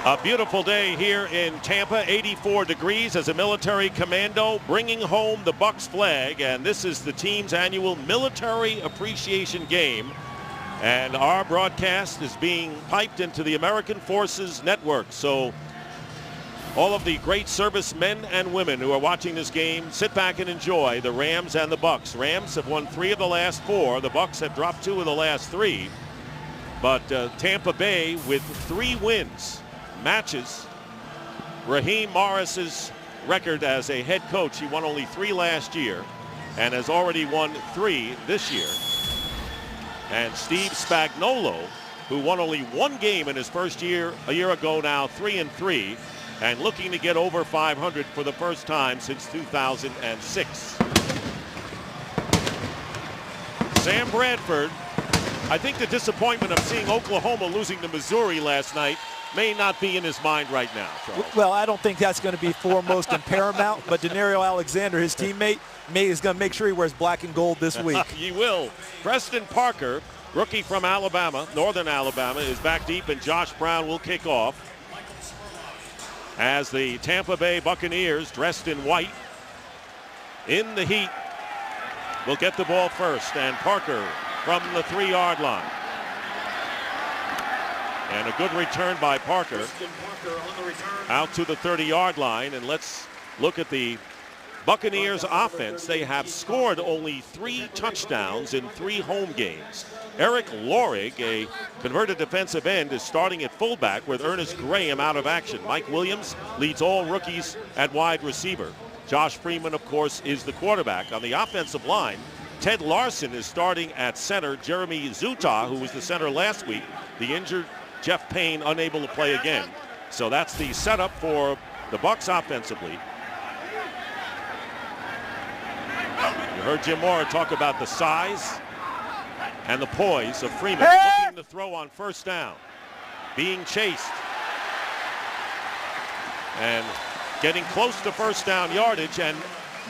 A beautiful day here in Tampa, 84 degrees as a military commando bringing home the Bucs flag, and this is the team's annual military appreciation game. And our broadcast is being piped into the American Forces Network. So all of the great servicemen and women who are watching this game, sit back and enjoy the Rams and the Bucs. Rams have won 3 of the last 4. The Bucs have dropped 2 of the last 3. But Tampa Bay with 3 wins matches Raheem Morris's record as a head coach. He won only 3 last year and has already won 3 this year. And Steve Spagnuolo, who won only 1 game in his first year a year ago, now 3-3, and looking to get over 500 for the first time since 2006. Sam Bradford, I think the disappointment of seeing Oklahoma losing to Missouri last night may not be in his mind right now, Charles. Well, I don't think that's going to be foremost and paramount, but Denario Alexander, his teammate, is going to make sure he wears black and gold this week. He will. Preston Parker, rookie from Alabama, Northern Alabama, is back deep, and Josh Brown will kick off as the Tampa Bay Buccaneers, dressed in white, in the heat, will get the ball first, and Parker from the 3-yard line. And a good return by Parker out to the 30-yard line. And let's look at the Buccaneers offense. They have scored only 3 touchdowns in 3 home games. Eric Lorig, a converted defensive end, is starting at fullback with Ernest Graham out of action. Mike Williams leads all rookies at wide receiver. Josh Freeman, of course, is the quarterback. On the offensive line, Ted Larson is starting at center. Jeremy Zuta, who was the center last week, the injured Jeff Payne unable to play again. So that's the setup for the Bucs offensively. You heard Jim Mora talk about the size and the poise of Freeman, looking to throw on first down, being chased, and getting close to first down yardage, and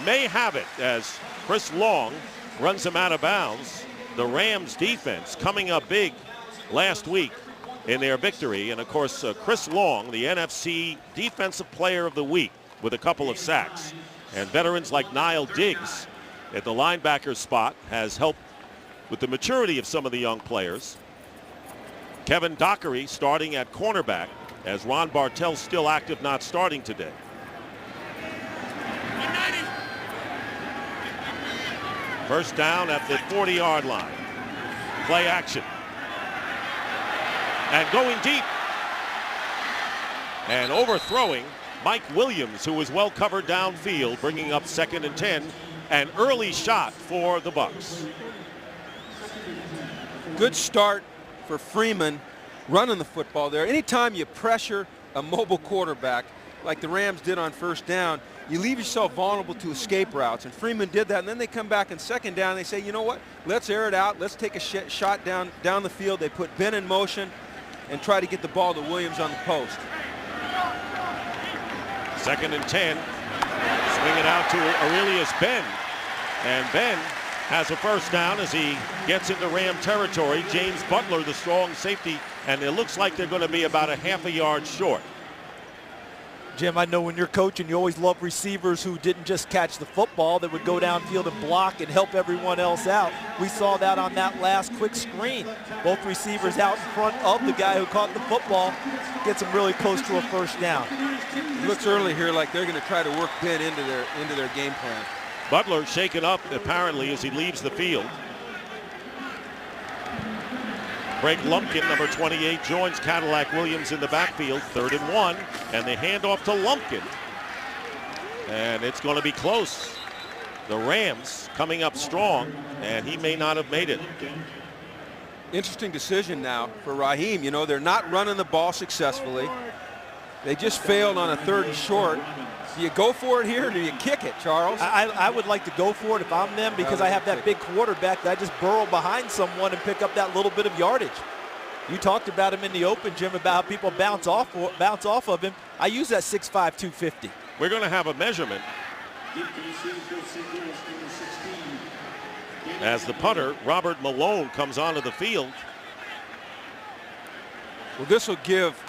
may have it as Chris Long runs him out of bounds. The Rams defense coming up big last week in their victory. And of course, Chris Long, the NFC Defensive Player of the Week with a couple of sacks. And veterans like Niall Diggs at the linebacker spot has helped with the maturity of some of the young players. Kevin Dockery starting at cornerback as Ron Bartell still active, not starting today. First down at the 40-yard line. Play action. And going deep and overthrowing Mike Williams, who was well covered downfield, bringing up 2nd and 10. An early shot for the Bucs. Good start for Freeman running the football there. Anytime you pressure a mobile quarterback like the Rams did on first down, you leave yourself vulnerable to escape routes. And Freeman did that, and then they come back in second down. They say, you know what, let's air it out. Let's take a shot down the field. They put Ben in motion and try to get the ball to Williams on the post. 2nd and 10. Swing it out to Aurelius Ben. And Ben has a first down as he gets into Ram territory. James Butler, the strong safety, and it looks like they're going to be about a half a yard short. Jim, I know when you're coaching, you always love receivers who didn't just catch the football, that would go downfield and block and help everyone else out. We saw that on that last quick screen. Both receivers out in front of the guy who caught the football, gets him really close to a first down. It looks early here like they're going to try to work Ben into their game plan. Butler shaken up apparently as he leaves the field. Greg Lumpkin, number 28, joins Cadillac Williams in the backfield, 3rd and 1, and they hand off to Lumpkin. And it's going to be close. The Rams coming up strong, and he may not have made it. Interesting decision now for Raheem. You know, they're not running the ball successfully. They just failed on a 3rd and short. Do you go for it here, or do you kick it, Charles? I would like to go for it if I'm them, because I have that big quarterback that I just burrow behind someone and pick up that little bit of yardage. You talked about him in the open, Jim, about how people bounce off of him. I use that 6'5", 250. We're going to have a measurement as the punter, Robert Malone, comes onto the field. Well, this will give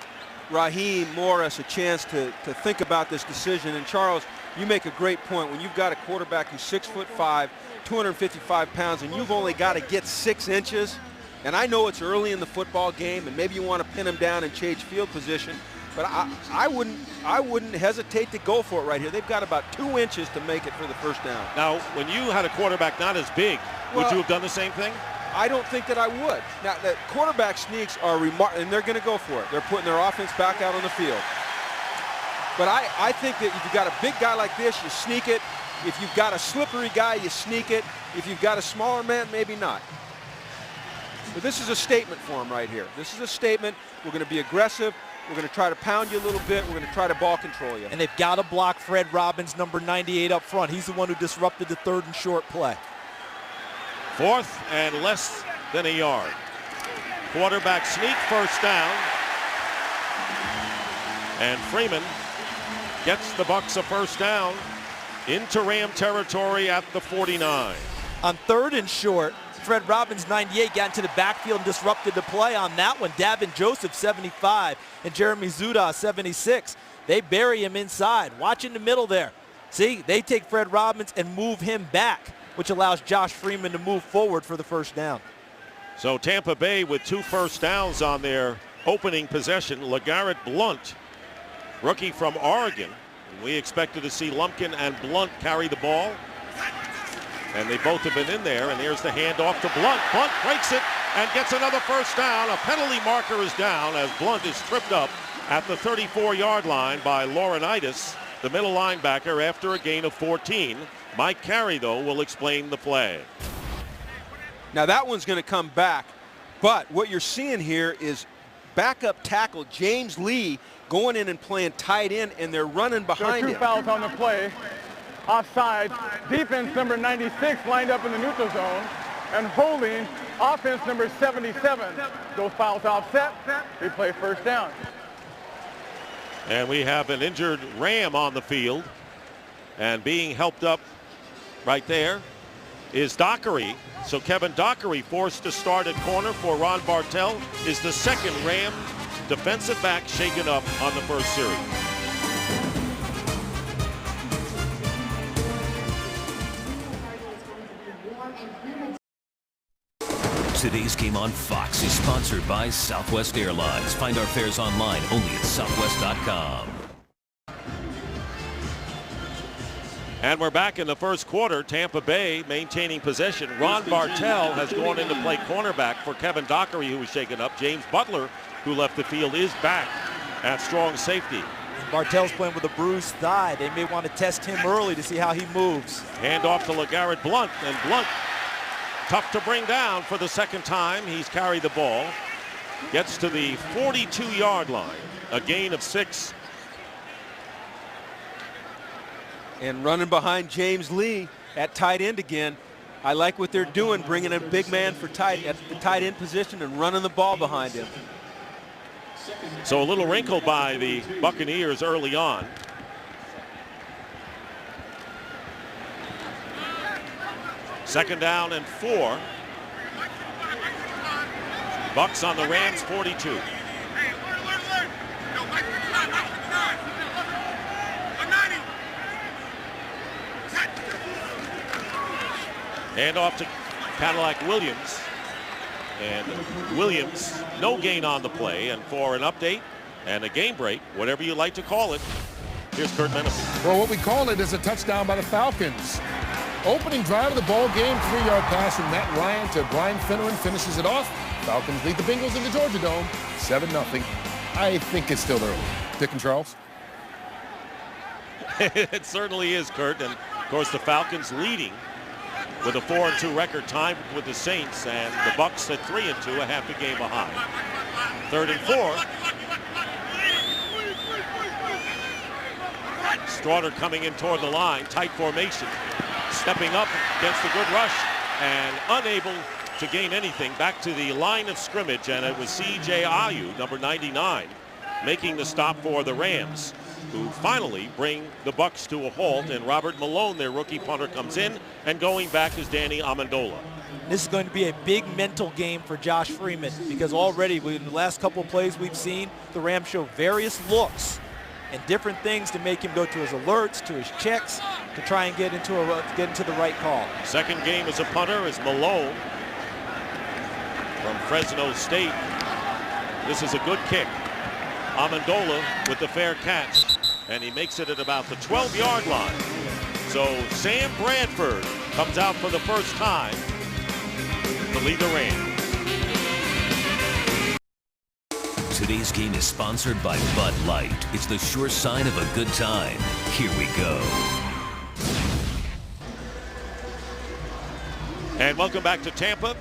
Raheem Morris a chance to think about this decision. And Charles, you make a great point. When you've got a quarterback who's 6'5", 255 pounds, and you've only got to get 6 inches, and I know it's early in the football game, and maybe you want to pin him down and change field position, but I wouldn't hesitate to go for it right here. They've got about 2 inches to make it for the first down. Now, when you had a quarterback not as big, would you have done the same thing? I don't think that I would. Now, the quarterback sneaks are remarkable, and they're going to go for it. They're putting their offense back out on the field. But I think that if you've got a big guy like this, you sneak it. If you've got a slippery guy, you sneak it. If you've got a smaller man, maybe not. But this is a statement for him right here. This is a statement. We're going to be aggressive. We're going to try to pound you a little bit. We're going to try to ball control you. And they've got to block Fred Robbins, number 98, up front. He's the one who disrupted the 3rd and short play. 4th and less than a yard. Quarterback sneak, first down. And Freeman gets the Bucs a first down into Ram territory at the 49. On 3rd and short, Fred Robbins, 98, got into the backfield and disrupted the play on that one. Davin Joseph, 75, and Jeremy Zuda, 76. They bury him inside. Watch in the middle there. See, they take Fred Robbins and move him back, which allows Josh Freeman to move forward for the first down. So Tampa Bay with 2 first downs on their opening possession. LeGarrette Blount, rookie from Oregon. We expected to see Lumpkin and Blount carry the ball. And they both have been in there, and there's the handoff to Blount. Blount breaks it and gets another first down. A penalty marker is down as Blount is tripped up at the 34-yard line by Laurinaitis, the middle linebacker, after a gain of 14. Mike Carey, though, will explain the flag. Now that one's going to come back, but what you're seeing here is backup tackle James Lee going in and playing tight end, and they're running behind him. There are 2 fouls on the play. Offside, defense number 96 lined up in the neutral zone, and holding offense number 77. Those fouls offset, they play first down. And we have an injured Ram on the field, and being helped up right there is Dockery. So Kevin Dockery, forced to start at corner for Ron Bartell, is the second Ram defensive back shaken up on the first series. Today's game on Fox is sponsored by Southwest Airlines. Find our fares online only at southwest.com. And we're back in the first quarter. Tampa Bay maintaining possession. Ron Bartell has gone in to play cornerback for Kevin Dockery, who was shaken up. James Butler, who left the field, is back at strong safety. Bartell's playing with a bruised thigh. They may want to test him early to see how he moves. Hand off to LeGarrette Blount, and Blount, tough to bring down for the second time. He's carried the ball. Gets to the 42-yard line. A gain of 6. And running behind James Lee at tight end again. I like what they're doing, bringing a big man for at the tight end position and running the ball behind him. So a little wrinkle by the Buccaneers early on. Second down and 4. Bucs on the Rams 42. Hand off to Cadillac Williams. And Williams, no gain on the play. And for an update and a game break, whatever you like to call it, here's Kurt Menefee. Well, what we call it is a touchdown by the Falcons. Opening drive of the ball game, 3-yard pass from Matt Ryan to Brian Finneran finishes it off. Falcons lead the Bengals in the Georgia Dome, 7-0. I think it's still early. Dick and Charles? It certainly is, Kurt. And, of course, the Falcons leading with a 4-2 record tied with the Saints, and the Bucs at 3-2, a half a game behind. 3rd and 4. Strawder coming in toward the line, tight formation, stepping up against a good rush and unable to gain anything. Back to the line of scrimmage, and it was C.J. Ayu, number 99, making the stop for the Rams, who finally bring the Bucs to a halt. And Robert Malone, their rookie punter, comes in, and going back is Danny Amendola. This is going to be a big mental game for Josh Freeman because already in the last couple of plays we've seen, the Rams show various looks and different things to make him go to his alerts, to his checks, to try and get into the right call. Second game as a punter is Malone from Fresno State. This is a good kick. Amendola with the fair catch, and he makes it at about the 12-yard line. So Sam Bradford comes out for the first time to lead the Rams. Today's game is sponsored by Bud Light. It's the sure sign of a good time. Here we go. And welcome back to Tampa.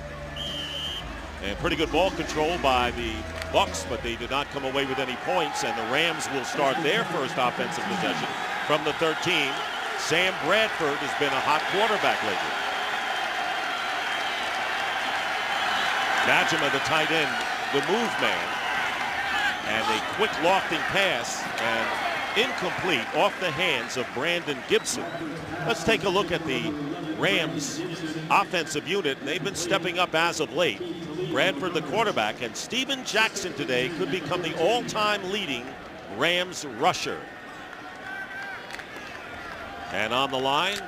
And pretty good ball control by the Bucs, but they did not come away with any points, and the Rams will start their first offensive possession from the 13. Sam Bradford has been a hot quarterback lately. Badgema, the tight end, the move man, and a quick lofting pass and incomplete off the hands of Brandon Gibson. Let's take a look at the Rams offensive unit. They've been stepping up as of late. Bradford, the quarterback, and Steven Jackson today could become the all-time leading Rams rusher. And on the line,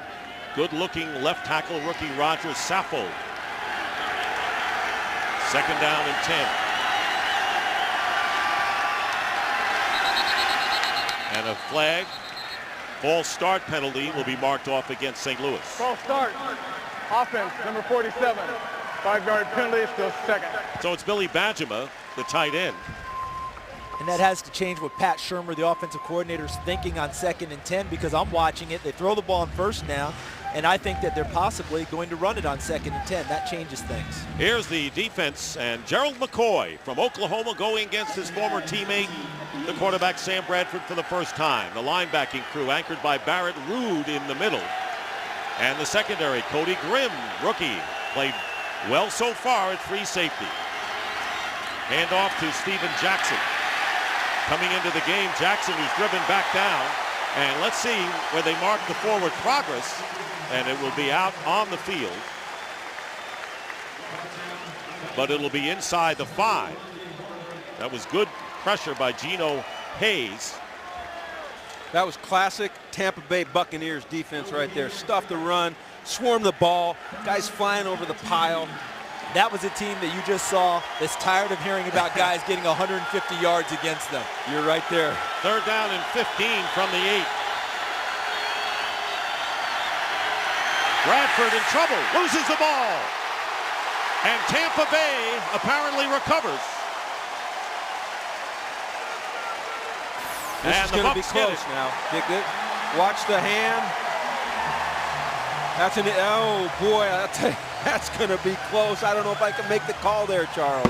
good-looking left tackle rookie Roger Saffold. Second down and 10. And a flag, false start penalty will be marked off against St. Louis. False start. Offense, number 47. 5-yard penalty, still second. So it's Billy Badgema, the tight end. And that has to change what Pat Shurmur, the offensive coordinator, is thinking on 2nd and 10 because I'm watching it. They throw the ball on first down, and I think that they're possibly going to run it on 2nd and 10. That changes things. Here's the defense, and Gerald McCoy from Oklahoma going against his former teammate, the quarterback Sam Bradford, for the first time. The linebacking crew anchored by Barrett Ruud in the middle. And the secondary, Cody Grimm, rookie, played well so far at free safety. Hand off to Steven Jackson. Coming into the game, Jackson, who's driven back down. And let's see where they mark the forward progress. And it will be out on the field. But it'll be inside the 5. That was good pressure by Geno Hayes. That was classic Tampa Bay Buccaneers defense right there. Stuff the run, swarm the ball, guys flying over the pile. That was a team that you just saw that's tired of hearing about guys getting 150 yards against them. You're right there. Third down and 15 from the 8. Bradford in trouble, loses the ball. And Tampa Bay apparently recovers. This And is the going to be Bucs get close it. now. Watch the hand. That's oh boy, I'll tell you, that's going to be close. I don't know if I can make the call there, Charles.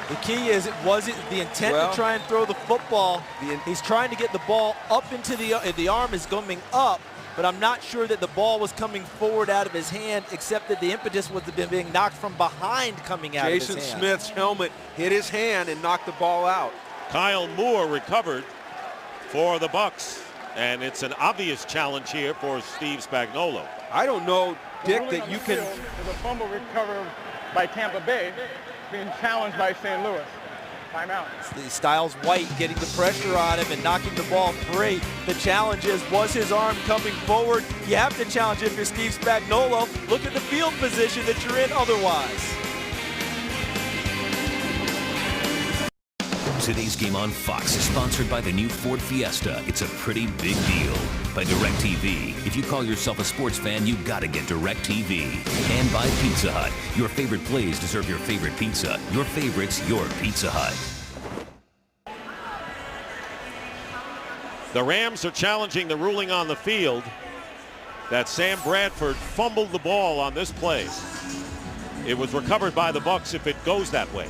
The key is, was it the intent to try and throw the football? He's trying to get the ball up into the arm is coming up, but I'm not sure that the ball was coming forward out of his hand, except that the impetus was being knocked from behind coming out of his hand. Jason Smith's helmet hit his hand and knocked the ball out. Kyle Moore recovered for the Bucs, and it's an obvious challenge here for Steve Spagnuolo. I don't know, Dick, that you can. There's a fumble recovered by Tampa Bay, being challenged by St. Louis. Timeout. Styles White getting the pressure on him and knocking the ball free. The challenge is, was his arm coming forward? You have to challenge if you're Steve Spagnuolo. Look at the field position that you're in otherwise. Today's game on Fox is sponsored by the new Ford Fiesta. It's a pretty big deal. By DirecTV. If you call yourself a sports fan, you gotta get DirecTV. And by Pizza Hut. Your favorite plays deserve your favorite pizza. Your favorites, your Pizza Hut. The Rams are challenging the ruling on the field that Sam Bradford fumbled the ball on this play. It was recovered by the Bucs if it goes that way.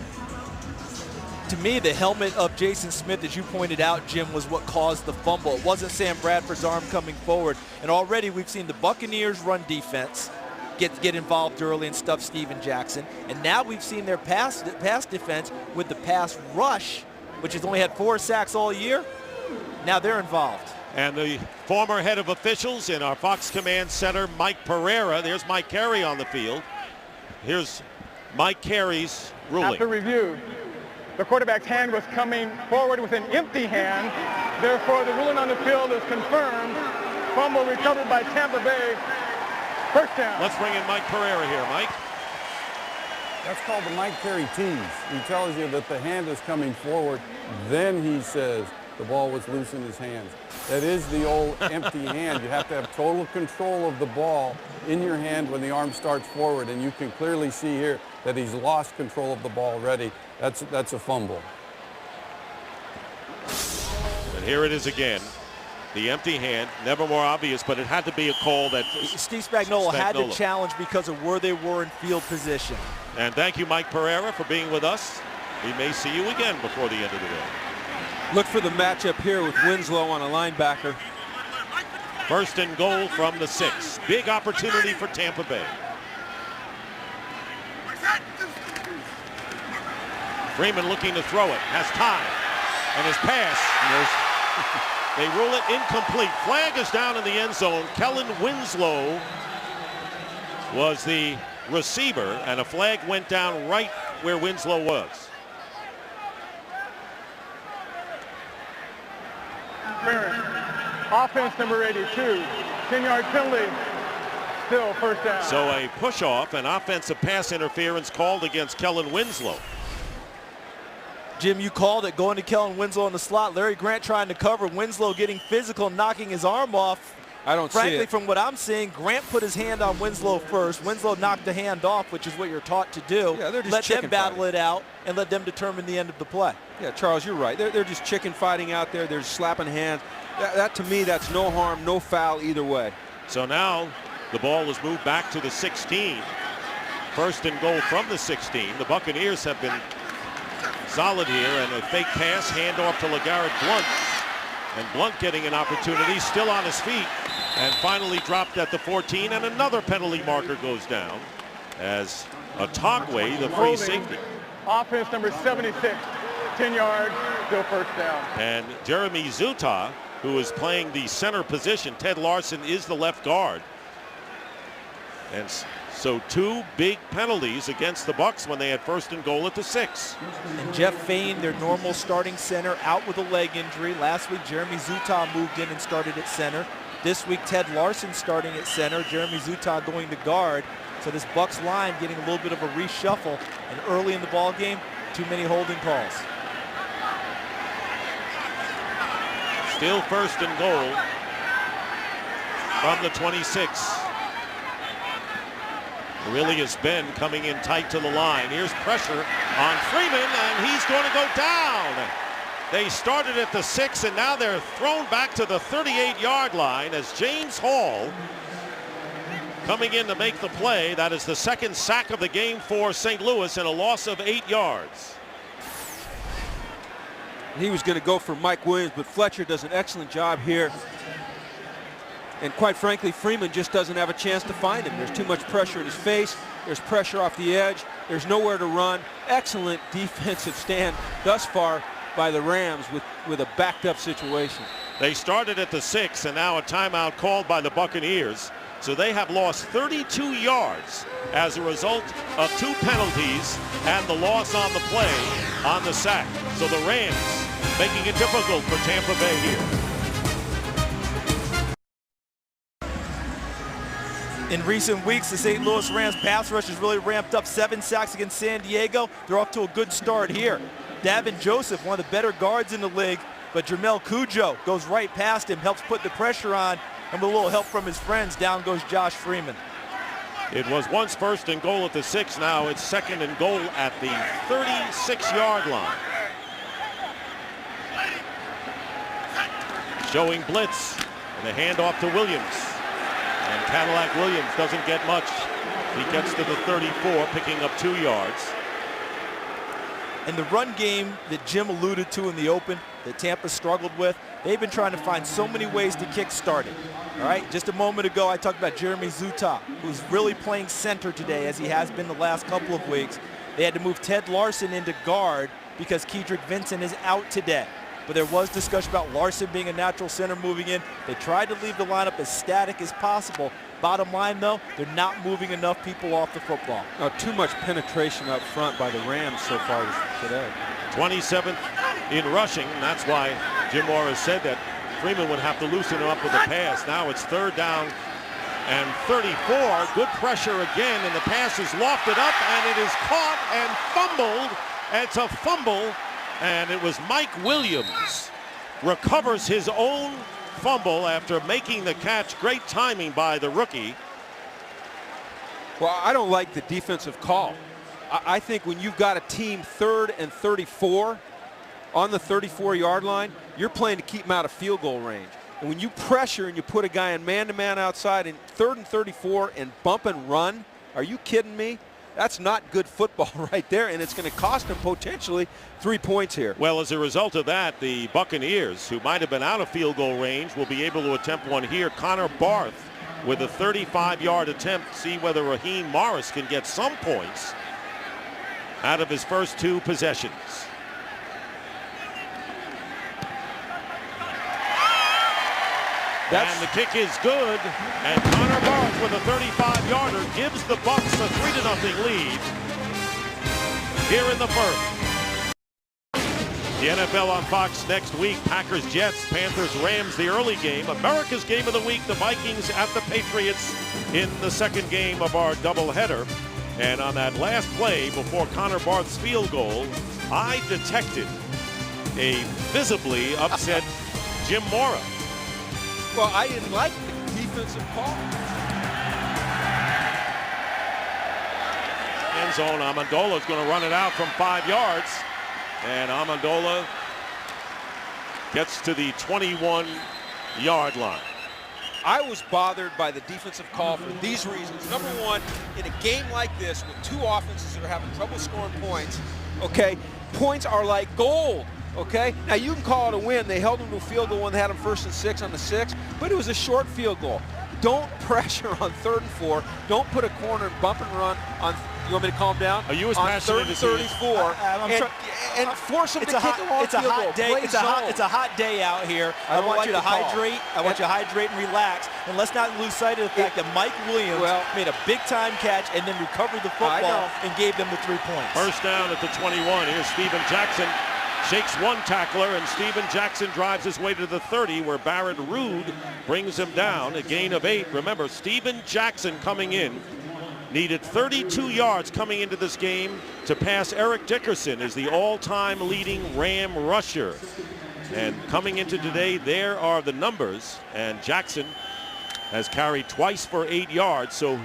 To me, the helmet of Jason Smith, as you pointed out, Jim, was what caused the fumble. It wasn't Sam Bradford's arm coming forward. And already we've seen the Buccaneers run defense, get involved early and stuff Steven Jackson. And now we've seen their pass defense with the pass rush, which has only had 4 sacks all year. Now they're involved. And the former head of officials in our Fox Command Center, Mike Pereira. There's Mike Carey on the field. Here's Mike Carey's ruling. After review, the quarterback's hand was coming forward with an empty hand. Therefore, the ruling on the field is confirmed. Fumble recovered by Tampa Bay. First down. Let's bring in Mike Pereira here. Mike? That's called the Mike Carey tease. He tells you that the hand is coming forward. Then he says the ball was loose in his hands. That is the old empty hand. You have to have total control of the ball in your hand when the arm starts forward, and you can clearly see here that he's lost control of the ball already. That's a fumble. And here it is again. The empty hand, never more obvious, but it had to be a call that Steve Spagnuolo had to challenge because of where they were in field position. And thank you, Mike Pereira, for being with us. We may see you again before the end of the day. Look for the matchup here with Winslow on a linebacker. First and goal from the 6. Big opportunity for Tampa Bay. Freeman looking to throw it, has time, and his pass. They rule it incomplete. Flag is down in the end zone. Kellen Winslow was the receiver, and a flag went down right where Winslow was. Offense number 82, 10-yard penalty, still first down. So a push-off and offensive pass interference called against Kellen Winslow. Jim, you called it, going to Kellen Winslow in the slot. Larry Grant trying to cover. Winslow getting physical, knocking his arm off. I don't see it. Frankly, from what I'm seeing, Grant put his hand on Winslow first. Winslow knocked the hand off, which is what you're taught to do. Yeah, they're just let them chicken battle fighting. it out and let them determine the end of the play. Yeah, Charles, you're right. They're just chicken fighting out there. They're slapping hands. That to me, that's no harm, no foul either way. So now the ball is moved back to the 16. First and goal from the 16. The Buccaneers have been solid here, and a fake pass, handoff to LeGarrette Blount. And Blount getting an opportunity, still on his feet, and finally dropped at the 14, and another penalty marker goes down as Otagwe, the free safety. Offense number 76, 10 yards, still first down. And Jeremy Zuta, who is playing the center position. Ted Larson is the left guard. And so 2 big penalties against the Bucs when they had first and goal at the 6. And Jeff Fain, their normal starting center, out with a leg injury. Last week, Jeremy Zuta moved in and started at center. This week, Ted Larson starting at center. Jeremy Zuta going to guard. So this Bucs line getting a little bit of a reshuffle. And early in the ball game, too many holding calls. Still first and goal from the 26. It really has been coming in tight to the line. Here's pressure on Freeman, and he's going to go down. They started at the 6, and now they're thrown back to the 38-yard line as James Hall coming in to make the play. That is the second sack of the game for St. Louis and a loss of 8 yards. He was going to go for Mike Williams, but Fletcher does an excellent job here. And quite frankly, Freeman just doesn't have a chance to find him. There's too much pressure in his face. There's pressure off the edge. There's nowhere to run. Excellent defensive stand thus far by the Rams with a backed up situation. They started at the 6, and now a timeout called by the Buccaneers. So they have lost 32 yards as a result of 2 penalties and the loss on the play on the sack. So the Rams making it difficult for Tampa Bay here. In recent weeks, the St. Louis Rams pass rush has really ramped up. 7 sacks against San Diego. They're off to a good start here. Davin Joseph, one of the better guards in the league, but Jermel Cujo goes right past him, helps put the pressure on, and with a little help from his friends, down goes Josh Freeman. It was once first and goal at the 6. Now it's second and goal at the 36-yard line. Showing blitz, and the handoff to Williams. And Cadillac Williams doesn't get much. He gets to the 34, picking up 2 yards. And the run game that Jim alluded to in the open that Tampa struggled with, they've been trying to find so many ways to kick-start it. All right, just a moment ago, I talked about Jeremy Zuta, who's really playing center today, as he has been the last couple of weeks. They had to move Ted Larson into guard because Kedrick Vincent is out today. but there was discussion about Larson being a natural center moving in. They tried to leave the lineup as static as possible. Bottom line, though, they're not moving enough people off the football. Too much penetration up front by the Rams so far today. 27th in rushing. That's why Jim Morris said that Freeman would have to loosen him up with a pass. Now it's 3rd down and 34. Good pressure again, and the pass is lofted up, and it is caught and fumbled. It's a fumble, and it was Mike Williams recovers his own fumble after making the catch. Great timing by the rookie. Well, I don't like the defensive call. I think when you've got a team 3rd and 34 on the 34-yard line, you're playing to keep them out of field goal range. And when you pressure and you put a guy in man-to-man outside in 3rd and 34 and bump and run, are you kidding me? That's not good football right there, and it's going to cost them potentially 3 points here. Well, as a result of that, the Buccaneers, who might have been out of field goal range, will be able to attempt one here. Connor Barth with a 35-yard attempt. See whether Raheem Morris can get some points out of his first 2 possessions. And the kick is good, and Connor Barth with a 35-yarder gives the Bucs a 3-0 lead here in the first. The NFL on Fox next week. Packers, Jets, Panthers, Rams, the early game. America's game of the week, the Vikings at the Patriots in the second game of our doubleheader. And on that last play before Connor Barth's field goal, I detected a visibly upset Jim Mora. Well, I didn't like the defensive call. End zone, Amendola's going to run it out from 5 yards. And Amendola gets to the 21-yard line. I was bothered by the defensive call for these reasons. Number one, in a game like this with 2 offenses that are having trouble scoring points, okay, points are like gold. Okay, now you can call it a win. They held them to a field goal when they had them 1st and 6 on the 6, but it was a short field goal. Don't pressure on 3rd and 4. Don't put a corner and bump and run on. You want me to calm down? Are you as on passionate 3rd as and 34 and force them to kick a long field goal? It's a hot day out here. I want you to hydrate. I want you to hydrate and relax. And let's not lose sight of the fact that Mike Williams made a big-time catch and then recovered the football and gave them the 3 points. First down at the 21. Here's Steven Jackson. Shakes one tackler, and Steven Jackson drives his way to the 30, where Barrett Ruud brings him down. A gain of 8. Remember, Steven Jackson coming in needed 32 yards coming into this game to pass Eric Dickerson as the all-time leading Ram rusher. And coming into today, there are the numbers. And Jackson has carried twice for 8 yards, so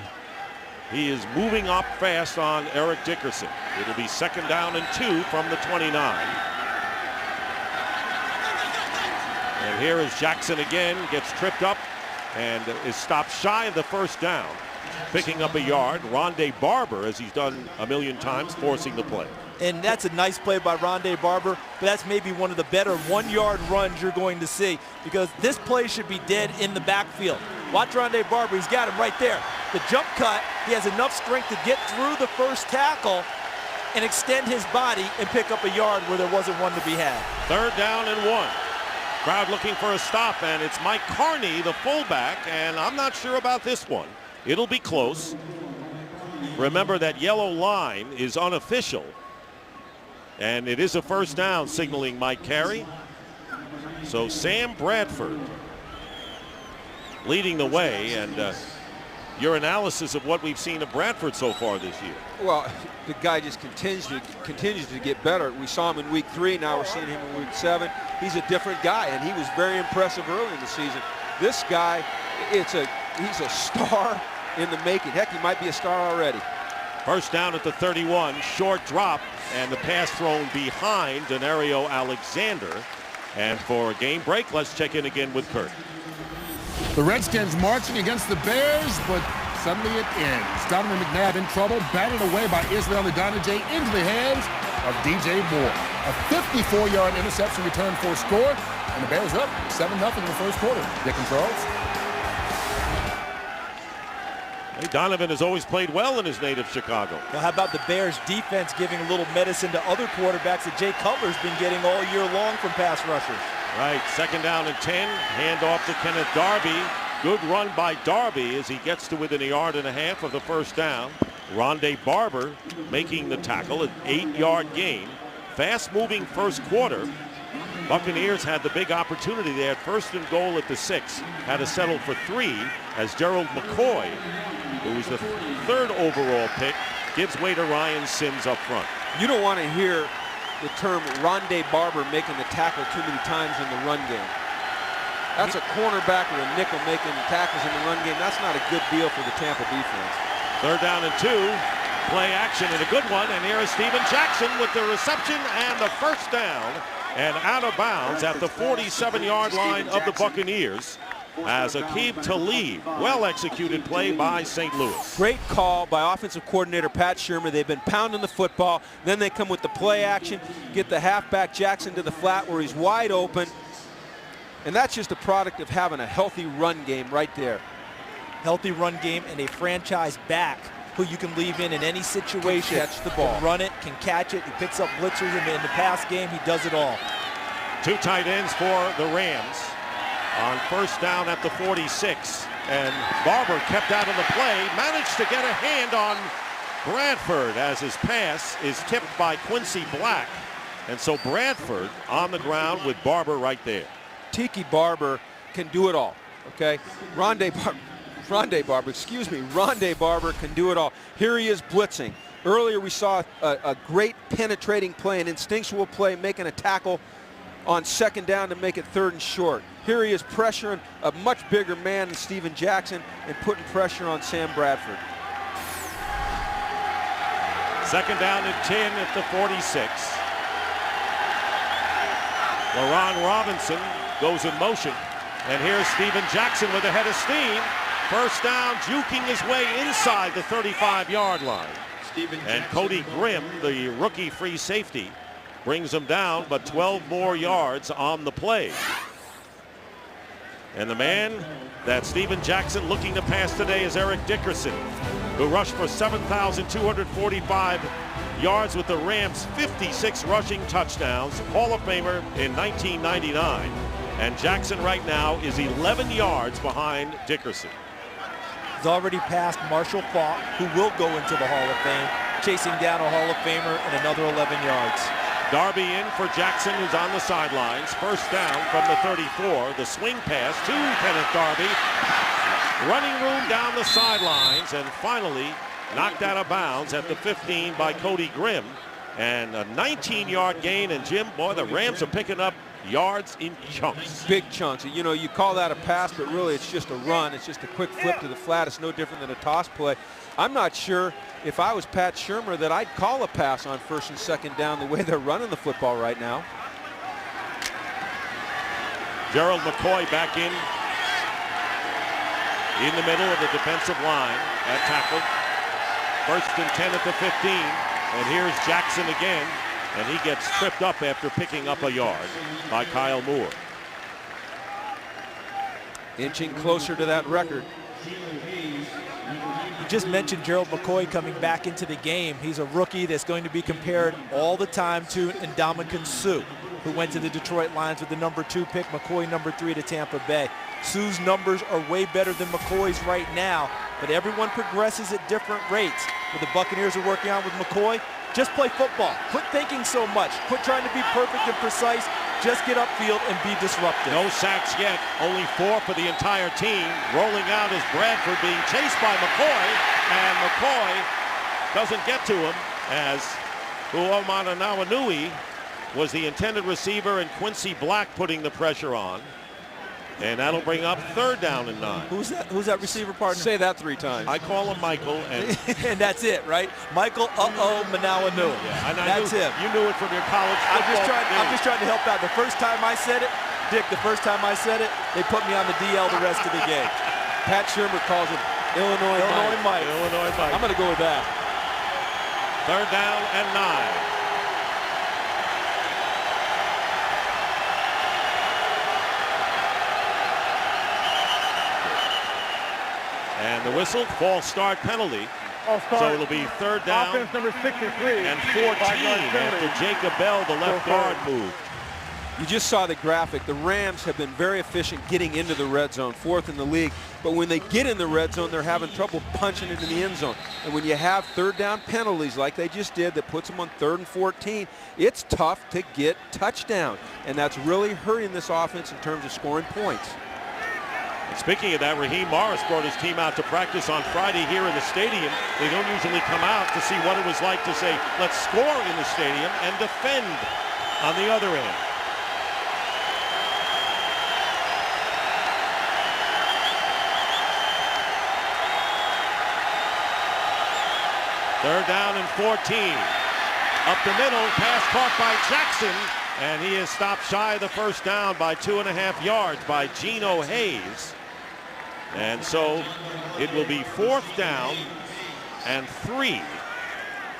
he is moving up fast on Eric Dickerson. It'll be 2nd down and 2 from the 29. And here is Jackson again, gets tripped up and is stopped shy of the 1st down. Picking up a yard, Rondé Barber, as he's done a million times, forcing the play. And that's a nice play by Rondé Barber, but that's maybe one of the better 1-yard runs you're going to see, because this play should be dead in the backfield. Watch Rondé Barber, he's got him right there. The jump cut, he has enough strength to get through the first tackle and extend his body and pick up a yard where there wasn't one to be had. 3rd down and 1. Crowd looking for a stop, and it's Mike Carney, the fullback, and I'm not sure about this one. It'll be close. Remember that yellow line is unofficial, and it is a 1st down, signaling Mike Carey. So Sam Bradford leading the way, and your analysis of what we've seen of Bradford so far this year. Well, the guy just continues to get better. We saw him in week 3. Now we're seeing him in week 7. He's a different guy, and he was very impressive early in the season. This guy, he's a star in the making. Heck, he might be a star already. 1st down at the 31, short drop, and the pass thrown behind Denario Alexander. And for a game break, let's check in again with Kurt. The Redskins marching against the Bears, but suddenly it ends. Donovan McNabb in trouble, batted away by Israel Adonijay into the hands of DJ Moore. A 54-yard interception return for a score, and the Bears up 7-0 in the 1st quarter. Dick and Charles. Donovan has always played well in his native Chicago. Now, how about the Bears defense giving a little medicine to other quarterbacks that Jay Cutler's been getting all year long from pass rushers? Right, 2nd down and 10. Hand off to Kenneth Darby. Good run by Darby as he gets to within 1.5 yards of the first down. Rondé Barber making the tackle, an 8-yard gain. Fast-moving first quarter. Buccaneers had the big opportunity. They had 1st and goal at the 6. Had to settle for 3 as Gerald McCoy, who was the 3rd overall pick, gives way to Ryan Sims up front. You don't want to hear the term Rondé Barber making the tackle too many times in the run game. That's a cornerback or a nickel making tackles in the run game. That's not a good deal for the Tampa defense. 3rd down and 2. Play action and a good one. And here is Steven Jackson with the reception and the first down. And out of bounds at the 47-yard line of the Buccaneers as Aqib Talib. Well-executed play by St. Louis. Great call by offensive coordinator Pat Shurmur. They've been pounding the football. Then they come with the play action, get the halfback Jackson to the flat where he's wide open. And that's just a product of having a healthy run game right there. Healthy run game and a franchise back who you can leave in any situation. Catch the ball. Can run it, can catch it. He picks up blitzers in the pass game. He does it all. 2 tight ends for the Rams on 1st down at the 46. And Barber kept out of the play, managed to get a hand on Bradford as his pass is tipped by Quincy Black. And so Bradford on the ground with Barber right there. Tiki Barber can do it all, okay? Rondé Barber can do it all. Here he is blitzing. Earlier we saw a great penetrating play, an instinctual play, making a tackle on 2nd down to make it 3rd and short. Here he is pressuring a much bigger man than Steven Jackson and putting pressure on Sam Bradford. 2nd down and 10 at the 46. LaRon Robinson goes in motion. And here's Steven Jackson with a head of steam. 1st down, juking his way inside the 35-yard line. And Cody Grimm, the rookie free safety, brings him down, but 12 more yards on the play. And the man that Steven Jackson looking to pass today is Eric Dickerson, who rushed for 7,245 yards with the Rams, 56 rushing touchdowns, Hall of Famer in 1999. And Jackson right now is 11 yards behind Dickerson. He's already passed Marshall Faulk, who will go into the Hall of Fame, chasing down a Hall of Famer and another 11 yards. Darby in for Jackson, who's on the sidelines. 1st down from the 34. The swing pass to Kenneth Darby. Running room down the sidelines, and finally knocked out of bounds at the 15 by Cody Grimm. And a 19-yard gain. And Jim, boy, the Rams are picking up yards in chunks. Big chunks. You know, you call that a pass, but really it's just a run. It's just a quick flip to the flat. It's no different than a toss play. I'm not sure if I was Pat Shurmur that I'd call a pass on 1st and 2nd down the way they're running the football right now. Gerald McCoy back in the middle of the defensive line at tackle. 1st and 10 at the 15. And here's Jackson again. And he gets tripped up after picking up a yard by Kyle Moore. Inching closer to that record. You just mentioned Gerald McCoy coming back into the game. He's a rookie that's going to be compared all the time to Ndamukong Suh, who went to the Detroit Lions with the number 2 pick, McCoy number 3 to Tampa Bay. Suh's numbers are way better than McCoy's right now, but everyone progresses at different rates. What the Buccaneers are working on with McCoy, just play football. Quit thinking so much. Quit trying to be perfect and precise. Just get upfield and be disruptive. No sacks yet. Only 4 for the entire team. Rolling out is Bradford being chased by McCoy. And McCoy doesn't get to him as Uomana Nawanui was the intended receiver and Quincy Black putting the pressure on. And that'll bring up 3rd down and 9. Who's that receiver partner? Say that 3 times. I call him Michael. And, and that's it, right? Michael, Manawa knew it. Yeah, that's him. You knew it from your college football I'm just trying to help out. The first time I said it, Dick, they put me on the DL the rest of the game. Pat Shurmur calls him Illinois Mike. Illinois Mike. I'm going to go with that. 3rd down and 9. And the whistle, false start penalty. So it'll be third down Offense number 63. and 14 after Jacob Bell, the left guard, moved. You just saw the graphic. The Rams have been very efficient getting into the red zone, 4th in the league. But when they get in the red zone, they're having trouble punching into the end zone. And when you have third down penalties like they just did that puts them on 3rd and 14, it's tough to get touchdown. And that's really hurting this offense in terms of scoring points. And speaking of that, Raheem Morris brought his team out to practice on Friday here in the stadium. They don't usually come out to see what it was like to say, let's score in the stadium and defend on the other end. Third down and 14. Up the middle, pass caught by Jackson, and he is stopped shy of the first down by 2.5 yards by Geno Hayes. And so it will be 4th down and 3.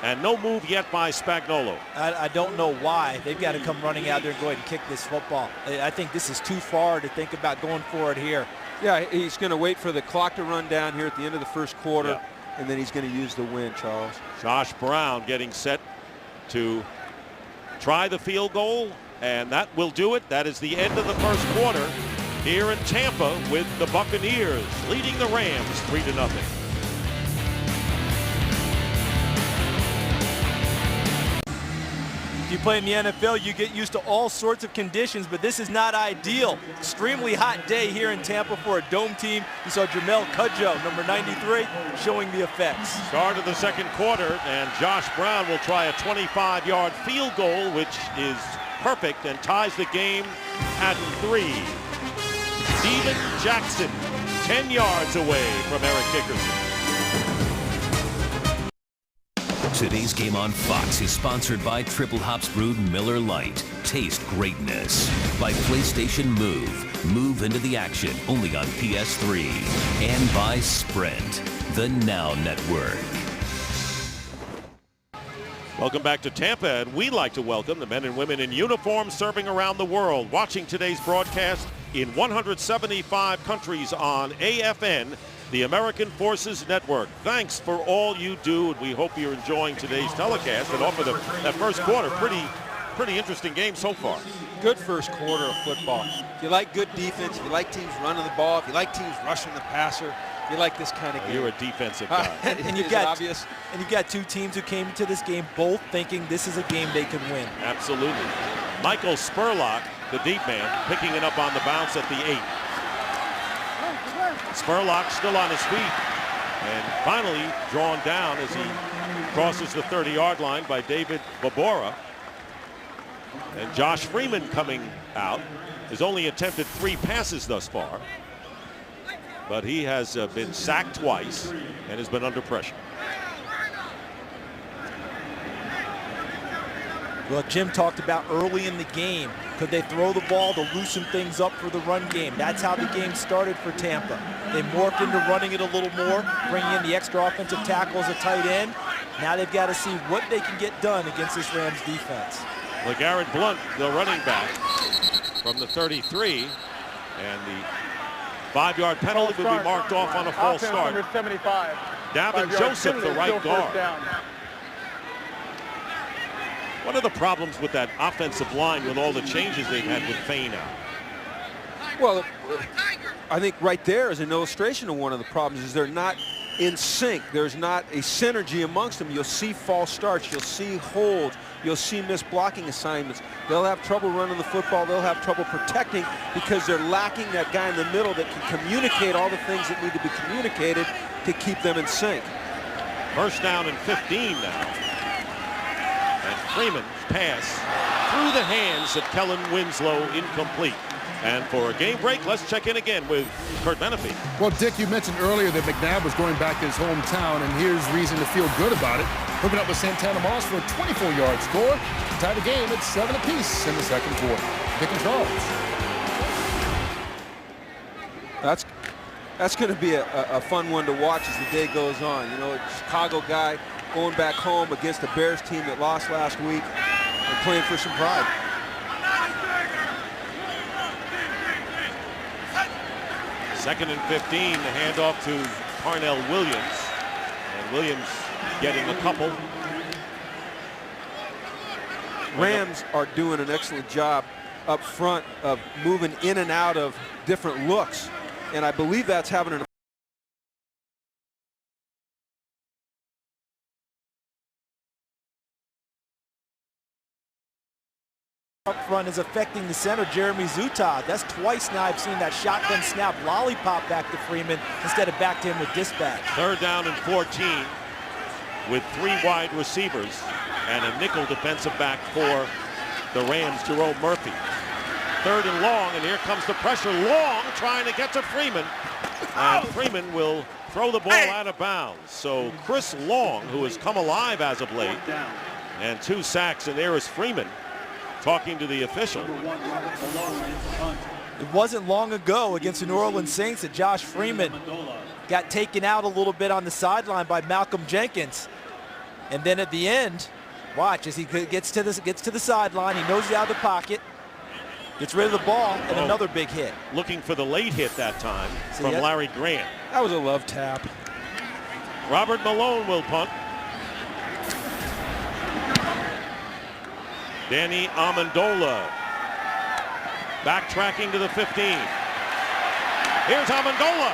And no move yet by Spagnuolo. I don't know why. They've got to come running out there and go ahead and kick this football. I think this is too far to think about going for it here. Yeah, he's going to wait for the clock to run down here at the end of the first quarter. Yeah. And then he's going to use the wind, Charles. Josh Brown getting set to try the field goal, and that will do it. That is the end of the first quarter here in Tampa with the Buccaneers leading the Rams 3-0. If you play in the NFL, you get used to all sorts of conditions, but this is not ideal. Extremely hot day here in Tampa for a dome team. You saw Jamel Cudjoe, number 93, showing the effects. Start of the second quarter, and Josh Brown will try a 25-yard field goal, which is perfect and ties the game at 3. Steven Jackson, 10 yards away from Eric Dickerson. Today's game on Fox is sponsored by Triple Hops Brewed Miller Lite. Taste greatness. By PlayStation Move. Move into the action only on PS3. And by Sprint, the Now Network. Welcome back to Tampa, and we'd like to welcome the men and women in uniform serving around the world, watching today's broadcast in 175 countries on AFN, the American Forces Network. Thanks for all you do, and we hope you're enjoying today's telecast. And off of that first quarter, pretty interesting game so far. Good first quarter of football. If you like good defense, if you like teams running the ball, if you like teams rushing the passer, you like this kind of game. You're a defensive guy. and you've got two teams who came into this game both thinking this is a game they could win. Absolutely. Michael Spurlock, the deep man, picking it up on the bounce at the 8. Spurlock still on his feet and finally drawn down as he crosses the 30-yard line by David Babora. And Josh Freeman coming out has only attempted 3 passes thus far, but he has been sacked twice and has been under pressure. Well, Jim talked about early in the game, could they throw the ball to loosen things up for the run game? That's how the game started for Tampa. They morphed into running it a little more, bringing in the extra offensive tackle as a tight end. Now they've got to see what they can get done against this Rams defense. LeGarrette Blount, the running back from the 33, and the 5-yard penalty will be marked off on a false start. Number 75. Davin Joseph, the right guard. What are the problems with that offensive line with all the changes they've had with Fain out? Well, I think right there is an illustration of one of the problems is they're not in sync. There's not a synergy amongst them. You'll see false starts. You'll see holds. You'll see missed blocking assignments. They'll have trouble running the football. They'll have trouble protecting because they're lacking that guy in the middle that can communicate all the things that need to be communicated to keep them in sync. First down and 15 now. And Freeman's pass through the hands of Kellen Winslow, incomplete. And for a game break, let's check in again with Kurt Menefee. Well, Dick, you mentioned earlier that McNabb was going back to his hometown, and here's reason to feel good about it. Hooking up with Santana Moss for a 24-yard score to tie the game at 7 apiece in the second quarter. Dick and Charles. That's going to be a fun one to watch as the day goes on. You know, a Chicago guy going back home against the Bears team that lost last week and playing for some pride. Second and 15, the handoff to Parnell Williams. And Williams getting a couple. Rams are doing an excellent job up front of moving in and out of different looks. And I believe that's having an up front is affecting the center, Jeremy Zuta. That's twice now I've seen that shotgun snap lollipop back to Freeman instead of back to him with dispatch. 3rd down and 14 with 3 wide receivers and a nickel defensive back for the Rams, Jerome Murphy. 3rd and long, and here comes the pressure. Long trying to get to Freeman, and Freeman will throw the ball out of bounds. So Chris Long, who has come alive as of late, and 2 sacks, and there is Freeman talking to the official. It wasn't long ago against the New Orleans Saints that Josh Freeman got taken out a little bit on the sideline by Malcolm Jenkins. And then at the end, watch as he gets to the sideline, he knows he's out of the pocket, gets rid of the ball, and another big hit. Looking for the late hit that time from Larry Grant. That was a love tap. Robert Malone will punt. Danny Amendola backtracking to the 15. Here's Amendola.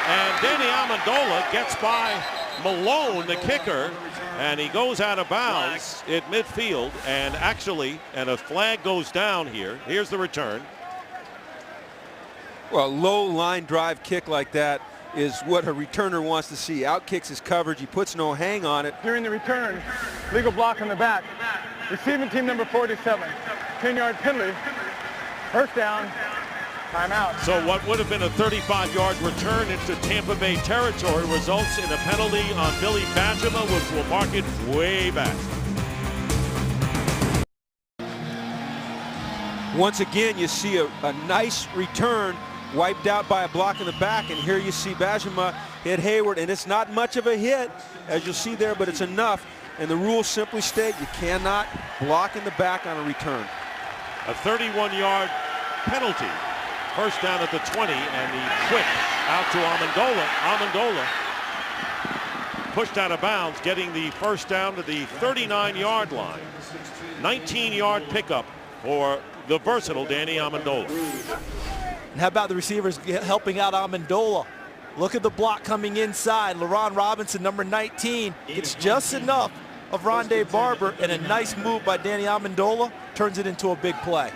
And Danny Amendola gets by Malone, the kicker, and he goes out of bounds at midfield. And a flag goes down here. Here's the return. Well, low line drive kick like that is what a returner wants to see. Outkicks his coverage. He puts no hang on it. During the return, legal block in the back. Receiving team number 47. 10-yard penalty. 1st down. Timeout. So what would have been a 35-yard return into Tampa Bay territory results in a penalty on Billy Bajema, which will mark it way back. Once again, you see a nice return wiped out by a block in the back, and here you see Bajema hit Hayward, and it's not much of a hit, as you'll see there, but it's enough. And the rules simply state you cannot block in the back on a return. A 31-yard penalty. 1st down at the 20, and the quick out to Amendola. Amendola pushed out of bounds, getting the 1st down to the 39-yard line. 19-yard pickup for the versatile Danny Amendola. And how about the receivers helping out Amendola? Look at the block coming inside. LaRon Robinson, number 19, gets just enough of Rondé Barber, and a nice move by Danny Amendola turns it into a big play.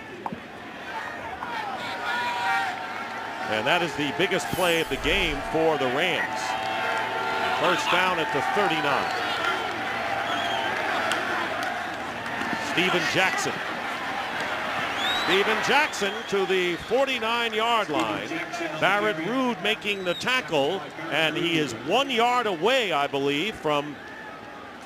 And that is the biggest play of the game for the Rams. 1st down at the 39. Steven Jackson. Steven Jackson to the 49-yard line. Barrett Ruud making the tackle, and he is 1 yard away, I believe, from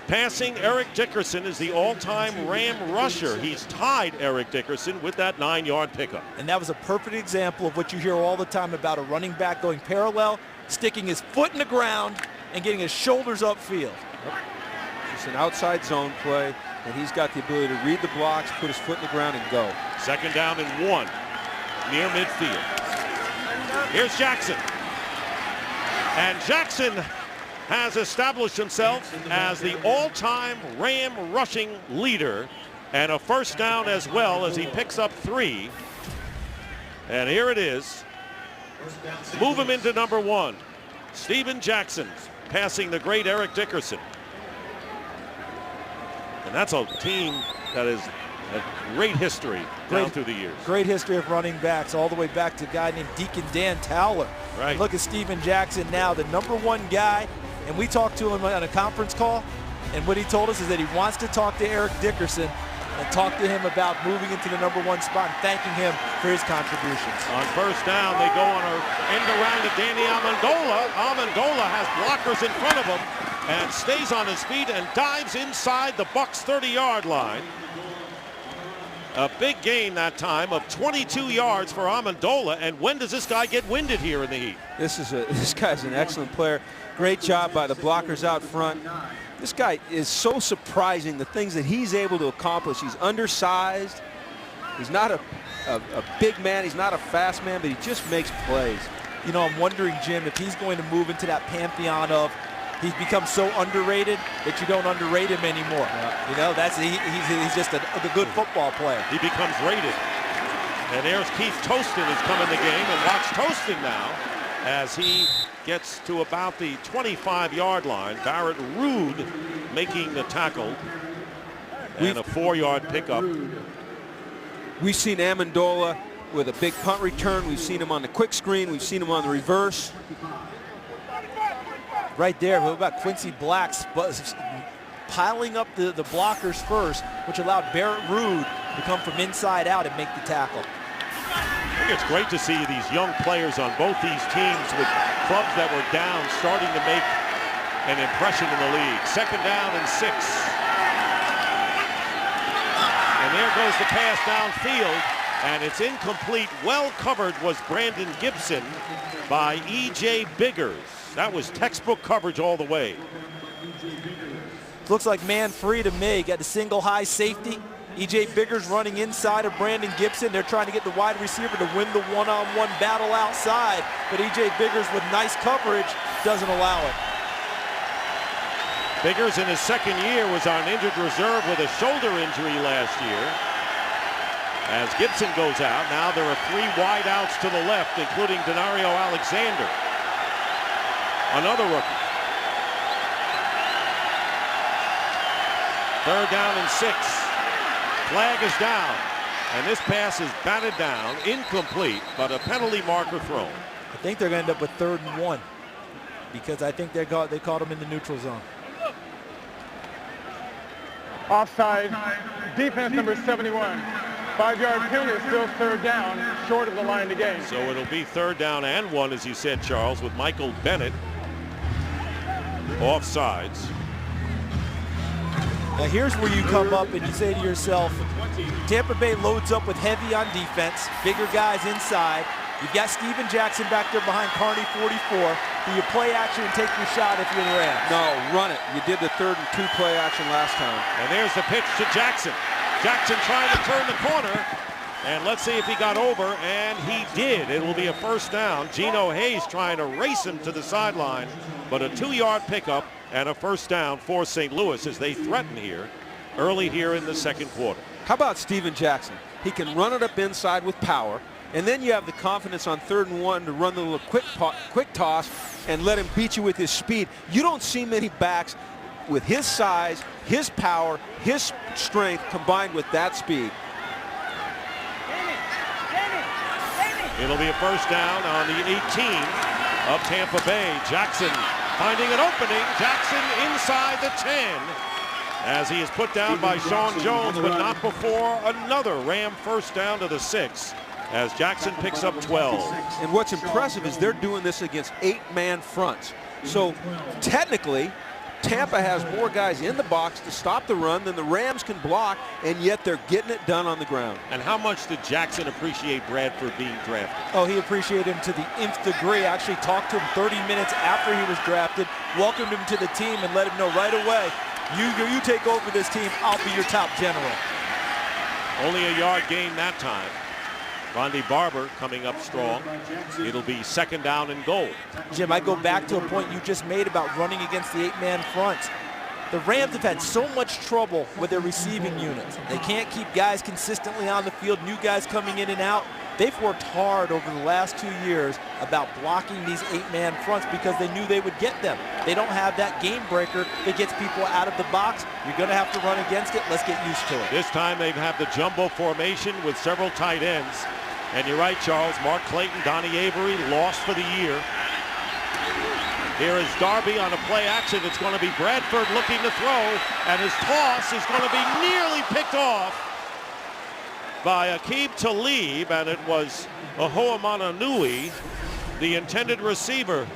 passing Eric Dickerson as the all-time Ram rusher. He's tied Eric Dickerson with that 9-yard pickup. And that was a perfect example of what you hear all the time about a running back going parallel, sticking his foot in the ground, and getting his shoulders upfield. It's an outside zone play, and he's got the ability to read the blocks, put his foot in the ground, and go. 2nd down and 1 near midfield. Here's Jackson. And Jackson has established himself as the all-time Ram rushing leader, and a 1st down as well as he picks up 3. And here it is. Move him into number 1. Steven Jackson passing the great Eric Dickerson. And that's a team that is a great history down through the years. Great history of running backs all the way back to a guy named Deacon Dan Towler. Right. And look at Steven Jackson now, the number 1 guy. And we talked to him on a conference call, and what he told us is that he wants to talk to Eric Dickerson and talk to him about moving into the number 1 spot and thanking him for his contributions. On 1st down, they go on an end around to Danny Amendola. Amendola has blockers in front of him and stays on his feet and dives inside the Bucs 30-yard line. A big gain that time of 22 yards for Amendola. And when does this guy get winded here in the heat? This guy's an excellent player. Great job by the blockers out front. This guy is so surprising, the things that he's able to accomplish. He's undersized. He's not a big man. He's not a fast man, but he just makes plays. You know, I'm wondering, Jim, if he's going to move into that pantheon of he's become so underrated that you don't underrate him anymore. Yeah. You know, he's just a good football player. He becomes rated. And there's Keith Toston has come in the game, and watch Toston now as he gets to about the 25-yard line. Barrett Rude making the tackle, and a 4-yard pickup. We've seen Amendola with a big punt return. We've seen him on the quick screen. We've seen him on the reverse. Right there, what about Quincy Black's piling up the blockers first, which allowed Barrett Rude to come from inside out and make the tackle. I think it's great to see these young players on both these teams with clubs that were down starting to make an impression in the league. 2nd down and 6. And there goes the pass downfield, and it's incomplete. Well covered was Brandon Gibson by E.J. Biggers. That was textbook coverage all the way. Looks like man free to me. Got a single high safety. E.J. Biggers running inside of Brandon Gibson. They're trying to get the wide receiver to win the one-on-one battle outside, but E.J. Biggers with nice coverage doesn't allow it. Biggers in his 2nd year was on injured reserve with a shoulder injury last year. As Gibson goes out, now there are 3 wide outs to the left, including Denario Alexander, another rookie. 3rd down and 6. Flag is down, and this pass is batted down, incomplete, but a penalty marker thrown. I think they're going to end up with 3rd and 1 because I think they caught him in the neutral zone. Offside, defense number 71. 5-yard penalty, still 3rd down, short of the line to gain. So it'll be 3rd down and 1, as you said, Charles, with Michael Bennett offsides. Now here's where you come up and you say to yourself, Tampa Bay loads up with heavy on defense, bigger guys inside. You've got Steven Jackson back there behind Carney 44. Do you play action and take your shot if you're the Rams? No, run it. You did the 3rd and 2 play action last time. And there's the pitch to Jackson. Jackson trying to turn the corner. And let's see if he got over, and he did. It will be a 1st down. Geno Hayes trying to race him to the sideline, but a 2-yard pickup and a 1st down for St. Louis as they threaten here early here in the 2nd quarter. How about Steven Jackson? He can run it up inside with power, and then you have the confidence on 3rd and 1 to run the little quick toss and let him beat you with his speed. You don't see many backs with his size, his power, his strength combined with that speed. It'll be a 1st down on the 18 of Tampa Bay. Jackson finding an opening. Jackson inside the 10 as he is put down by Sean Jones, but not before another Ram 1st down to the 6 as Jackson picks up 12. And what's impressive is they're doing this against 8-man fronts. So technically, Tampa has more guys in the box to stop the run than the Rams can block, and yet they're getting it done on the ground. And how much did Jackson appreciate Bradford being drafted? Oh, he appreciated him to the nth degree. I actually talked to him 30 minutes after he was drafted, welcomed him to the team, and let him know right away, you take over this team, I'll be your top general. Only a yard gain that time. Ronde Barber coming up strong. It'll be 2nd down and goal. Jim, I go back to a point you just made about running against the 8-man front. The Rams have had so much trouble with their receiving units. They can't keep guys consistently on the field, new guys coming in and out. They've worked hard over the last 2 years about blocking these 8-man fronts because they knew they would get them. They don't have that game breaker that gets people out of the box. You're going to have to run against it. Let's get used to it. This time they have the jumbo formation with several tight ends. And you're right, Charles. Mark Clayton, Donnie Avery lost for the year. Here is Darby on a play action. It's going to be Bradford looking to throw, and his toss is going to be nearly picked off by Aqib Talib, and it was Ahoamananui, the intended receiver.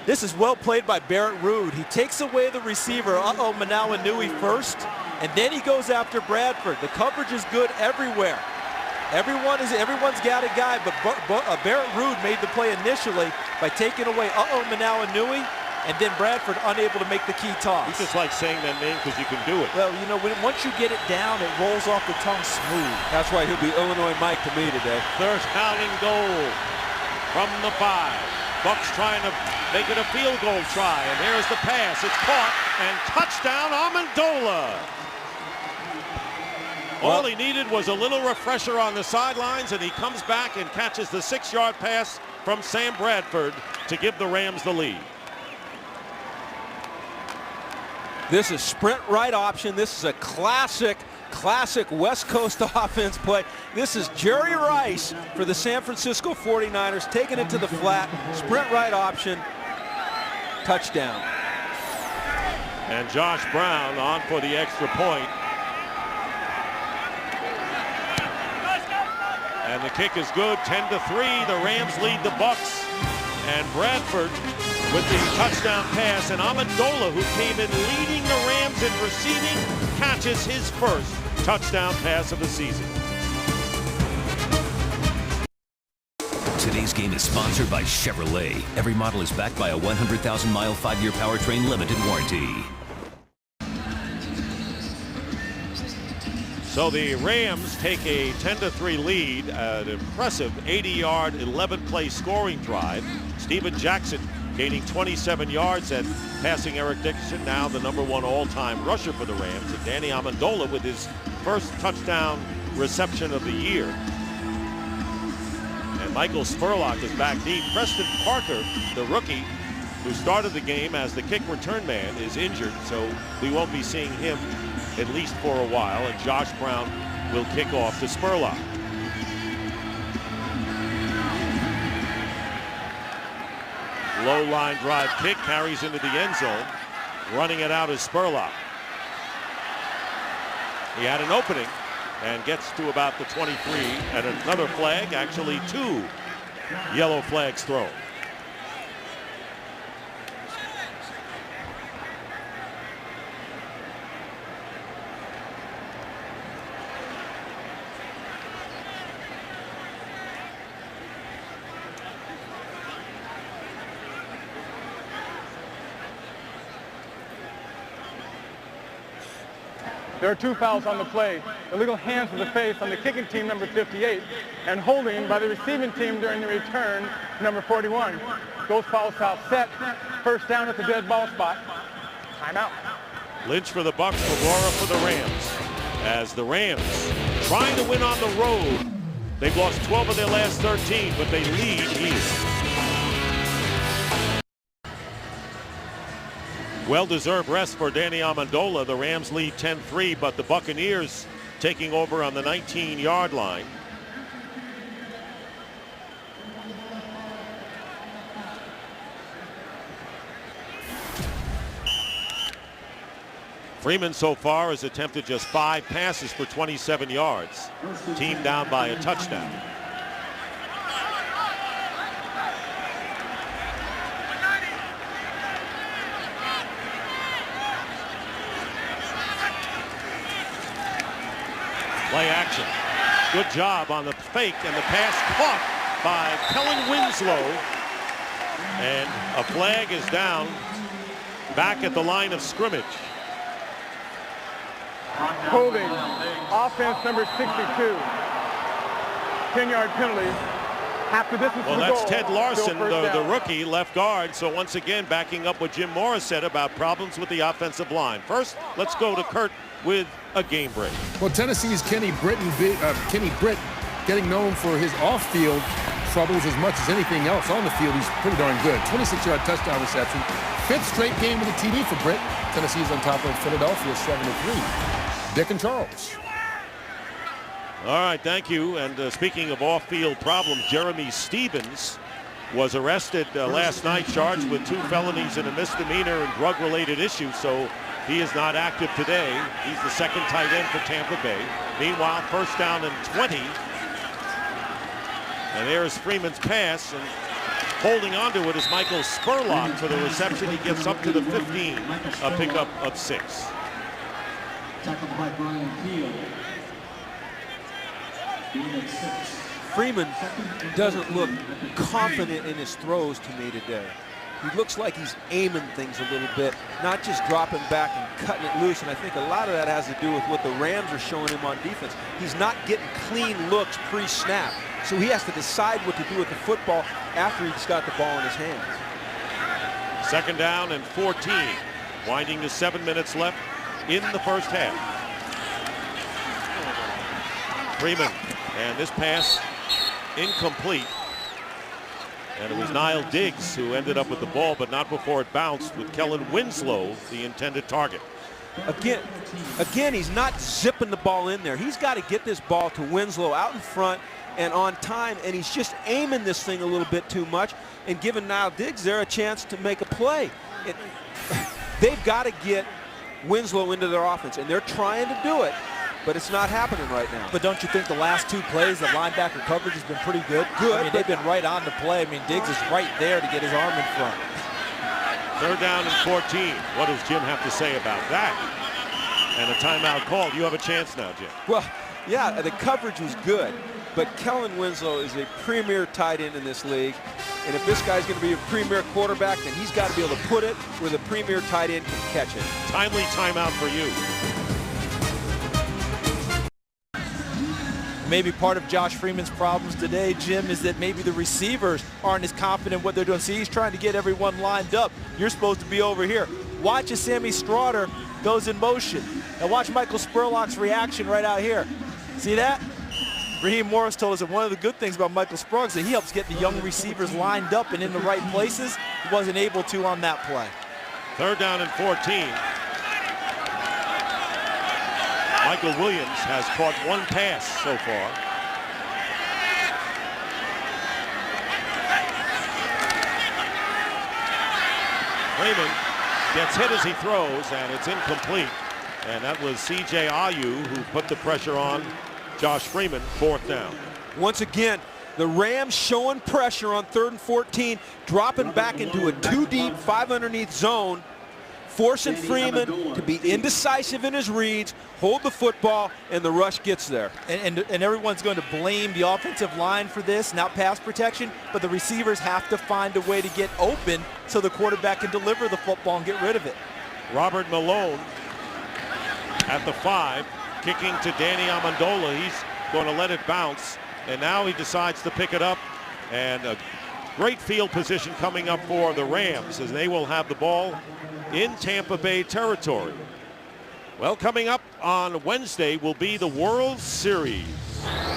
This is well played by Barrett Rude. He takes away the receiver, Ahoamananui first, and then he goes after Bradford. The coverage is good everywhere. Everyone's got a guy, but Barrett Rude made the play initially by taking away Ahoamananui, and then Bradford unable to make the key toss. It's just like saying that name because you can do it. Well, you know, once you get it down, it rolls off the tongue smooth. That's why he'll be Illinois Mike to me today. 3rd down and goal. from the 5. Bucs trying to make it a field goal try, and there's the pass. It's caught, and touchdown, Amendola. All he needed was a little refresher on the sidelines, and he comes back and catches the 6-yard pass from Sam Bradford to give the Rams the lead. This is sprint right option. This is a classic West Coast offense play. This is Jerry Rice for the San Francisco 49ers, taking it to the flat, sprint right option, touchdown. And Josh Brown on for the extra point. And the kick is good, 10-3. The Rams lead the Bucs. And Bradford with the touchdown pass, and Amendola, who came in leading the Rams in receiving, catches his first touchdown pass of the season. Today's game is sponsored by Chevrolet. Every model is backed by a 100,000-mile 5-year powertrain limited warranty. So the Rams take a 10-3 lead, an impressive 80-yard, 11-play scoring drive. Steven Jackson gaining 27 yards and passing Eric Dickerson, now the #1 all-time rusher for the Rams, and Danny Amendola with his first touchdown reception of the year. And Michael Spurlock is back deep. Preston Parker, the rookie who started the game as the kick return man, is injured, so we won't be seeing him at least for a while, and Josh Brown will kick off to Spurlock. Low line drive kick, carries into the end zone. Running it out is Spurlock. He had an opening and gets to about the 23, and another flag, actually 2 yellow flags thrown. There are 2 fouls on the play. Illegal hands to the face on the kicking team, number 58, and holding by the receiving team during the return, number 41. Those fouls set. First down at the dead ball spot. Timeout. Lynch for the Bucs, Aurora for the Rams. As the Rams trying to win on the road. They've lost 12 of their last 13, but they lead here. Well-deserved rest for Danny Amendola. The Rams lead 10-3, but the Buccaneers taking over on the 19-yard line. Freeman so far has attempted just 5 passes for 27 yards. Team down by a touchdown. Play action. Good job on the fake, and the pass caught by Kellen Winslow. And a flag is down back at the line of scrimmage. Holding. Offense number 62. 10-yard penalty. Half the distance to Well, the that's goal. Ted Larson, Still first the down. rookie left guard. So once again, backing up what Jim Morris said about problems with the offensive line. First, let's go to Kurt with a game break. Well, Tennessee's Kenny Britt, getting known for his off-field troubles as much as anything else on the field. He's pretty darn good. 26-yard touchdown reception. 5th straight game with a TD for Britt. Tennessee's on top of Philadelphia 7-3. Dick and Charles. All right, thank you. And speaking of off-field problems, Jeremy Stevens was arrested last night, charged with 2 felonies and a misdemeanor and drug-related issues. So he is not active today. He's the second tight end for Tampa Bay. Meanwhile, first down and 20. And there is Freeman's pass, and holding onto it is Michael Spurlock for the reception. He gets up to the 15, a pickup of 6. Tackled by Brian Field. Freeman doesn't look confident in his throws to me today. He looks like he's aiming things a little bit, not just dropping back and cutting it loose. And I think a lot of that has to do with what the Rams are showing him on defense. He's not getting clean looks pre-snap. So he has to decide what to do with the football after he's got the ball in his hands. 2nd down and 14. Winding to 7 minutes left in the first half. Freeman, and this pass incomplete. And it was Niall Diggs who ended up with the ball, but not before it bounced, with Kellen Winslow the intended target. Again, he's not zipping the ball in there. He's got to get this ball to Winslow out in front and on time, and he's just aiming this thing a little bit too much and giving Niall Diggs there a chance to make a play. They've got to get Winslow into their offense, and they're trying to do it, but it's not happening right now. But don't you think the last 2 plays, the linebacker coverage has been pretty good? I mean, they've been right on the play. I mean, Diggs is right there to get his arm in front. 3rd down and 14. What does Jim have to say about that? And a timeout called. You have a chance now, Jim. Well, yeah, the coverage was good, but Kellen Winslow is a premier tight end in this league. And if this guy's going to be a premier quarterback, then he's got to be able to put it where the premier tight end can catch it. Timely timeout for you. Maybe part of Josh Freeman's problems today, Jim, is that maybe the receivers aren't as confident in what they're doing. See, he's trying to get everyone lined up. You're supposed to be over here. Watch as Sammy Stroughter goes in motion. And watch Michael Spurlock's reaction right out here. See that? Raheem Morris told us that one of the good things about Michael Spurlock is that he helps get the young receivers lined up and in the right places. He wasn't able to on that play. 3rd down and 14. Michael Williams has caught 1 pass so far. Freeman gets hit as he throws, and it's incomplete. And that was C.J. Ayu who put the pressure on Josh Freeman. 4th down. Once again, the Rams showing pressure on 3rd and 14, dropping back into a 2-deep, 5 underneath zone, forcing Freeman to be indecisive in his reads, hold the football, and the rush gets there. And everyone's going to blame the offensive line for this, not pass protection, but the receivers have to find a way to get open so the quarterback can deliver the football and get rid of it. Robert Malone at the 5, kicking to Danny Amendola. He's going to let it bounce, and now he decides to pick it up, and a great field position coming up for the Rams as they will have the ball in Tampa Bay territory. Well, coming up on Wednesday will be the World Series.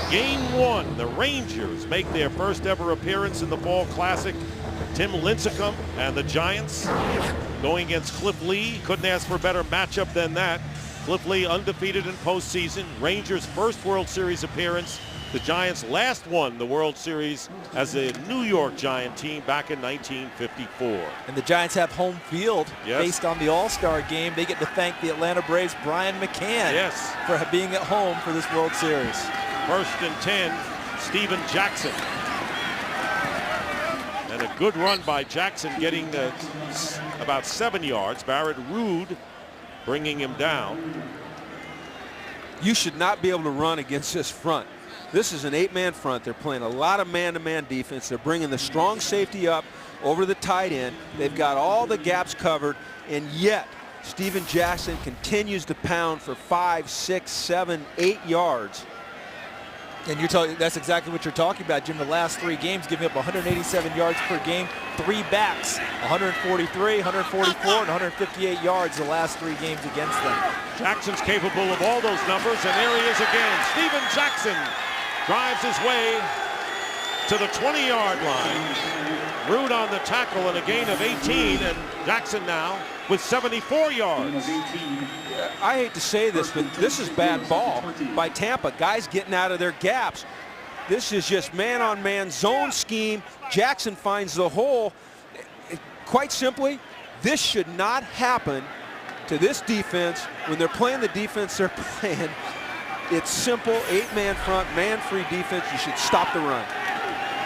Game 1, the Rangers make their first ever appearance in the Fall Classic. Tim Lincecum and the Giants going against Cliff Lee. Couldn't ask for a better matchup than that. Cliff Lee undefeated in postseason. Rangers' first World Series appearance. The Giants last won the World Series as a New York Giant team back in 1954. And the Giants have home field based on the All-Star game. They get to thank the Atlanta Braves' Brian McCann for being at home for this World Series. 1st and 10, Steven Jackson. And a good run by Jackson, getting about 7 yards. Barrett Ruud bringing him down. You should not be able to run against this front. This is an 8-man front. They're playing a lot of man-to-man defense. They're bringing the strong safety up over the tight end. They've got all the gaps covered, and yet Steven Jackson continues to pound for 5, 6, 7, 8 yards. And that's exactly what you're talking about, Jim. The last 3 games giving up 187 yards per game, 3 backs, 143, 144, and 158 yards the last 3 games against them. Jackson's capable of all those numbers, and there he is again. Steven Jackson drives his way to the 20-yard line. Ruud on the tackle and a gain of 18, and Jackson now with 74 yards. I hate to say this, but this is bad ball by Tampa. Guys getting out of their gaps. This is just man-on-man zone scheme. Jackson finds the hole. Quite simply, this should not happen to this defense when they're playing the defense they're playing. It's simple, 8-man front, man-free defense. You should stop the run.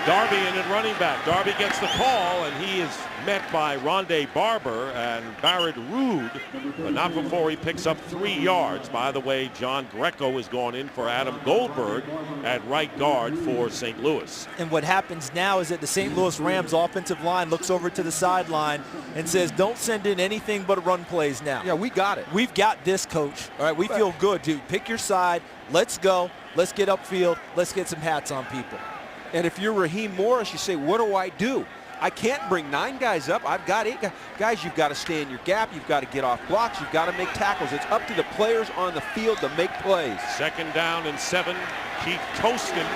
Darby in at running back. Darby gets the call, and he is met by Rondé Barber and Barrett Ruud, but not before he picks up 3 yards. By the way, John Greco is going in for Adam Goldberg at right guard for St. Louis. And what happens now is that the St. Louis Rams offensive line looks over to the sideline and says, don't send in anything but run plays now. Yeah, we got it. We've got this, coach. All right, we feel good, dude. Pick your side. Let's go. Let's get upfield. Let's get some hats on people. And if you're Raheem Morris, you say, what do I do? I can't bring 9 guys up. I've got 8 guys. Guys, you've got to stay in your gap. You've got to get off blocks. You've got to make tackles. It's up to the players on the field to make plays. 2nd down and 7. Keith Toscan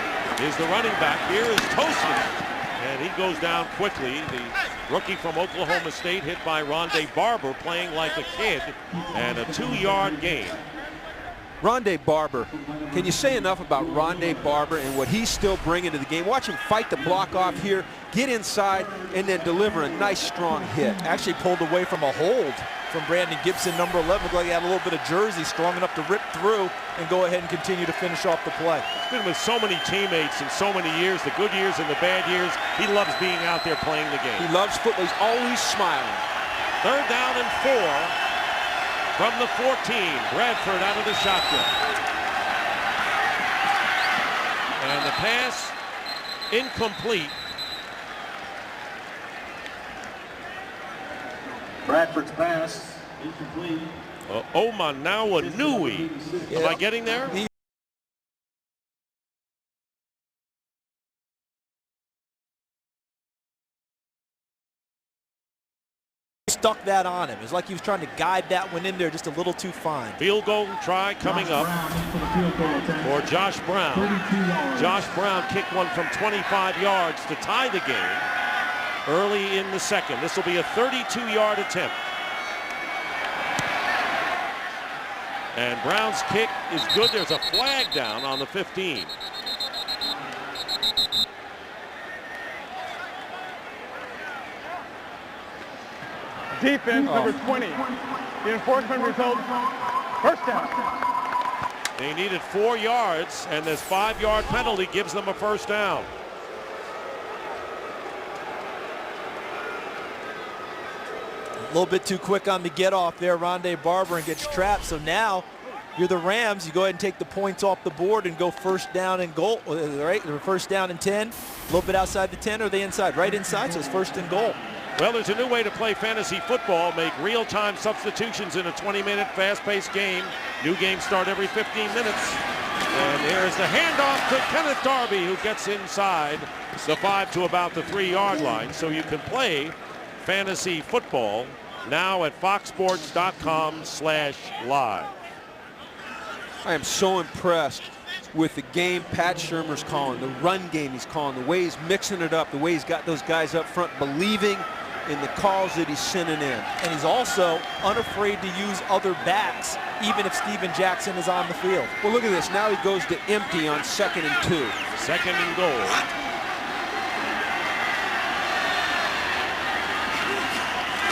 is the running back. Here is Toscan. And he goes down quickly. The rookie from Oklahoma State hit by Rondé Barber playing like a kid. And a 2-yard gain. Rondé Barber, can you say enough about Rondé Barber and what he's still bringing to the game? Watch him fight the block off here, get inside, and then deliver a nice, strong hit. Actually pulled away from a hold from Brandon Gibson, number 11. Looked like he had a little bit of jersey, strong enough to rip through and go ahead and continue to finish off the play. He's been with so many teammates in so many years, the good years and the bad years. He loves being out there playing the game. He loves football. He's always smiling. 3rd down and 4. From the 14, Bradford out of the shotgun. And the pass incomplete. Bradford's pass incomplete. Omanawa Nui. Am I getting there? Stuck that on him. It's like he was trying to guide that one in there just a little too fine. Field goal try coming up for Josh Brown. Josh Brown kicked one from 25 yards to tie the game early in the 2nd. This will be a 32-yard attempt. And Brown's kick is good. There's a flag down on the 15. Defense, number 20. The enforcement results, 1st down. They needed 4 yards, and this 5-yard penalty gives them a 1st down. A little bit too quick on the get off there, Rondé Barber, and gets trapped. So now you're the Rams. You go ahead and take the points off the board and go 1st down and goal. Right, 1st down and 10. A little bit outside the 10, or are they inside? Right inside, so it's 1st and goal. Well, there's a new way to play fantasy football. Make real-time substitutions in a 20-minute fast-paced game. New games start every 15 minutes. And here's the handoff to Kenneth Darby, who gets inside the 5 to about the 3-yard line. So you can play fantasy football now at foxsports.com/live. I am so impressed with the game Pat Shurmur's calling, the run game he's calling, the way he's mixing it up, the way he's got those guys up front believing in the calls that he's sending in. And he's also unafraid to use other backs, even if Steven Jackson is on the field. Well, look at this. Now he goes to empty on 2nd and 2. 2nd and goal.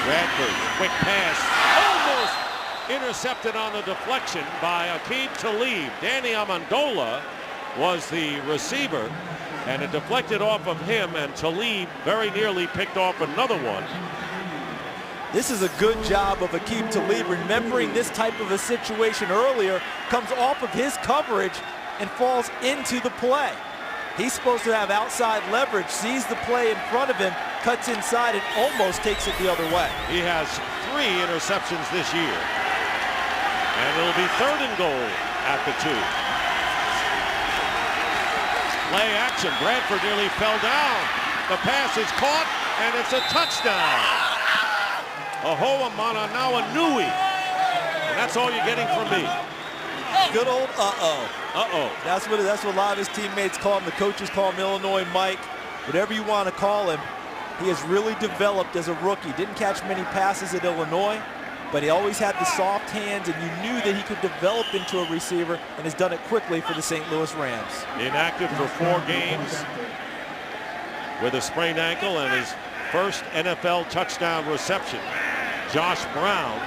Bradford, quick pass, almost intercepted on the deflection by Aqib Talib. Danny Amendola was the receiver, and it deflected off of him, and Talib very nearly picked off another one. This is a good job of Aqib Talib, remembering this type of a situation earlier, comes off of his coverage and falls into the play. He's supposed to have outside leverage, sees the play in front of him, cuts inside, and almost takes it the other way. He has 3 interceptions this year. And it'll be 3rd and goal at the 2. Play action. Bradford nearly fell down. The pass is caught, and it's a touchdown. Omanawa Nui. And that's all you're getting from me. Good old uh-oh. Uh-oh. That's what a lot of his teammates call him. The coaches call him Illinois Mike. Whatever you want to call him, he has really developed as a rookie. Didn't catch many passes at Illinois, but he always had the soft hands, and you knew that he could develop into a receiver, and has done it quickly for the St. Louis Rams. Inactive for 4 games with a sprained ankle, and his first NFL touchdown reception. Josh Brown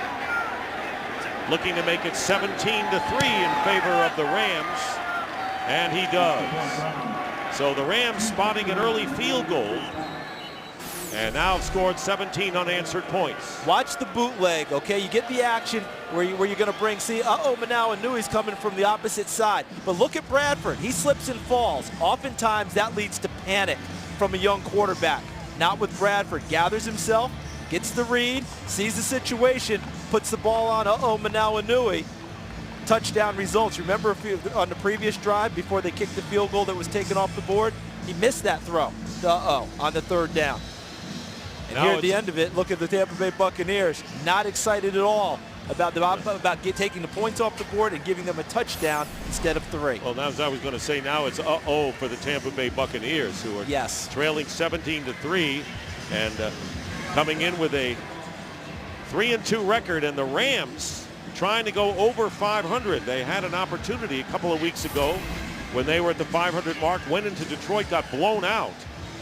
looking to make it 17-3 in favor of the Rams, and he does. So the Rams spotting an early field goal, and now have scored 17 unanswered points. Watch the bootleg, okay? You get the action where you're going to bring, see, Omanawa Nui's coming from the opposite side. But look at Bradford. He slips and falls. Oftentimes that leads to panic from a young quarterback. Not with Bradford. Gathers himself, gets the read, sees the situation, puts the ball on Omanawa Nui. Touchdown results. Remember on the previous drive before they kicked the field goal that was taken off the board? He missed that throw. On the third down. And Now here at the end of it, look at the Tampa Bay Buccaneers. Not excited at all about taking the points off the board and giving them a touchdown instead of 3. Well, as I was going to say, now it's uh-oh for the Tampa Bay Buccaneers, who are trailing 17-3 and coming in with a 3-2 record, and the Rams trying to go over 500. They had an opportunity a couple of weeks ago when they were at the 500 mark, went into Detroit, got blown out.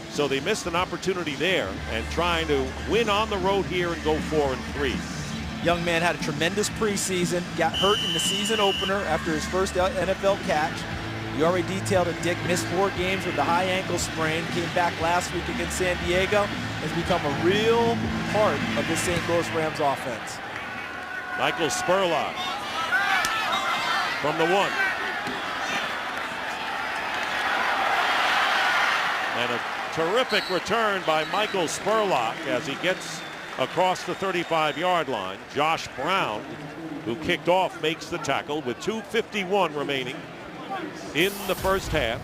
So they missed an opportunity there and trying to win on the road here and go 4-3. Young man had a tremendous preseason, got hurt in the season opener after his first NFL catch. You already detailed that Dick missed 4 games with a high ankle sprain, came back last week against San Diego, has become a real part of the St. Louis Rams offense. Michael Spurlock from the 1. And a terrific return by Michael Spurlock as he gets across the 35-yard line. Josh Brown, who kicked off, makes the tackle with 2:51 remaining in the first half.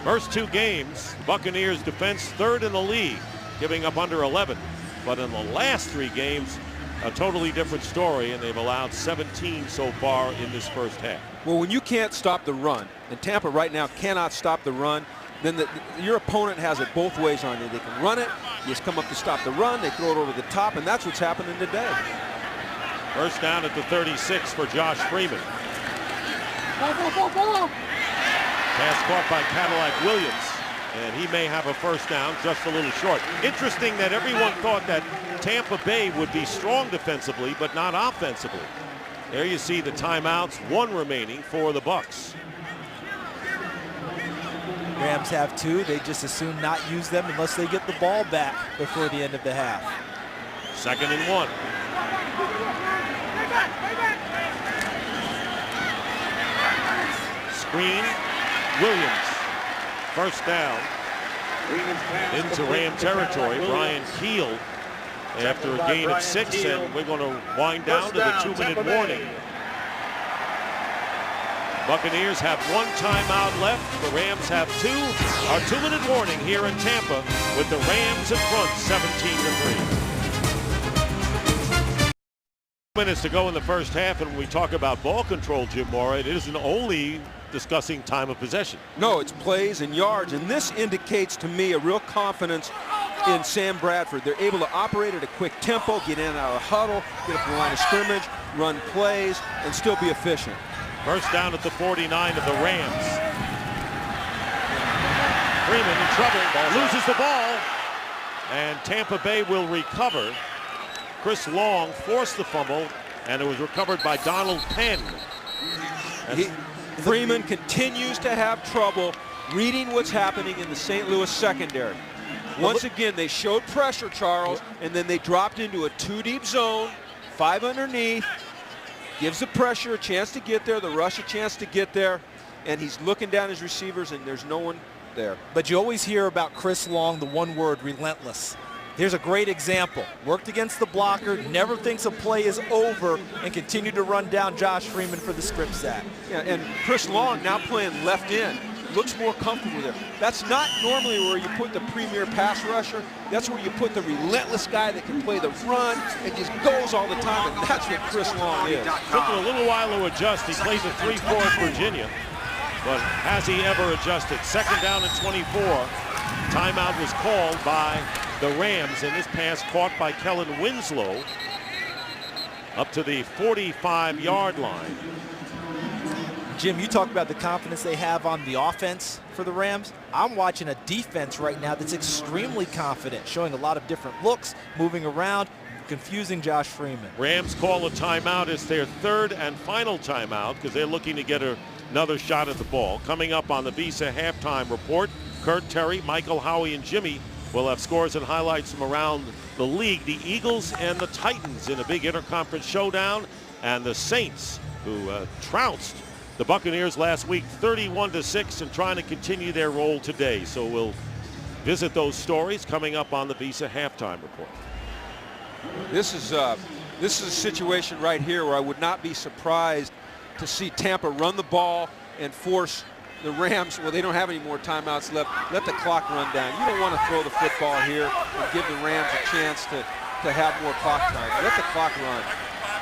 First 2 games, Buccaneers defense 3rd in the league, giving up under 11. But in the last 3 games, a totally different story, and they've allowed 17 so far in this first half. Well, when you can't stop the run, and Tampa right now cannot stop the run, then your opponent has it both ways on you. They can run it, you just come up to stop the run, they throw it over the top, and that's what's happening today. First down at the 36 for Josh Freeman. Pass caught by Cadillac Williams, and he may have a first down, just a little short. Interesting that everyone thought that Tampa Bay would be strong defensively, but not offensively. There you see the timeouts, 1 remaining for the Bucs. Rams have 2. They just as soon not use them unless they get the ball back before the end of the half. 2nd and 1. Screen, Williams. First down into Ram territory. Brian Keel after a gain of 6, and we're going to wind down to the 2-minute warning. Buccaneers have 1 timeout left. The Rams have 2. Our 2-minute warning here in Tampa with the Rams in front 17-3. Minutes to go in the first half, and when we talk about ball control, Jim Mora, it isn't only discussing time of possession. No, it's plays and yards, and this indicates to me a real confidence in Sam Bradford. They're able to operate at a quick tempo, get in and out of the huddle, get up the line of scrimmage, run plays, and still be efficient. First down at the 49 of the Rams. Freeman in trouble, loses the ball, and Tampa Bay will recover. Chris Long forced the fumble, and it was recovered by Donald Penn. Freeman continues to have trouble reading what's happening in the St. Louis secondary. Once again, they showed pressure, Charles, and then they dropped into a 2-deep zone, 5 underneath. Gives the pressure a chance to get there, the rush a chance to get there, and he's looking down his receivers, and there's no one there. But you always hear about Chris Long, the one word, relentless. Here's a great example. Worked against the blocker, never thinks a play is over, and continued to run down Josh Freeman for the strip sack. Yeah, and Chris Long now playing left end. Looks more comfortable there. That's not normally where you put the premier pass rusher. That's where you put the relentless guy that can play the run and just goes all the time, and that's what Chris Long is. Took him a little while to adjust. He played the 3-4 at Virginia, but has he ever adjusted? 2nd down and 24. Timeout was called by the Rams, and this pass caught by Kellen Winslow up to the 45-yard line. Jim, you talk about the confidence they have on the offense for the Rams. I'm watching a defense right now that's extremely confident, showing a lot of different looks, moving around, confusing Josh Freeman. Rams call a timeout. It's their 3rd and final timeout because they're looking to get another shot at the ball. Coming up on the Visa halftime report, Kurt, Terry, Michael, Howie, and Jimmy will have scores and highlights from around the league. The Eagles and the Titans in a big interconference showdown, and the Saints, who trounced the Buccaneers last week 31-6, and trying to continue their role today. So we'll visit those stories coming up on the Visa halftime report. This is a situation right here where I would not be surprised to see Tampa run the ball and force the Rams, well, they don't have any more timeouts left. Let the clock run down. You don't want to throw the football here and give the Rams a chance to have more clock time. Let the clock run.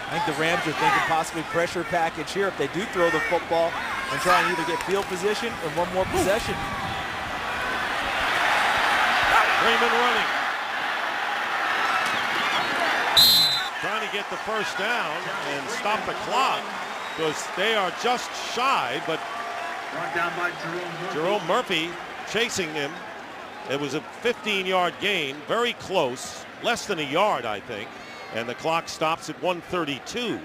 I think the Rams are thinking possibly pressure package here if they do throw the football and try and either get field position or one more possession. Freeman running. Trying to get the first down and stop the clock because they are just shy, but Brought down by Jerome Murphy chasing him. It was a 15-yard gain, very close, less than a yard, I think, and the clock stops at 1:32.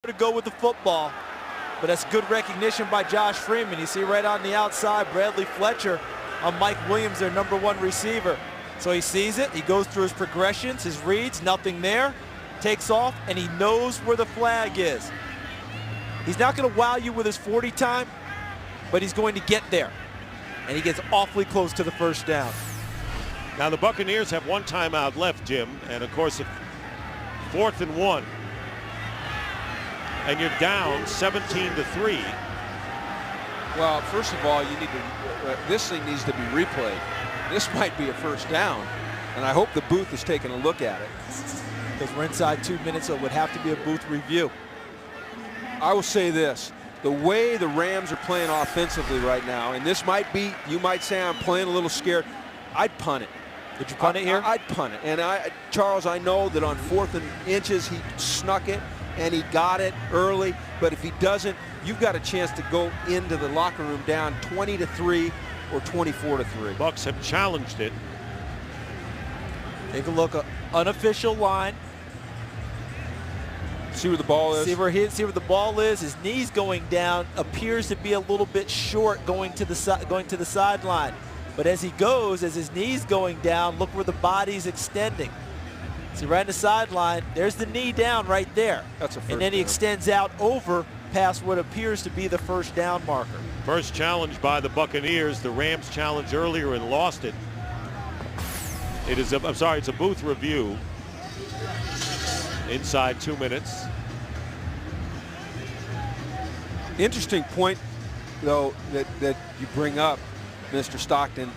To go with the football, but that's good recognition by Josh Freeman. You see right on the outside, Bradley Fletcher on Mike Williams, their #1 receiver. So he sees it, he goes through his progressions, his reads, nothing there, takes off, and he knows where the flag is. He's not going to wow you with his 40 time, but he's going to get there. And he gets awfully close to the first down. Now the Buccaneers have one timeout left, Jim, and of course, 4th and 1. And you're down 17-3. Well, first of all, you need to, this thing needs to be replayed. This might be a first down, and I hope the booth is taking a look at it. Because we're inside 2 minutes, so it would have to be a booth review. I will say this, the way the Rams are playing offensively right now, and this might be, you might say I'm playing a little scared, I'd punt it. Did you punt it here? I'd punt it. And Charles, I know that on 4th and inches, he snuck it, and he got it early, but if he doesn't, you've got a chance to go into the locker room down 20-3 or 24-3. Bucs have challenged it. Take a look, unofficial line. See where the ball is? See where the ball is. His knees going down, appears to be a little bit short going to the sideline. But as he goes, as his knee's going down, look where the body's extending. See right in the sideline, there's the knee down right there. That's a first and then he down. extends out over past what appears to be the first down marker. First challenge by the Buccaneers. The Rams challenged earlier and lost it. It is, I'm sorry, it's a booth review. Inside 2 minutes. Interesting point, though, that you bring up, Mr. Stockton.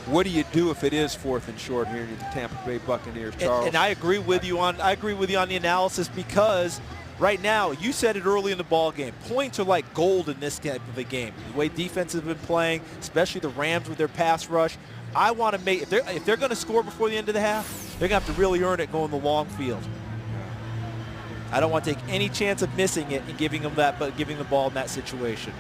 What do you do if it is 4th and short here in the Tampa Bay Buccaneers, Charles? And I agree with you on the analysis, because right now, you said it early in the ball game, points are like gold in this type of a game. The way defenses have been playing, especially the Rams with their pass rush. I want to make, if they're going to score before the end of the half, they're going to have to really earn it going the long field. I don't want to take any chance of missing it and giving them that, but giving the ball in that situation.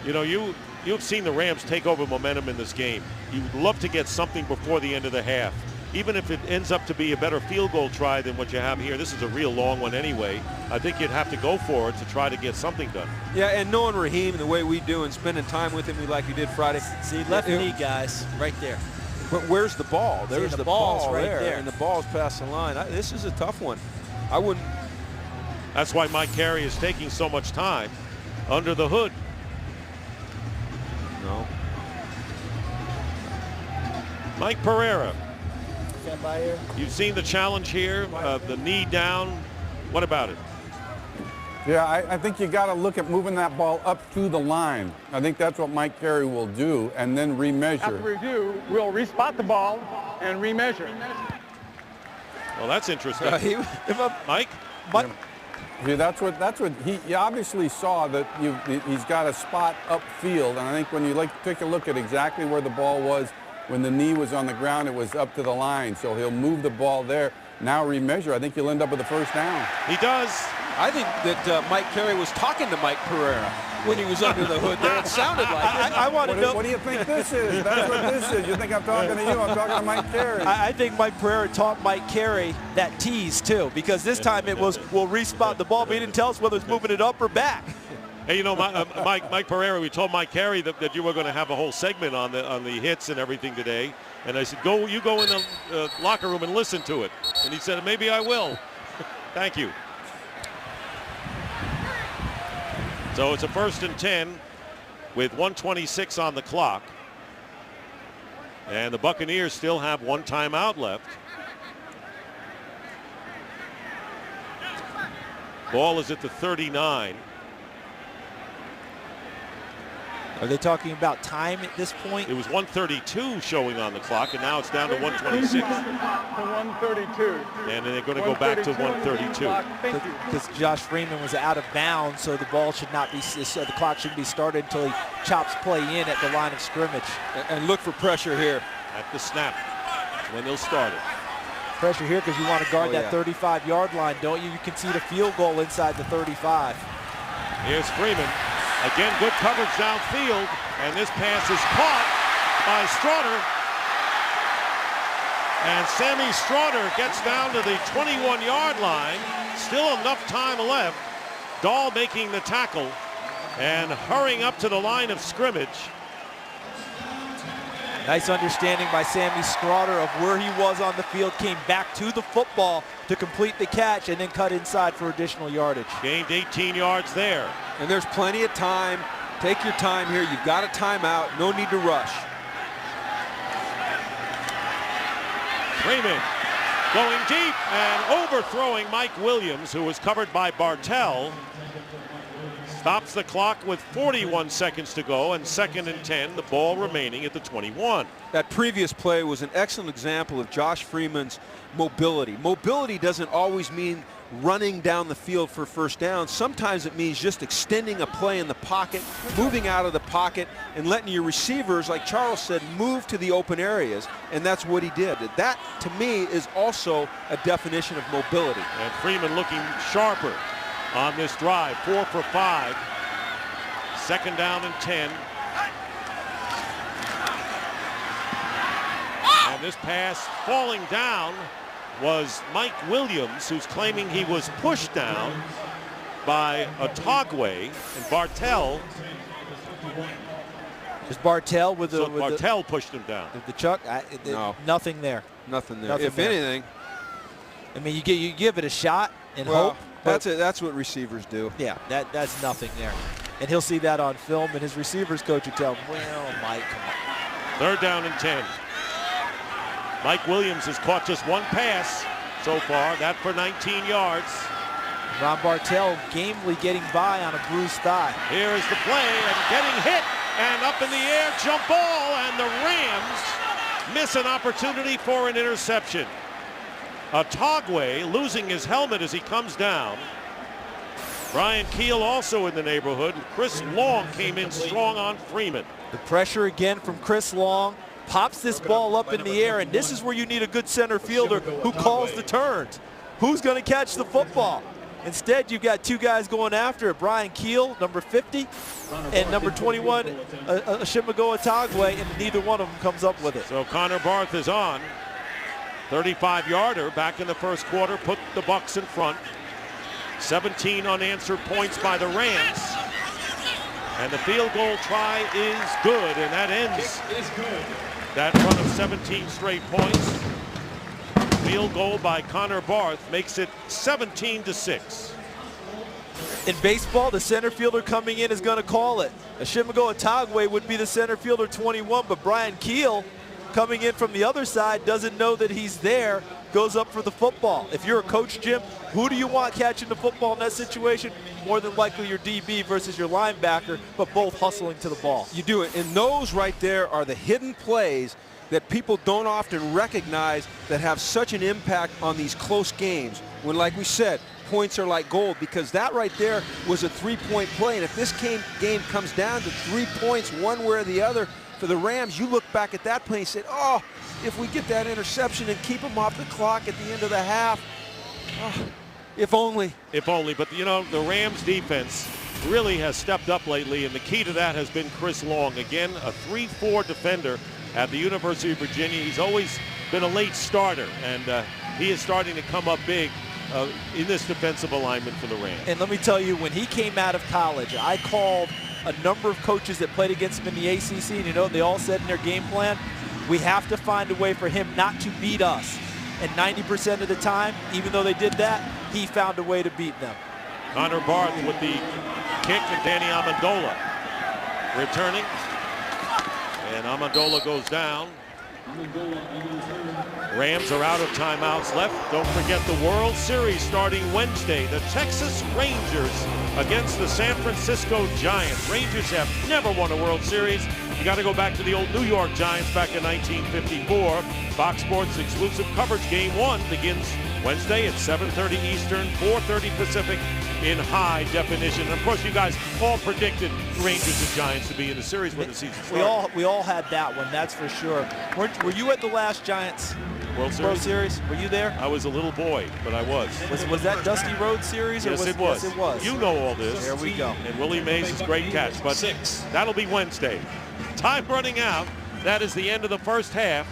You know, you've seen the Rams take over momentum in this game. You would love to get something before the end of the half. Even if it ends up to be a better field goal try than what you have here. This is a real long one anyway. I think you'd have to go for it to try to get something done. Yeah, and knowing Raheem the way we do and spending time with him like we did Friday. See, left knee, guys, right there. But where's the ball? There's the ball's ball right there, and the ball's past the line. This is a tough one. I wouldn't. That's why Mike Carey is taking so much time under the hood. No. Mike Pereira. Stand by here. You've seen the challenge here, the knee down. What about it? Yeah, I think you got to look at moving that ball up to the line. I think that's what Mike Carey will do, and then remeasure. After review, we'll respot the ball and remeasure. Well, that's interesting. Mike? See, that's what he obviously saw, that he's got a spot upfield, and I think when you take a look at exactly where the ball was when the knee was on the ground, it was up to the line. So he'll move the ball there. Now remeasure. I think he'll end up with a first down. He does. I think that Mike Carey was talking to Mike Pereira when he was under the hood there. It sounded like it. I want to know. What do you think this is? That's what this is. You think I'm talking to you? I'm talking to Mike Carey. I think Mike Pereira taught Mike Carey that tease, too, because this time it was, we'll respot the ball, but he didn't tell us whether it's moving it up or back. Hey, you know, Mike Pereira, we told Mike Carey that you were going to have a whole segment on the hits and everything today. And I said, you go in the locker room and listen to it. And he said, maybe I will. Thank you. So it's a 1st and 10 with 1:26 on the clock. And the Buccaneers still have one timeout left. Ball is at the 39. Are they talking about time at this point? It was 1:32 showing on the clock, and now it's down to 1:26. To 132. And then they're going to go back to 1:32. Because Josh Freeman was out of bounds, so the ball should not be, so the clock shouldn't be started until he chops play in at the line of scrimmage. And look for pressure here. At the snap, that's when they'll start it. Pressure here because you want to guard that 35-yard line, don't you? You concede a field goal inside the 35. Here's Freeman. Again, good coverage downfield, and this pass is caught by Straughter. And Sammy Straughter gets down to the 21-yard line. Still enough time left. Dahl making the tackle and hurrying up to the line of scrimmage. Nice understanding by Sammy Straughter of where he was on the field, came back to the football to complete the catch, and then cut inside for additional yardage. Gained 18 yards there. And there's plenty of time. Take your time here. You've got a timeout. No need to rush. Freeman going deep and overthrowing Mike Williams, who was covered by Bartell. Stops the clock with 41 seconds to go, and 2nd and 10, the ball remaining at the 21. That previous play was an excellent example of Josh Freeman's mobility. Mobility doesn't always mean running down the field for first down. Sometimes it means just extending a play in the pocket, moving out of the pocket, and letting your receivers, like Charles said, move to the open areas, and that's what he did. That, to me, is also a definition of mobility. And Freeman looking sharper on this drive. 4 for 5. 2nd down and 10. And this pass falling down was Mike Williams, who's claiming he was pushed down by Otagwe, and Bartell. Is Bartell with the... So Bartell pushed him down. The Chuck? No. Nothing there. Nothing there. Nothing if there. anything. I mean, you give it a shot and Well, hope. that's what receivers do. Yeah, that's nothing there. And he'll see that on film, and his receivers coach would tell him, well, Mike, come on. 3rd down and 10. Mike Williams has caught just one pass so far, that for 19 yards. Ron Bartell gamely getting by on a bruised thigh. Here is the play, and getting hit, and up in the air, jump ball, and the Rams miss an opportunity for an interception. Otagwe losing his helmet as he comes down. Brian Keel also in the neighborhood. Chris Long came in strong on Freeman. The pressure again from Chris Long. Pops this ball up in the air, and this is where you need a good center fielder who calls the turns. Who's going to catch the football? Instead, you've got 2 guys going after it. Brian Keel, number 50, and number 21, Shimago Otagwe, and neither one of them comes up with it. So Connor Barth is on. 35-yarder back in the first quarter, put the Bucs in front. 17 unanswered points by the Rams. And the field goal try is good, and that ends that run of 17 straight points. Field goal by Connor Barth makes it 17-6. In baseball, the center fielder coming in is going to call it. Shimago Otagwe would be the center fielder 21, but Brian Keel coming in from the other side doesn't know that he's there, goes up for the football. If you're a coach, Jim, who do you want catching the football in that situation? More than likely your DB versus your linebacker, but both hustling to the ball. You do it, and those right there are the hidden plays that people don't often recognize that have such an impact on these close games. When, like we said, points are like gold, because that right there was a 3-point play, and if this game comes down to 3 points one way or the other for the Rams, you look back at that play and say, oh, if we get that interception and keep them off the clock at the end of the half, oh, if only. If only, but you know, the Rams defense really has stepped up lately, and the key to that has been Chris Long. Again, a 3-4 defender at the University of Virginia. He's always been a late starter, and he is starting to come up big in this defensive alignment for the Rams. And let me tell you, when he came out of college, I called a number of coaches that played against him in the ACC, and you know what they all said in their game plan? We have to find a way for him not to beat us. And 90% of the time, even though they did that, he found a way to beat them. Connor Barth with the kick, and Danny Amendola returning. And Amendola goes down. Rams are out of timeouts left. Don't forget the World Series starting Wednesday. The Texas Rangers against the San Francisco Giants. Rangers have never won a World Series. You got to go back to the old New York Giants back in 1954. Fox Sports exclusive coverage. Game 1 begins Wednesday at 7:30 Eastern, 4:30 Pacific in high definition. And of course, you guys all predicted Rangers and Giants to be in the series when the season started. We all had that one, that's for sure. Were you at the last Giants World Series? Were you there? I was a little boy, but I was. Was that Dusty Rhodes series? Yes, it was. Yes, it was. You know all this. There we go. And Willie Mays' great catch, but that'll be Wednesday. Time running out. That is the end of the first half.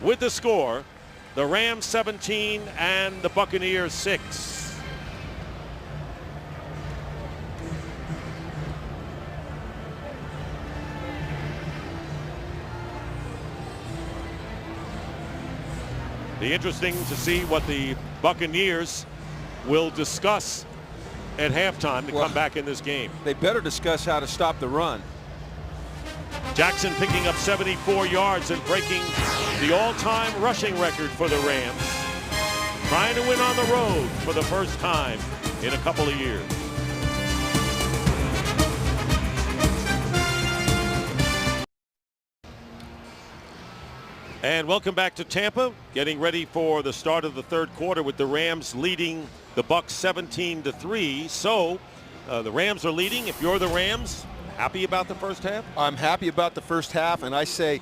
With the score, the Rams 17 and the Buccaneers 6. Be interesting to see what the Buccaneers will discuss at halftime to come back in this game. They better discuss how to stop the run. Jackson picking up 74 yards and breaking the all-time rushing record for the Rams. Trying to win on the road for the first time in a couple of years. And welcome back to Tampa, getting ready for the start of the third quarter with the Rams leading the Bucs 17-3. So the Rams are leading. If you're the Rams, happy about the first half? I'm happy about the first half, and I say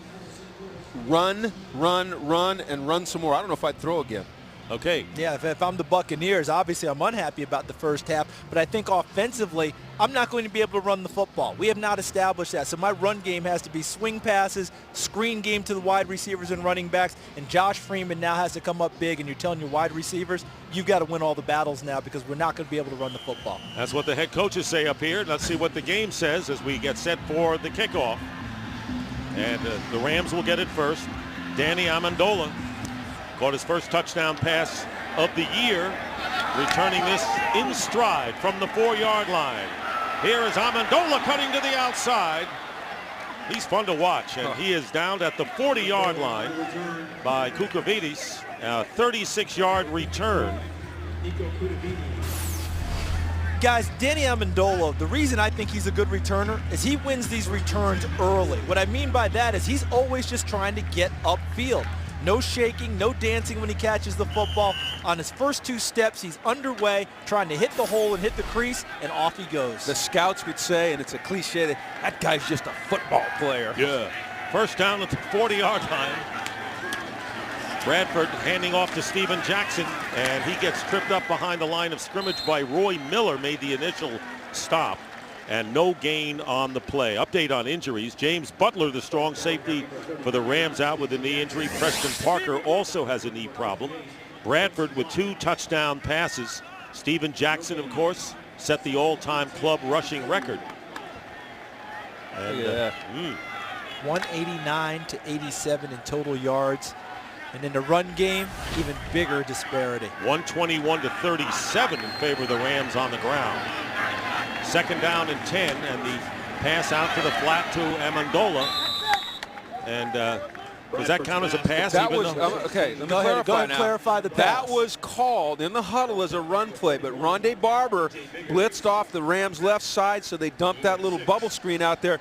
run, run, run, and run some more. I don't know if I'd throw again. Okay. Yeah, if I'm the Buccaneers, obviously I'm unhappy about the first half, but I think offensively, I'm not going to be able to run the football. We have not established that, so my run game has to be swing passes, screen game to the wide receivers and running backs, and Josh Freeman now has to come up big, and you're telling your wide receivers, you've got to win all the battles now because we're not going to be able to run the football. That's what the head coaches say up here. Let's see what the game says as we get set for the kickoff. And the Rams will get it first. Danny Amendola caught his first touchdown pass of the year, returning this in stride from the 4-yard line. Here is Amendola cutting to the outside. He's fun to watch, and he is down at the 40-yard line by Kukovitis. A 36-yard return. Guys, Danny Amendola, the reason I think he's a good returner is he wins these returns early. What I mean by that is he's always just trying to get upfield. No shaking, no dancing when he catches the football. On his first 2 steps, he's underway, trying to hit the hole and hit the crease, and off he goes. The scouts would say, and it's a cliche, that guy's just a football player. Yeah. First down at the 40-yard line. Bradford handing off to Steven Jackson, and he gets tripped up behind the line of scrimmage by Roy Miller, made the initial stop. And no gain on the play. Update on injuries. James Butler, the strong safety for the Rams, out with a knee injury. Preston Parker also has a knee problem. Bradford with 2 touchdown passes. Steven Jackson, of course, set the all-time club rushing record. And, 189 to 87 in total yards. And in the run game, even bigger disparity. 121 to 37 in favor of the Rams on the ground. Second down and 10, and the pass out to the flat to Amendola. And does that count as a pass? That was okay. Let me go ahead and clarify the pass. That was called in the huddle as a run play, but Rondé Barber blitzed off the Rams' left side, so they dumped that little bubble screen out there,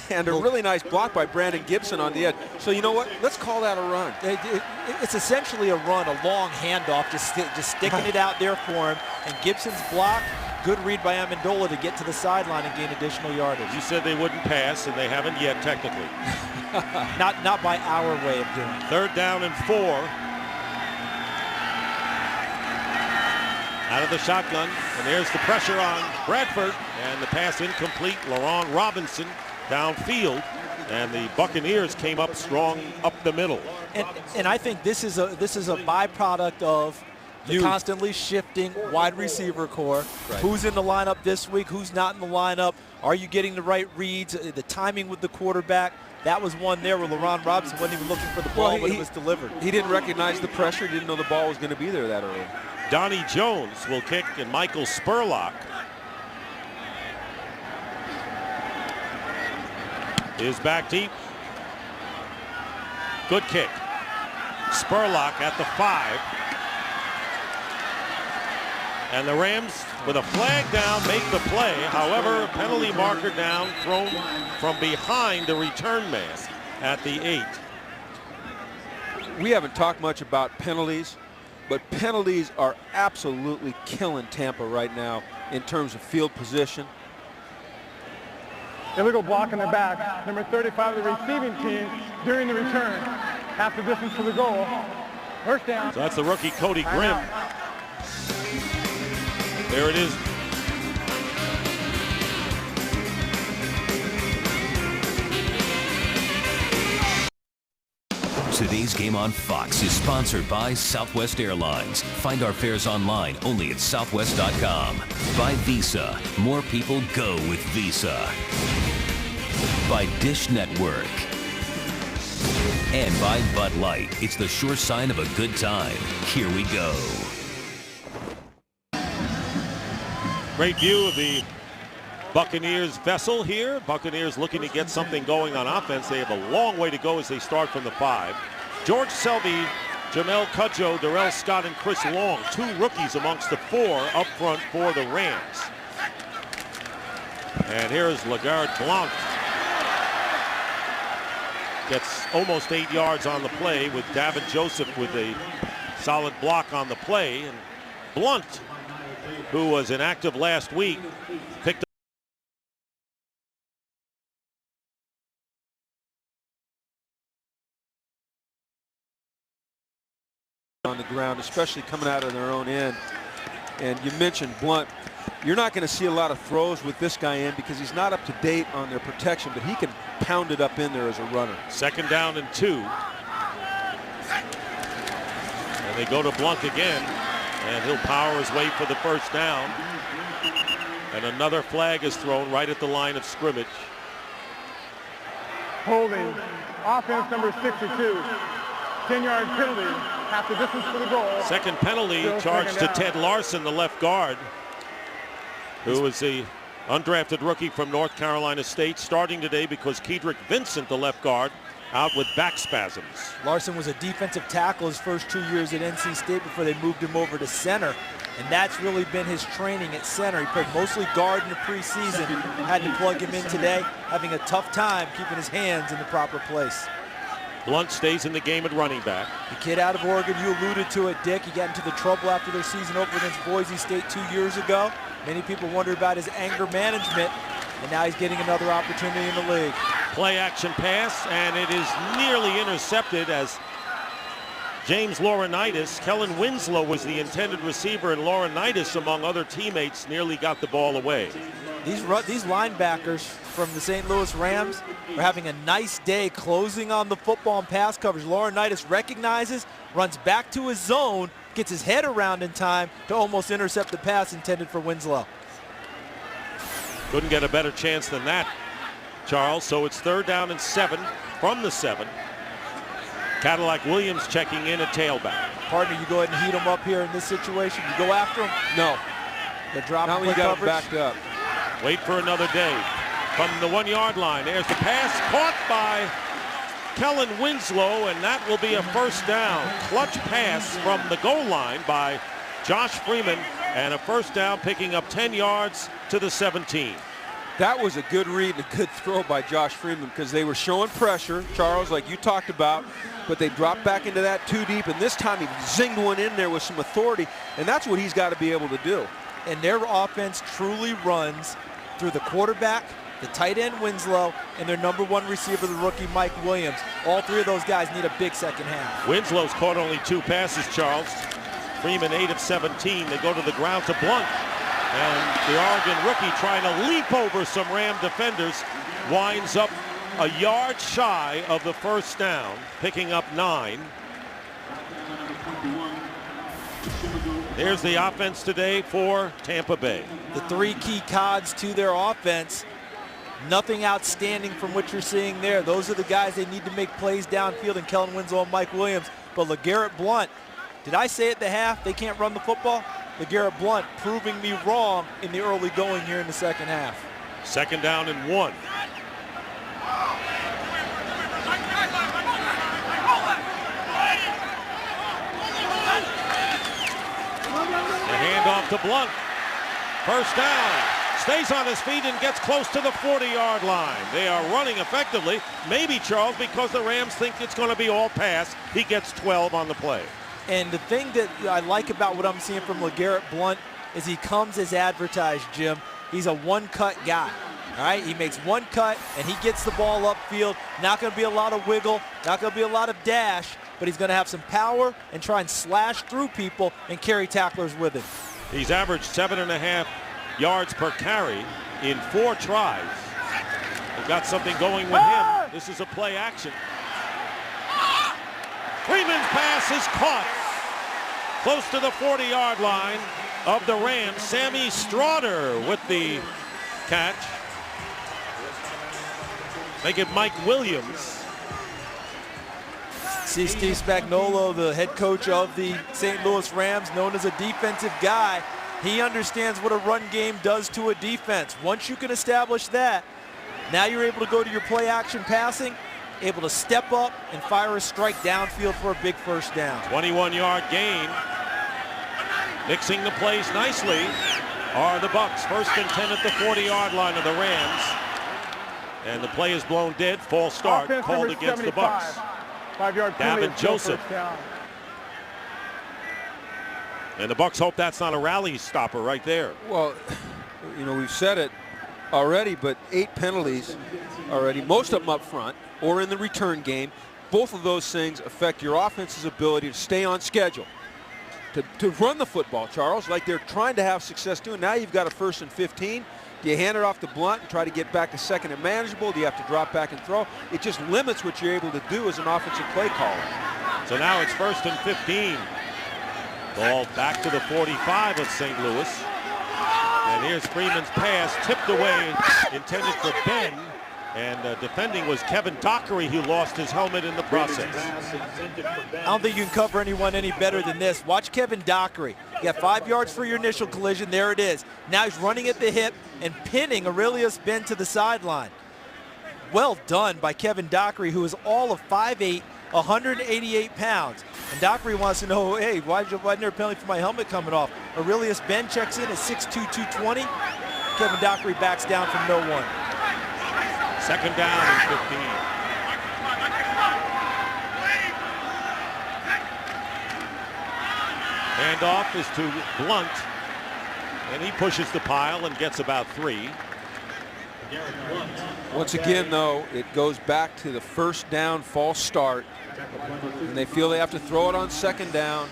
and a really nice block by Brandon Gibson on the edge. So you know what? Let's call that a run. It's essentially a run, a long handoff, just sticking it out there for him, and Gibson's block. Good read by Amendola to get to the sideline and gain additional yardage. You said they wouldn't pass, and they haven't yet technically. not by our way of doing it. Third down and 4. Out of the shotgun, and there's the pressure on Bradford, and the pass incomplete. Laron Robinson downfield, and the Buccaneers came up strong up the middle. And I think this is a byproduct of the constantly shifting wide receiver core. Right. Who's in the lineup this week? Who's not in the lineup? Are you getting the right reads? The timing with the quarterback. That was one there where Laron Robinson wasn't even looking for the ball when it was delivered. He didn't recognize the pressure. Didn't know the ball was going to be there that early. Donnie Jones will kick, and Michael Spurlock is back deep. Good kick. Spurlock at the 5. And the Rams, with a flag down, make the play. However, penalty marker down, thrown from behind the return man at the 8. We haven't talked much about penalties, but penalties are absolutely killing Tampa right now in terms of field position. Illegal block in the back. Number 35 of the receiving team during the return. Half the distance to the goal. First down. So that's the rookie Cody Grimm. There it is. Today's game on Fox is sponsored by Southwest Airlines. Find our fares online only at southwest.com. By Visa. More people go with Visa. By Dish Network. And by Bud Light. It's the sure sign of a good time. Here we go. Great view of the Buccaneers vessel here. Buccaneers looking to get something going on offense. They have a long way to go as they start from the 5. George Selby, Jamel Cudjoe, Darrell Scott, and Chris Long, 2 rookies amongst the 4 up front for the Rams. And here's LeGarrette Blount. Gets almost 8 yards on the play with Davin Joseph with a solid block on the play. And Blount, who was inactive last week, picked on the ground, especially coming out of their own end. And you mentioned Blount. You're not going to see a lot of throws with this guy in because he's not up to date on their protection, but he can pound it up in there as a runner. 2nd down and 2. And they go to Blount again, and he'll power his way for the first down. And another flag is thrown right at the line of scrimmage. Holding. Offense number 62. 10-yard penalty. Half the distance to the goal. Second penalty charged to Ted Larson, the left guard, who is the undrafted rookie from North Carolina State, starting today because Kedrick Vincent, the left guard, out with back spasms. Larson was a defensive tackle his first 2 years at NC State before they moved him over to center. And that's really been his training at center. He played mostly guard in the preseason. Had to plug him in today, having a tough time keeping his hands in the proper place. Blount stays in the game at running back. The kid out of Oregon, you alluded to it, Dick. He got into the trouble after their season opener against Boise State 2 years ago. Many people wondered about his anger management, and now he's getting another opportunity in the league. Play action pass, and it is nearly intercepted as James Laurinaitis. Kellen Winslow was the intended receiver, and Laurinaitis, among other teammates, nearly got the ball away. These linebackers from the St. Louis Rams are having a nice day closing on the football and pass coverage. Laurinaitis recognizes, runs back to his zone, gets his head around in time to almost intercept the pass intended for Winslow. Couldn't get a better chance than that, Charles. So it's 3rd down and 7 from the 7. Cadillac Williams checking in at tailback. Partner, you go ahead and heat him up here in this situation. You go after him? No. The drop Not when you got him backed up. Wait for another day. From the 1-yard line, there's the pass caught by Kellen Winslow, and that will be a first down. Clutch pass from the goal line by Josh Freeman, and a first down, picking up 10 yards to the 17. That was a good read and a good throw by Josh Freeman because they were showing pressure, Charles, like you talked about, but they dropped back into that 2 deep, and this time he zinged one in there with some authority, and that's what he's got to be able to do. And their offense truly runs through the quarterback, the tight end Winslow, and their number 1 receiver, the rookie Mike Williams. All 3 of those guys need a big second half. Winslow's caught only 2 passes, Charles. Freeman 8 of 17. They go to the ground to Blount. And the Oregon rookie trying to leap over some Ram defenders winds up a yard shy of the first down, picking up 9. There's the offense today for Tampa Bay. The 3 key cogs to their offense. Nothing outstanding from what you're seeing there. Those are the guys they need to make plays downfield, and Kellen Winslow and Mike Williams. But LeGarrette Blount, did I say at the half they can't run the football? LeGarrette Blount proving me wrong in the early going here in the second half. 2nd down and 1. Handoff to Blunt. First down. Stays on his feet and gets close to the 40-yard line. They are running effectively. Maybe, Charles, because the Rams think it's going to be all pass, he gets 12 on the play. And the thing that I like about what I'm seeing from LeGarrette Blunt is he comes as advertised, Jim. He's a one-cut guy. All right, he makes one cut, and he gets the ball upfield. Not going to be a lot of wiggle, not going to be a lot of dash, but he's going to have some power and try and slash through people and carry tacklers with him. He's averaged 7.5 yards per carry in 4 tries. They've got something going with him. This is a play action. Freeman's pass is caught close to the 40-yard line of the Rams. Sammy Strawder with the catch. Make it Mike Williams. See Steve Spagnuolo, the head coach of the St. Louis Rams, known as a defensive guy. He understands what a run game does to a defense. Once you can establish that, now you're able to go to your play action passing, able to step up and fire a strike downfield for a big first down. 21-yard gain. Mixing the plays nicely are the Bucs. First and 10 at the 40-yard line of the Rams. And the play is blown dead. False start Offense called number against 75. the Bucs. 5-yard penalty. Davin Joseph. And the Bucs hope that's not a rally stopper right there. Well, you know, we've said it already, but 8 penalties already, most of them up front or in the return game. Both of those things affect your offense's ability to stay on schedule, to run the football, Charles, like they're trying to have success doing. Now you've got a 1st and 15. Do you hand it off to Blunt and try to get back to 2nd and manageable? Do you have to drop back and throw? It just limits what you're able to do as an offensive play caller. So now it's 1st and 15. Ball back to the 45 of St. Louis. And here's Freeman's pass, tipped away, intended for Ben. And defending was Kevin Dockery, who lost his helmet in the process. I don't think you can cover anyone any better than this. Watch Kevin Dockery. You got 5 yards for your initial collision. There it is. Now he's running at the hip and pinning Aurelius Ben to the sideline. Well done by Kevin Dockery, who is all of 5'8", 188 pounds. And Dockery wants to know, hey, why isn't there a penalty for my helmet coming off? Aurelius Ben checks in at 6'2", 220. Kevin Dockery backs down from no one. 2nd down and 15. Handoff is to Blunt. And he pushes the pile and gets about 3. Once again, though, it goes back to the 1st down false start. And they feel they have to throw it on 2nd down.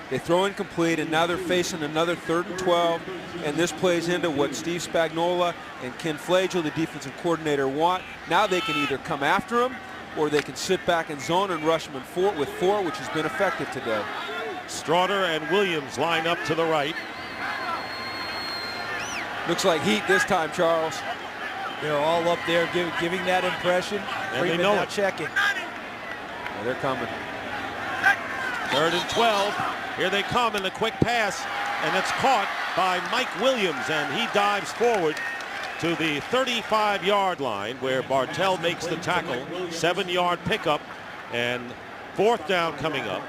They throw incomplete, and now they're facing another 3rd and 12. And this plays into what Steve Spagnuolo and Ken Flagel, the defensive coordinator, want. Now they can either come after him, or they can sit back in zone and rush him with 4, which has been effective today. Strawder and Williams line up to the right. Looks like heat this time, Charles. They're all up there giving that impression. And Freeman they know now it. checking. Yeah, they're coming. 3rd and 12. Here they come in the quick pass, and it's caught by Mike Williams, and he dives forward to the 35-yard line where Bartell makes the tackle. 7-yard pickup, and 4th down coming up.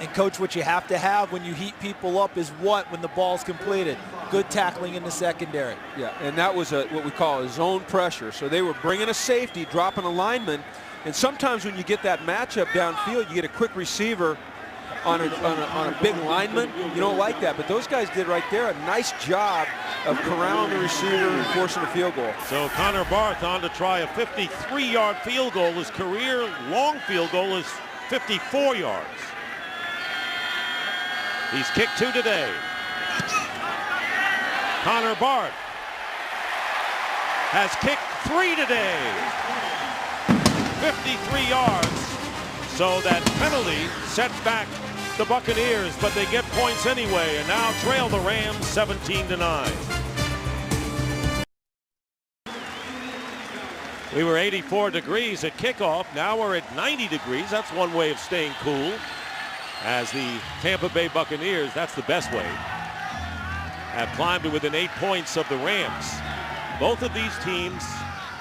And coach, what you have to have when you heat people up is what when the ball's completed? Good tackling in the secondary. Yeah, and that was what we call a zone pressure. So they were bringing a safety, dropping a lineman, and sometimes when you get that matchup downfield, you get a quick receiver on a big lineman. You don't like that, but those guys did right there a nice job of corralling the receiver and forcing a field goal. So Connor Barth on to try a 53-yard field goal. His career long field goal is 54 yards. He's kicked 2 today. Connor Barth has kicked 3 today. 53 yards. So that penalty sets back the Buccaneers, but they get points anyway and now trail the Rams 17-9. We were 84 degrees at kickoff. Now we're at 90 degrees. That's one way of staying cool. As the Tampa Bay Buccaneers, that's the best way, have climbed to within 8 points of the Rams. Both of these teams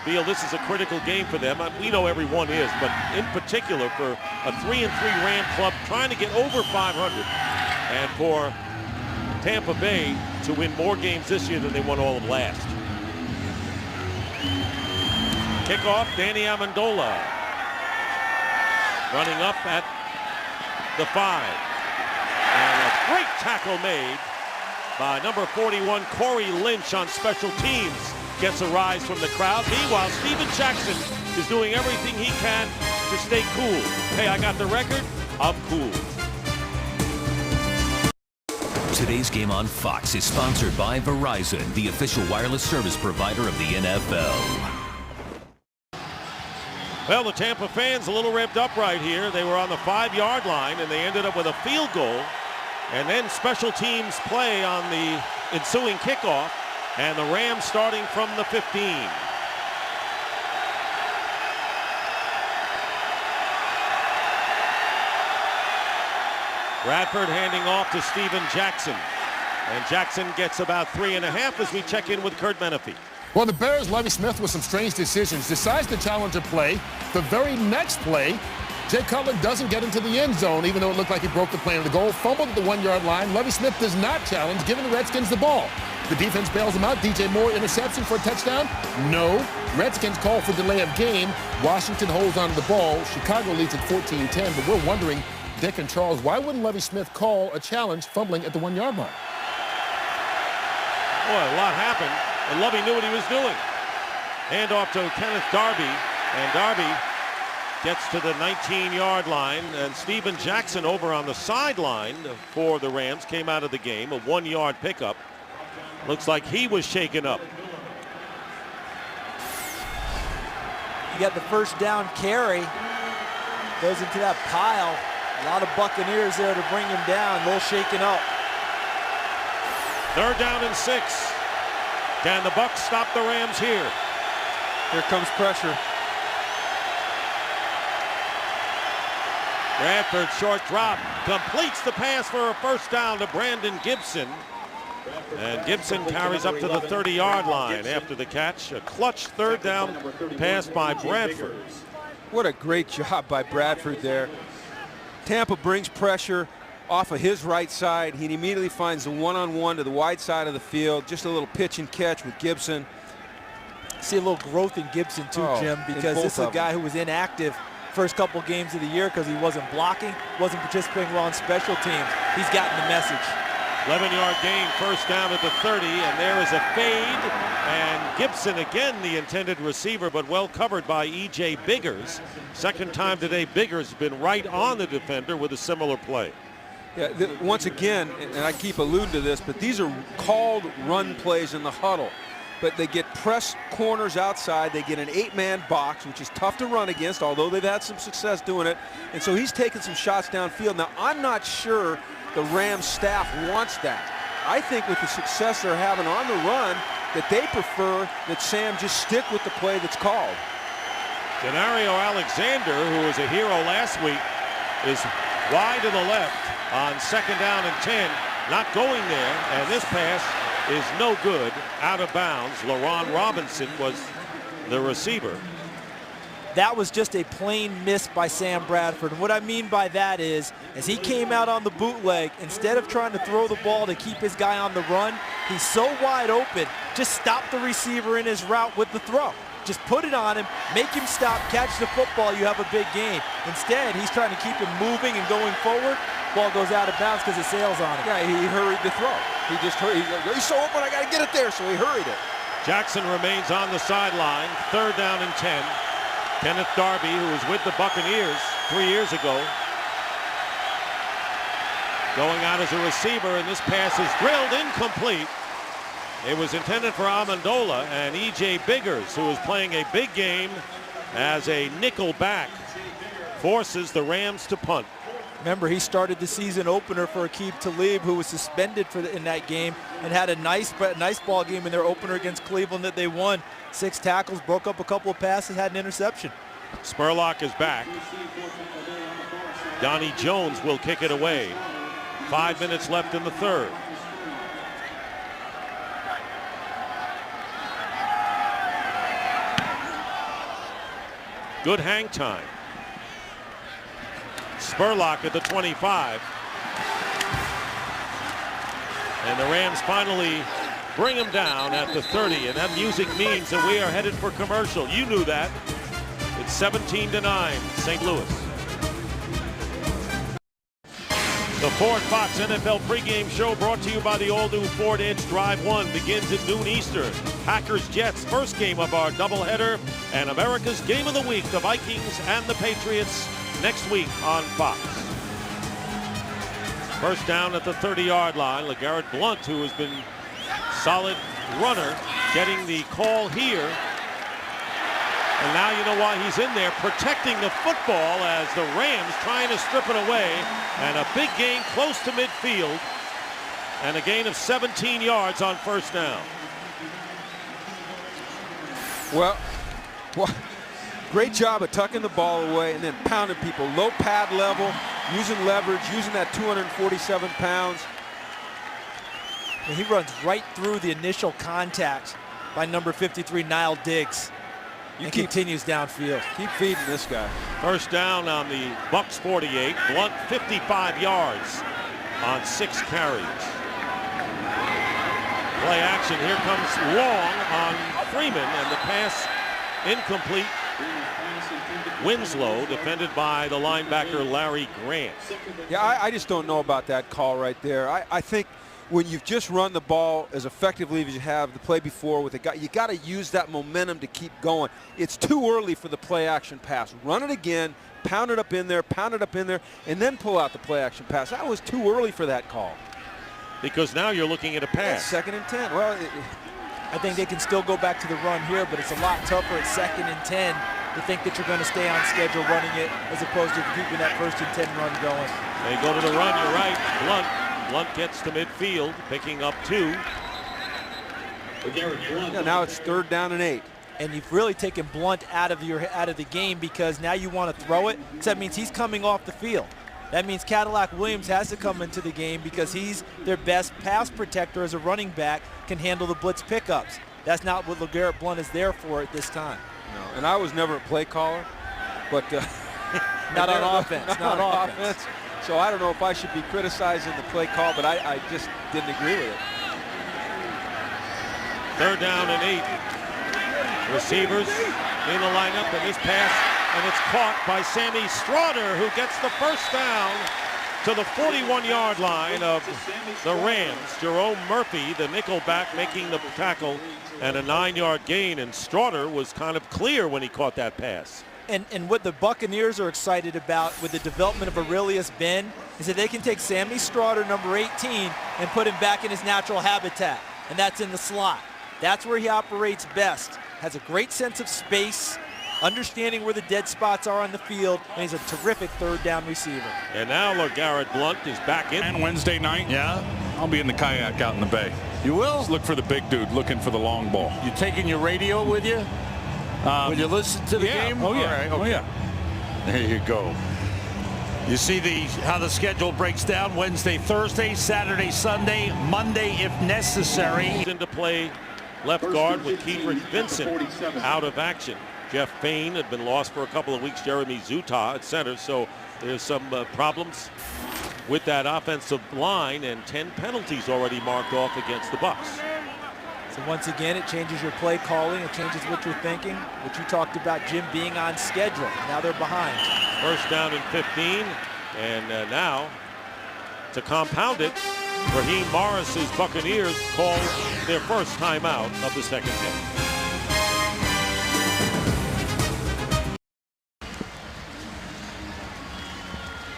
feel this is a critical game for them. We know every one is, but in particular for a 3-3 Ram club trying to get over 500, and for Tampa Bay to win more games this year than they won all of last. Kickoff, Danny Amendola running up at the 5. And a great tackle made by number 41, Corey Lynch, on special teams. Gets a rise from the crowd. Meanwhile, Steven Jackson is doing everything he can to stay cool. Hey, I got the record. I'm cool. Today's game on Fox is sponsored by Verizon, the official wireless service provider of the NFL. Well, the Tampa fans a little revved up right here. They were on the 5-yard line, and they ended up with a field goal. And then special teams play on the ensuing kickoff, and the Rams starting from the 15. Bradford handing off to Steven Jackson. And Jackson gets about 3.5 as we check in with Kurt Menefee. Well, the Bears, Lovie Smith, with some strange decisions, decides to challenge a play. The very next play, Jay Cutler doesn't get into the end zone, even though it looked like he broke the plane of the goal. Fumbled at the 1-yard line. Lovie Smith does not challenge, giving the Redskins the ball. The defense bails him out. DJ Moore, interception for a touchdown? No. Redskins call for delay of game. Washington holds onto the ball. Chicago leads at 14-10, but we're wondering, Dick and Charles, why wouldn't Lovie Smith call a challenge fumbling at the 1-yard line? Boy, a lot happened, and Lovie knew what he was doing. Hand off to Kenneth Darby, and Darby gets to the 19-yard line, and Steven Jackson over on the sideline for the Rams came out of the game, a 1-yard pickup. Looks like he was shaken up. You got the first down carry. Goes into that pile. A lot of Buccaneers there to bring him down. A little shaken up. 3rd down and 6. Can the Bucs stop the Rams here? Here comes pressure. Bradford, short drop, completes the pass for a first down to Brandon Gibson. And Gibson carries up to the 30-yard line after the catch. A clutch 3rd down pass by Bradford. What a great job by Bradford there. Tampa brings pressure off of his right side. He immediately finds the one-on-one to the wide side of the field. Just a little pitch and catch with Gibson. See a little growth in Gibson too, Jim, because this is a guy who was inactive first couple games of the year because he wasn't blocking, wasn't participating well on special teams. He's gotten the message. 11-yard gain, first down at the 30, and there is a fade. And Gibson again, the intended receiver, but well covered by E.J. Biggers. Second time today, Biggers has been right on the defender with a similar play. Yeah, once again, and I keep alluding to this, but these are called run plays in the huddle. But they get press corners outside. They get an 8-man box, which is tough to run against, although they've had some success doing it. And so he's taking some shots downfield. Now, I'm not sure the Rams staff wants that. I think with the success they're having on the run, that they prefer that Sam just stick with the play that's called. Denario Alexander, who was a hero last week, is wide to the left on 2nd down and 10. Not going there, and this pass is no good, out of bounds. LaRon Robinson was the receiver. That was just a plain miss by Sam Bradford. And what I mean by that is, as he came out on the bootleg, instead of trying to throw the ball to keep his guy on the run, he's so wide open, just stop the receiver in his route with the throw. Just put it on him, make him stop, catch the football, you have a big game. Instead, he's trying to keep him moving and going forward. Ball goes out of bounds because it sails on him. Yeah, he hurried the throw. He just hurried. He's so open, I got to get it there, so he hurried it. Jackson remains on the sideline, 3rd down and 10. Kenneth Darby, who was with the Buccaneers 3 years ago, going out as a receiver, and this pass is drilled incomplete. It was intended for Amendola, and E.J. Biggers, who is playing a big game as a nickel back, forces the Rams to punt. Remember, he started the season opener for Aqib Talib, who was suspended in that game and had a nice ball game in their opener against Cleveland that they won. 6 tackles, broke up a couple of passes, had an interception. Spurlock is back. Donnie Jones will kick it away. 5 minutes left in the 3rd. Good hang time. Spurlock at the 25. And the Rams finally bring him down at the 30, and that music means that we are headed for commercial. You knew that. It's 17-9, St. Louis. The Ford Fox NFL pregame show brought to you by the all-new Ford Edge Drive 1 begins at noon Eastern. Packers-Jets, first game of our doubleheader, and America's Game of the Week, the Vikings and the Patriots, next week on Fox. First down at the 30-yard line. LeGarrette Blount, who has been solid runner, getting the call here. And now you know why he's in there, protecting the football as the Rams trying to strip it away. And a big gain close to midfield. And a gain of 17 yards on first down. Well, great job of tucking the ball away and then pounding people. Low pad level, using leverage, using that 247 pounds. And he runs right through the initial contact by number 53, Niall Diggs. And continues downfield. Keep feeding this guy. First down on the Bucs 48. Blount 55 yards on 6 carries. Play action. Here comes Long on Freeman, and the pass incomplete. Winslow defended by the linebacker Larry Grant. Yeah, I just don't know about that call right there. I think when you've just run the ball as effectively as you have the play before with a guy, you got to use that momentum to keep going. It's too early for the play action pass. Run it again, pound it up in there, and then pull out the play action pass. That was too early for that call. Because now you're looking at a pass. Yeah, 2nd and 10. Well, I think they can still go back to the run here, but it's a lot tougher at 2nd and 10 to think that you're going to stay on schedule running it as opposed to keeping that 1st and 10 run going. They go to the run, you're right. Blount gets to midfield, picking up 2. Yeah, now it's 3rd down and 8. And you've really taken Blount out of the game because now you want to throw it. So that means he's coming off the field. That means Cadillac Williams has to come into the game because he's their best pass protector as a running back, can handle the blitz pickups. That's not what LeGarrette Blount is there for at this time. No, and I was never a play caller, but not on offense. Not on offense. So I don't know if I should be criticizing the play call, but I just didn't agree with it. 3rd down and 8. Receivers in the lineup, and this pass, and it's caught by Sammy Stroughter, who gets the first down to the 41-yard line of the Rams. Jerome Murphy, the nickelback, making the tackle, and a 9-yard gain, and Stroughter was kind of clear when he caught that pass. And what the Buccaneers are excited about with the development of Aurelius Ben is that they can take Sammy Stroughter, number 18, and put him back in his natural habitat, and that's in the slot. That's where he operates best. Has a great sense of space, understanding where the dead spots are on the field, and he's a terrific 3rd down receiver. And now LeGarrette Blount is back in. And Wednesday night, yeah, I'll be in the kayak out in the bay. You will? Just look for the big dude, looking for the long ball. You taking your radio with you? Will you listen to the game? Oh, yeah. Right, okay. Oh, yeah. There you go. You see how the schedule breaks down: Wednesday, Thursday, Saturday, Sunday, Monday if necessary. Into play left guard with Keidrick Vincent out of action. Jeff Fain had been lost for a couple of weeks. Jeremy Zutah at center, so there's some problems with that offensive line, and 10 penalties already marked off against the Bucs. So once again, it changes your play calling. It changes what you're thinking. What you talked about, Jim, being on schedule. Now they're behind. First down and 15. And now, to compound it, Raheem Morris's Buccaneers call their first timeout of the 2nd half.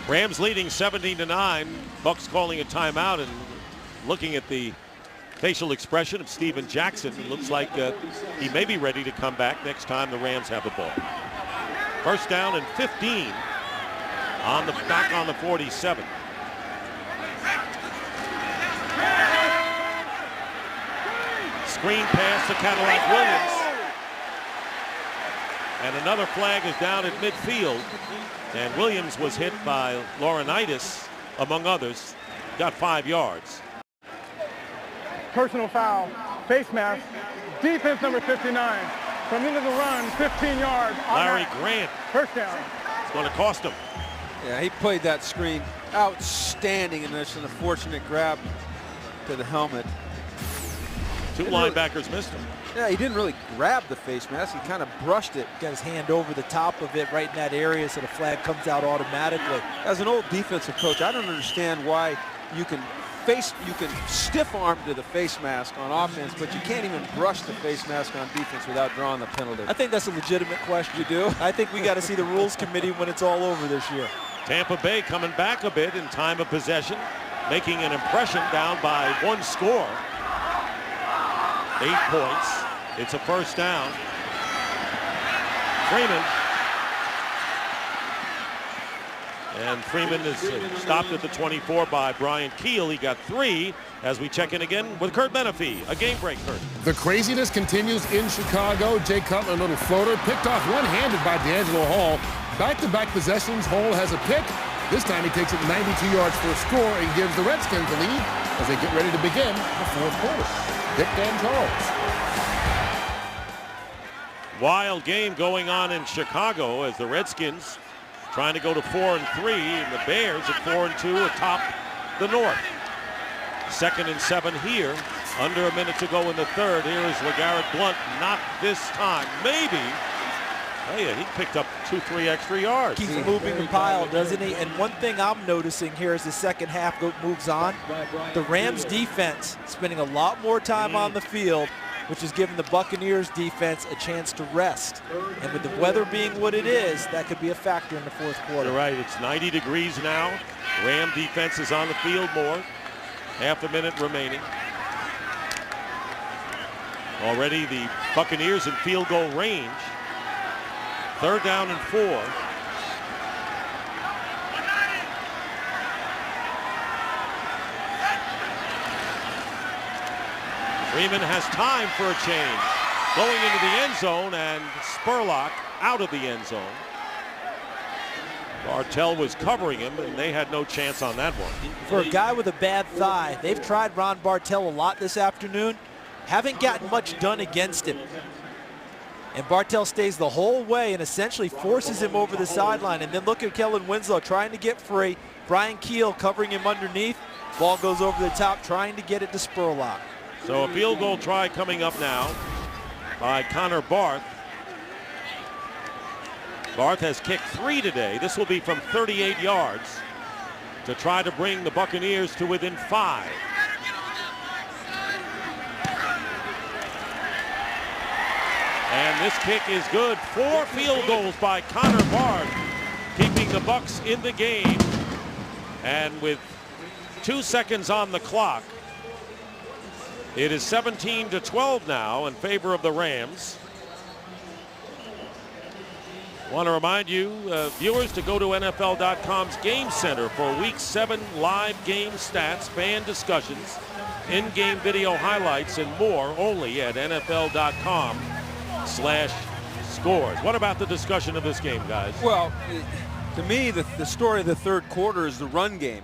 Rams leading 17-9. Bucs calling a timeout, and looking at the facial expression of Steven Jackson, it looks like he may be ready to come back next time the Rams have the ball. First down and 15 on the back on the 47. Screen pass to Cadillac Williams. And another flag is down at midfield. And Williams was hit by Laurinaitis, among others. Got 5 yards. Personal foul, face mask, defense number 59. From into the run, 15 yards. Larry Grant. First down. It's going to cost him. Yeah, he played that screen outstanding, and it's an unfortunate grab to the helmet. Two linebackers missed him. Yeah, he didn't really grab the face mask. He kind of brushed it. Got his hand over the top of it right in that area, so the flag comes out automatically. As an old defensive coach, I don't understand why you can stiff arm to the face mask on offense, but you can't even brush the face mask on defense without drawing the penalty. I think that's a legitimate question. You do? I think we got to see the rules committee when it's all over this year. Tampa Bay coming back a bit in time of possession, making an impression down by 1 score. 8 points. It's a first down. Freeman. And Freeman is stopped at the 24 by Brian Keel. He got 3 as we check in again with Kurt Menefee. A game break, Kurt. The craziness continues in Chicago. Jay Cutler, a little floater, picked off one-handed by D'Angelo Hall. Back-to-back possessions. Hall has a pick. This time he takes it 92 yards for a score and gives the Redskins the lead as they get ready to begin the fourth quarter. Dick Dan Charles. Wild game going on in Chicago as the Redskins trying to go to 4-3, and the Bears at 4-2 atop the North. 2nd and 7 here. Under a minute to go in the third. Here is LeGarrette Blount. Not this time. Maybe. Oh yeah, he picked up 2-3 extra yards. Keeps moving the pile, doesn't he? And one thing I'm noticing here as the second half moves on, the Rams defense spending a lot more time on the field, which is giving the Buccaneers defense a chance to rest. And with the weather being what it is, that could be a factor in the fourth quarter. You're right, it's 90 degrees now. Ram defense is on the field more. Half a minute remaining. Already the Buccaneers in field goal range. 3rd down and 4. Freeman has time for a change. Going into the end zone, and Spurlock out of the end zone. Bartell was covering him, and they had no chance on that one. For a guy with a bad thigh, they've tried Ron Bartell a lot this afternoon. Haven't gotten much done against him. And Bartell stays the whole way and essentially forces him over the sideline. And then look at Kellen Winslow trying to get free. Brian Keel covering him underneath. Ball goes over the top, trying to get it to Spurlock. So a field goal try coming up now by Connor Barth. Barth has kicked 3 today. This will be from 38 yards to try to bring the Buccaneers to within 5. And this kick is good. 4 field goals by Connor Barth, keeping the Bucs in the game. And with 2 seconds on the clock, it is 17-12 now in favor of the Rams. Want to remind you, viewers, to go to NFL.com's Game Center for Week 7 live game stats, fan discussions, in-game video highlights, and more only at NFL.com/scores. What about the discussion of this game, guys? Well, to me, the story of the third quarter is the run game.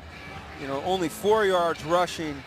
You know, only 4 yards rushing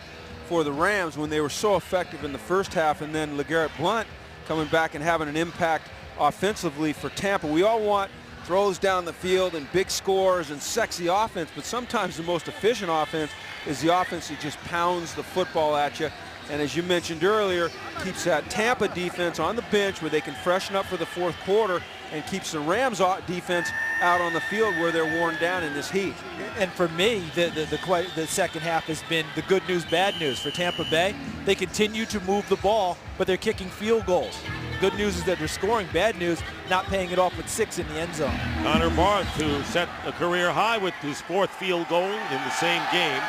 for the Rams when they were so effective in the first half, and then LeGarrette Blount coming back and having an impact offensively for Tampa. We all want throws down the field and big scores and sexy offense, but sometimes the most efficient offense is the offense that just pounds the football at you. And as you mentioned earlier, keeps that Tampa defense on the bench where they can freshen up for the fourth quarter, and keeps the Rams defense out on the field where they're worn down in this heat. And for me, the second half has been the good news, bad news for Tampa Bay. They continue to move the ball, but they're kicking field goals. Good news is that they're scoring. Bad news, not paying it off with 6 in the end zone. Connor Barth, who set a career high with his 4th field goal in the same game.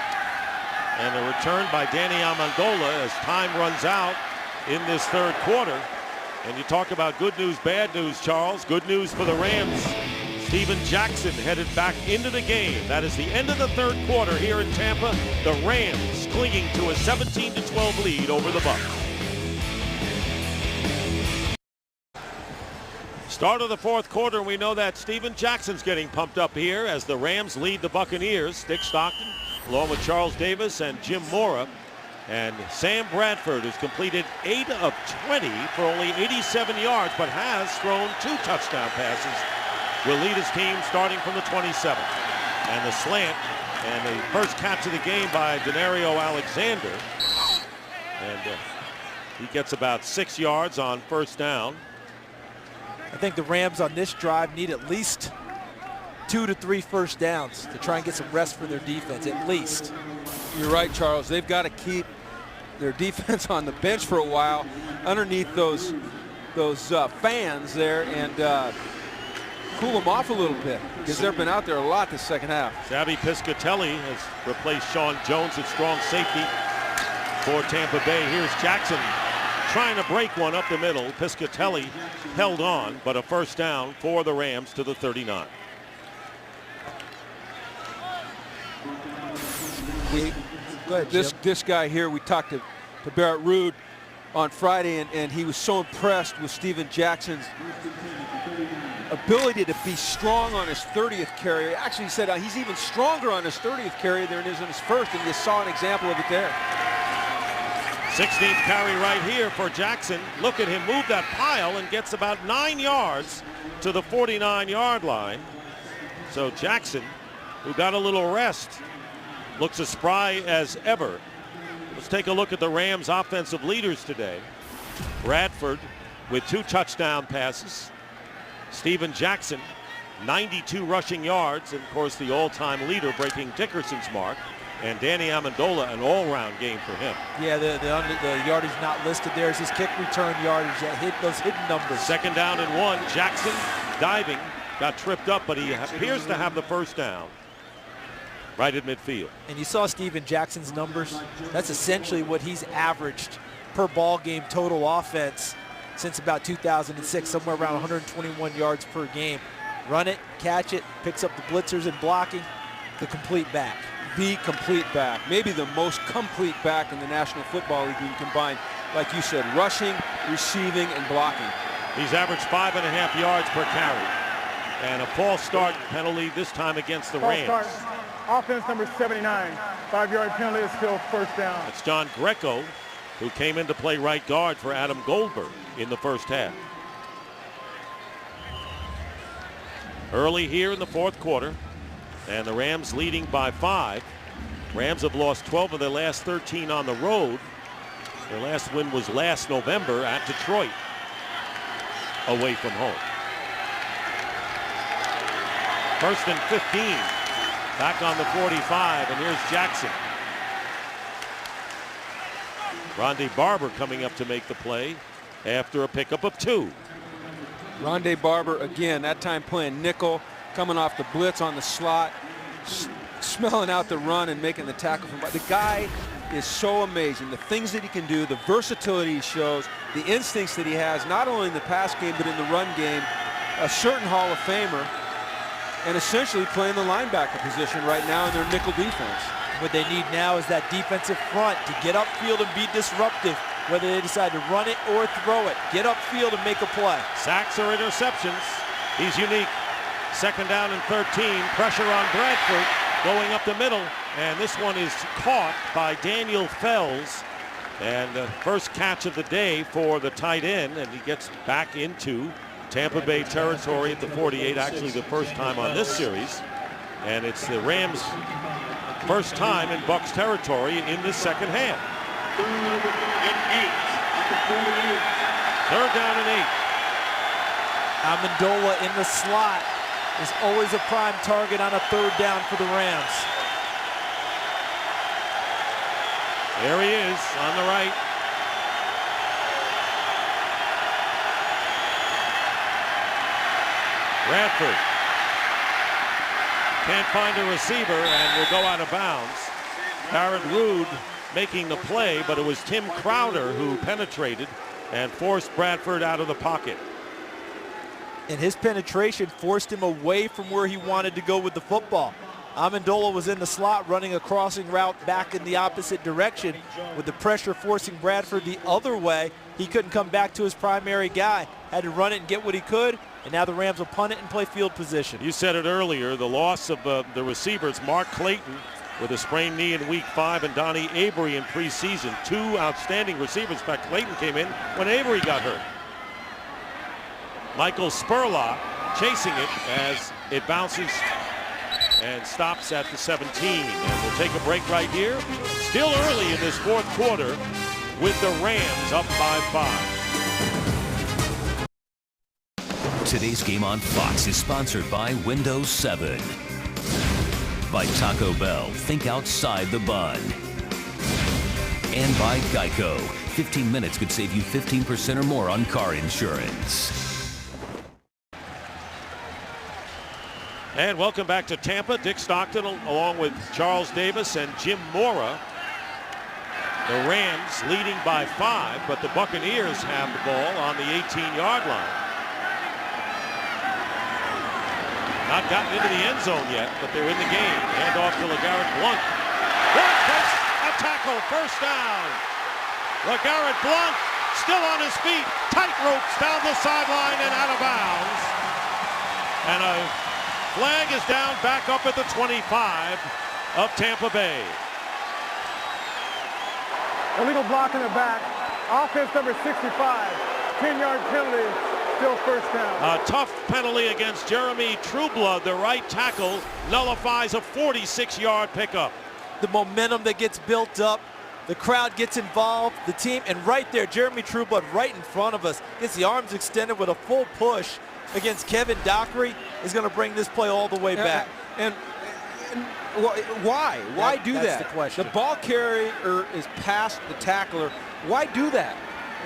And a return by Danny Amendola as time runs out in this third quarter. And you talk about good news, bad news, Charles. Good news for the Rams. Steven Jackson headed back into the game. That is the end of the third quarter here in Tampa. The Rams clinging to a 17-12 lead over the Bucs. Start of the fourth quarter, and we know that Steven Jackson's getting pumped up here as the Rams lead the Buccaneers. Dick Stockton, along with Charles Davis and Jim Mora. And Sam Bradford has completed 8 of 20 for only 87 yards, but has thrown 2 touchdown passes. Will lead his team starting from the 27. And the slant, and the first catch of the game by Denario Alexander. And he gets about 6 yards on first down. I think the Rams on this drive need at least 2 to 3 first downs to try and get some rest for their defense, at least. You're right, Charles. They've got to keep their defense on the bench for a while underneath those fans there and cool them off a little bit because they've been out there a lot this second half. Savvy Piscatelli has replaced Sean Jones at strong safety for Tampa Bay. Here's Jackson trying to break one up the middle. Piscatelli held on, but a first down for the Rams to the 39. This guy here, we talked to Barrett Ruud on Friday, and he was so impressed with Steven Jackson's ability to be strong on his 30th carry. Actually, he said he's even stronger on his 30th carry than he is on his first, and you saw an example of it there. 16th carry right here for Jackson. Look at him move that pile and gets about 9 yards to the 49-yard line. So Jackson, who got a little rest, looks as spry as ever. Let's take a look at the Rams' offensive leaders today. Bradford with 2 touchdown passes. Steven Jackson, 92 rushing yards, and of course the all-time leader breaking Dickerson's mark. And Danny Amendola, an all-round game for him. Yeah, the yardage not listed there is his kick return yardage, that hit those hidden numbers. 2nd down and 1. Jackson diving, got tripped up, but he appears to have the first down right at midfield. And you saw Steven Jackson's numbers. That's essentially what he's averaged per ball game total offense since about 2006, somewhere around 121 yards per game. Run it, catch it, picks up the blitzers and blocking, the complete back. The complete back, maybe the most complete back in the National Football League when you combine, like you said, rushing, receiving, and blocking. He's averaged 5.5 yards per carry. And a false start penalty this time against the Rams. False start. Offense number 79. 5-yard penalty is still first down. It's John Greco, who came in to play right guard for Adam Goldberg in the first half. Early here in the fourth quarter, and the Rams leading by 5. Rams have lost 12 of their last 13 on the road. Their last win was last November at Detroit, away from home. 1st and 15, back on the 45, and here's Jackson. Rondé Barber coming up to make the play after a pickup of 2. Rondé Barber again, that time playing nickel, coming off the blitz on the slot, smelling out the run and making the tackle from. The guy is so amazing. The things that he can do, the versatility he shows, the instincts that he has, not only in the pass game but in the run game. A certain Hall of Famer, and essentially playing the linebacker position right now in their nickel defense. What they need now is that defensive front to get upfield and be disruptive, whether they decide to run it or throw it. Get upfield and make a play. Sacks or interceptions, he's unique. 2nd down and 13, pressure on Bradford going up the middle, and this one is caught by Daniel Fells, and the first catch of the day for the tight end, and he gets back into Tampa Bay territory at the 48, actually the first time on this series, and it's the Rams' first time in Bucs territory in this second half. 3rd down and 8. Amendola in the slot is always a prime target on a 3rd down for the Rams. There he is on the right. Bradford can't find a receiver and will go out of bounds. Barrett Ruud making the play, but it was Tim Crowder who penetrated and forced Bradford out of the pocket. And his penetration forced him away from where he wanted to go with the football. Amendola was in the slot running a crossing route back in the opposite direction. With the pressure forcing Bradford the other way, he couldn't come back to his primary guy. Had to run it and get what he could, and now the Rams will punt it and play field position. You said it earlier, the loss of the receivers, Mark Clayton with a sprained knee in week 5 and Donnie Avery in preseason. 2 outstanding receivers. In fact, Clayton came in when Avery got hurt. Michael Spurlock chasing it as it bounces and stops at the 17. And we'll take a break right here. Still early in this fourth quarter. with the Rams up by 5. Today's game on Fox is sponsored by Windows 7. By Taco Bell, think outside the bun. And by Geico. 15 minutes could save you 15% or more on car insurance. And welcome back to Tampa. Dick Stockton along with Charles Davis and Jim Mora. The Rams leading by 5, but the Buccaneers have the ball on the 18-yard line. Not gotten into the end zone yet, but they're in the game. Hand off to LeGarrette Blount. Blount takes a tackle, first down. LeGarrette Blount still on his feet. Tight ropes down the sideline and out of bounds. And a flag is down back up at the 25 of Tampa Bay. Illegal block in the back. Offense number 65. 10-yard penalty. Still first down. A tough penalty against Jeremy Trueblood. The right tackle nullifies a 46-yard pickup. The momentum that gets built up. The crowd gets involved. The team, and right there, Jeremy Trueblood right in front of us. Gets the arms extended with a full push against Kevin Dockery. Is going to bring this play all the way back. And why? Why do that's that? The question. The ball carrier is past the tackler. Why do that?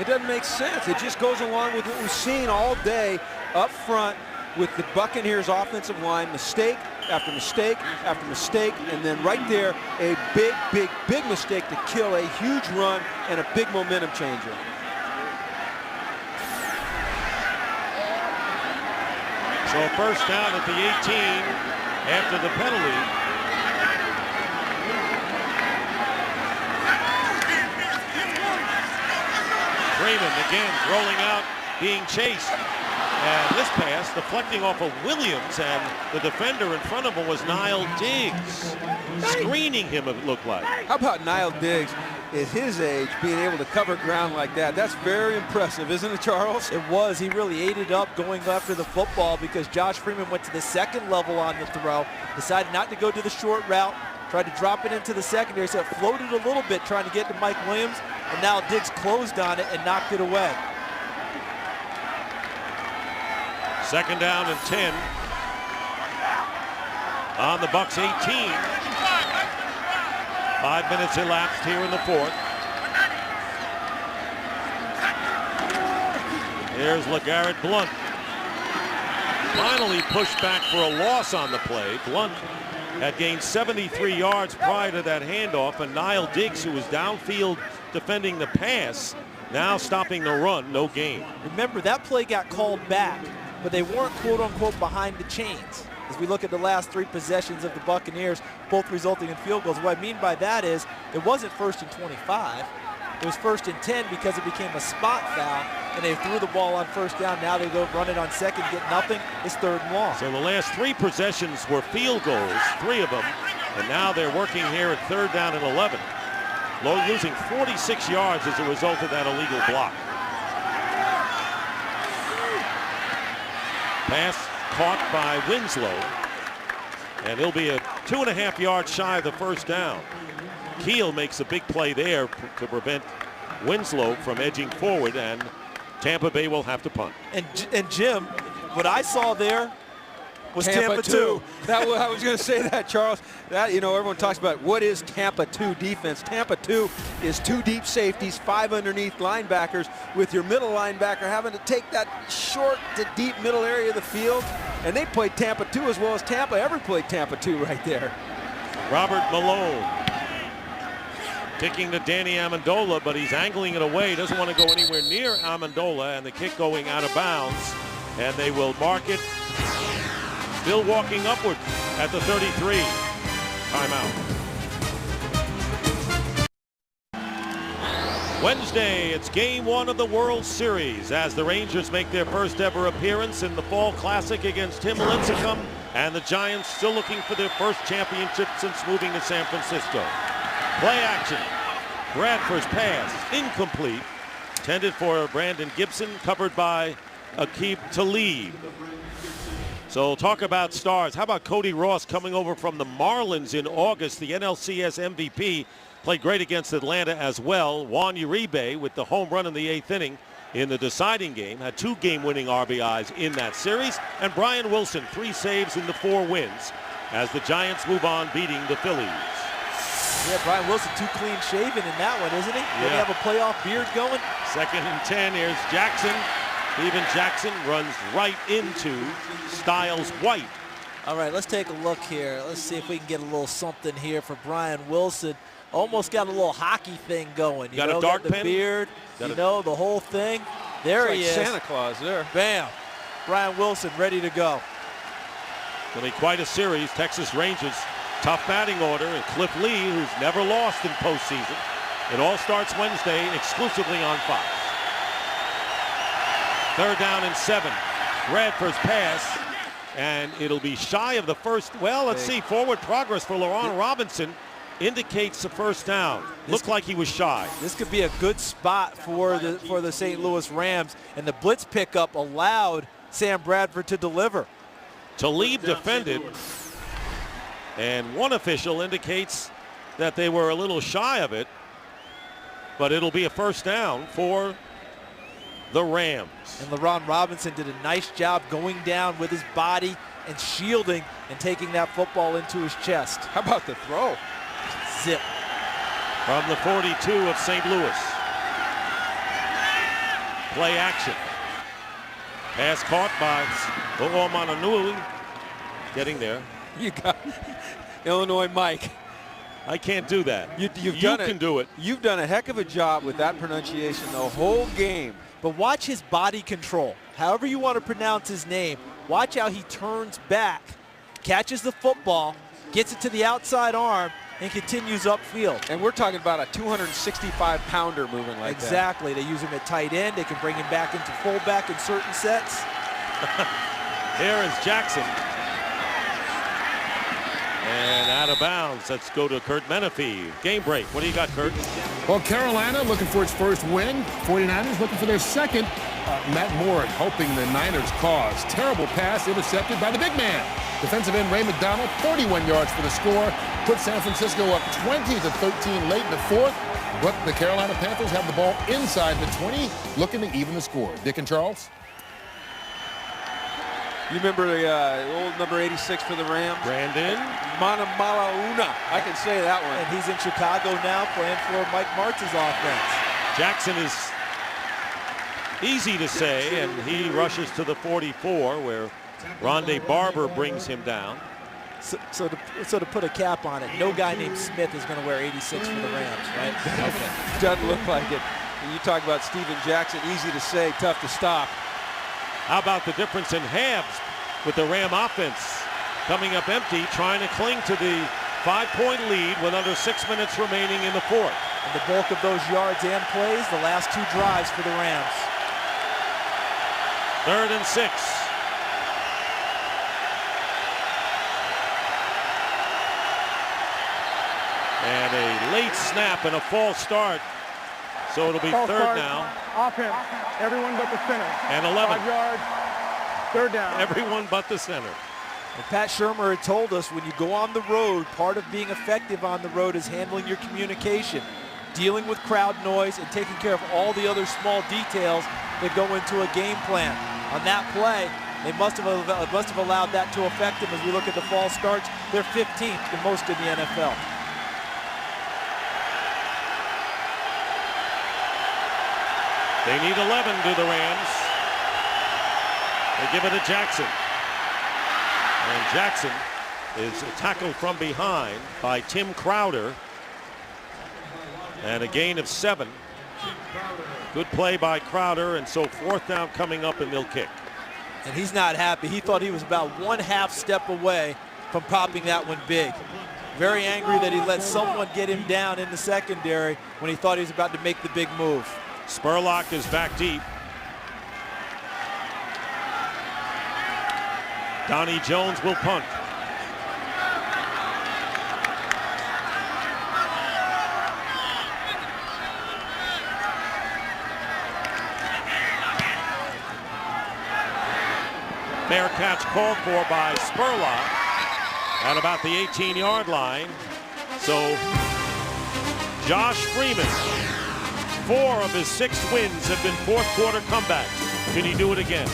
It doesn't make sense. It just goes along with what we've seen all day up front with the Buccaneers offensive line, mistake after mistake after mistake, and then right there, a big mistake to kill a huge run and a big momentum changer. So first down at the 18 after the penalty. Freeman again rolling out, being chased. And this pass deflecting off of Williams, and the defender in front of him was Niall Diggs. Screening him, it looked like. How about Niall Diggs at his age being able to cover ground like that? That's very impressive, isn't it, Charles? It was. He really ate it up going after the football because Josh Freeman went to the second level on the throw, decided not to go to the short route, tried to drop it into the secondary, so it floated a little bit trying to get to Mike Williams, and now Diggs closed on it and knocked it away. Second down and 10 on the Bucs 18. 5 minutes elapsed here in the fourth. Here's LeGarrette Blount. Finally pushed back for a loss on the play. Blount had gained 73 yards prior to that handoff, and Niall Diggs, who was downfield defending the pass, now stopping the run, no gain. Remember, that play got called back, but they weren't quote-unquote behind the chains. As we look at the last 3 possessions of the Buccaneers, both resulting in field goals. What I mean by that is it wasn't 1st and 25. It was 1st and 10 because it became a spot foul, and they threw the ball on first down. Now they go run it on second, get nothing. It's 3rd and long. So the last 3 possessions were field goals, 3 of them, and now they're working here at 3rd down and 11. Losing 46 yards as a result of that illegal block. Pass caught by Winslow, and he'll be a 2.5 yards shy of the first down. Keel makes a big play there to prevent Winslow from edging forward, and Tampa Bay will have to punt. And Jim, what I saw there was Tampa 2. I was going to say that, Charles. That, you know, everyone talks about what is Tampa 2 defense. Tampa 2 is 2 deep safeties, 5 underneath linebackers, with your middle linebacker having to take that short to deep middle area of the field. And they played Tampa 2 as well as Tampa ever played Tampa 2 right there. Robert Malone kicking to Danny Amendola, but he's angling it away. Doesn't want to go anywhere near Amendola, and the kick going out of bounds. And they will mark it. Still walking upward at the 33. Timeout. Wednesday, it's game 1 of the World Series as the Rangers make their first ever appearance in the Fall Classic against Tim Lincecum, and the Giants still looking for their first championship since moving to San Francisco. Play action. Bradford's pass, incomplete. Intended for Brandon Gibson, covered by Aqib Talib. So talk about stars. How about Cody Ross coming over from the Marlins in August, the NLCS MVP, played great against Atlanta as well. Juan Uribe with the home run in the 8th inning in the deciding game. Had 2 game-winning RBIs in that series. And Brian Wilson, 3 saves in the 4 wins as the Giants move on beating the Phillies. Yeah, Brian Wilson too clean-shaven in that one, isn't he? Yeah. Did he have a playoff beard going? 2nd and 10. Here's Jackson. Steven Jackson runs right into Styles White. All right, let's take a look here. Let's see if we can get a little something here for Brian Wilson. Almost got a little hockey thing going. Got a dark the pen? beard, the whole thing. There It's he like is. Santa Claus there. Bam. Brian Wilson ready to go. Going to be quite a series. Texas Rangers, tough batting order, and Cliff Lee, who's never lost in postseason. It all starts Wednesday exclusively on Fox. 3rd down and 7. Bradford's pass, and it'll be shy of the first. Well, let's see. Forward progress for Laurent Robinson indicates the first down. Looked like he was shy. This could be a good spot for the St. Louis Rams, and the blitz pickup allowed Sam Bradford to deliver. Talib defended, and one official indicates that they were a little shy of it, but it'll be a first down for the Rams. And Laurent Robinson did a nice job going down with his body and shielding and taking that football into his chest. How about the throw? Zip. From the 42 of St. Louis. Play action. Pass caught by O'Mananui. Getting there. You got Illinois Mike. I can't do that. You can do it. You've done a heck of a job with that pronunciation the whole game. But watch his body control. However you want to pronounce his name, watch how he turns back, catches the football, gets it to the outside arm, and continues upfield. And we're talking about a 265-pounder moving like that. Exactly. They use him at tight end. They can bring him back into fullback in certain sets. Here is Jackson. And out of bounds. Let's go to Kurt Menefee. Game break. What do you got, Kurt? Well, Carolina looking for its first win. 49ers looking for their second. Matt Moore helping the Niners cause. Terrible pass intercepted by the big man. Defensive end Ray McDonald, 31 yards for the score. Put San Francisco up 20-13 late in the 4th. But the Carolina Panthers have the ball inside the 20, looking to even the score. Dick and Charles? You remember the old number 86 for the Rams? Brandon Manamalauna. I can say that one. And he's in Chicago now playing for Mike Martz's offense. Jackson is easy to say, and he rushes to the 44 where Rondé Barber brings him down. So to put a cap on it, no guy named Smith is going to wear 86 for the Rams, right? Okay. Doesn't look like it. And you talk about Steven Jackson, easy to say, tough to stop. How about the difference in halves with the Ram offense coming up empty, trying to cling to the 5-point lead with under 6 minutes remaining in the 4th. And the bulk of those yards and plays, the last 2 drives for the Rams. 3rd and 6. And a late snap and a false start. So it'll be False 3rd start, now. Offense, everyone but the center. And 11. 5 yards, 3rd down. Everyone but the center. And Pat Shermer had told us when you go on the road, part of being effective on the road is handling your communication, dealing with crowd noise, and taking care of all the other small details that go into a game plan. On that play, they must have allowed that to affect them as we look at the false starts. They're 15th, the most in the NFL. They need 11, do the Rams. They give it to Jackson. And Jackson is tackled from behind by Tim Crowder. And a gain of 7. Good play by Crowder, and so 4th down coming up, and they'll kick. And he's not happy. He thought he was about 1/2 step away from popping that one big. Very angry that he let someone get him down in the secondary when he thought he was about to make the big move. Spurlock is back deep. Donnie Jones will punt. Fair catch called for by Spurlock at about the 18-yard line. So Josh Freeman. 4 of his 6 wins have been fourth quarter comebacks. Can he do it again?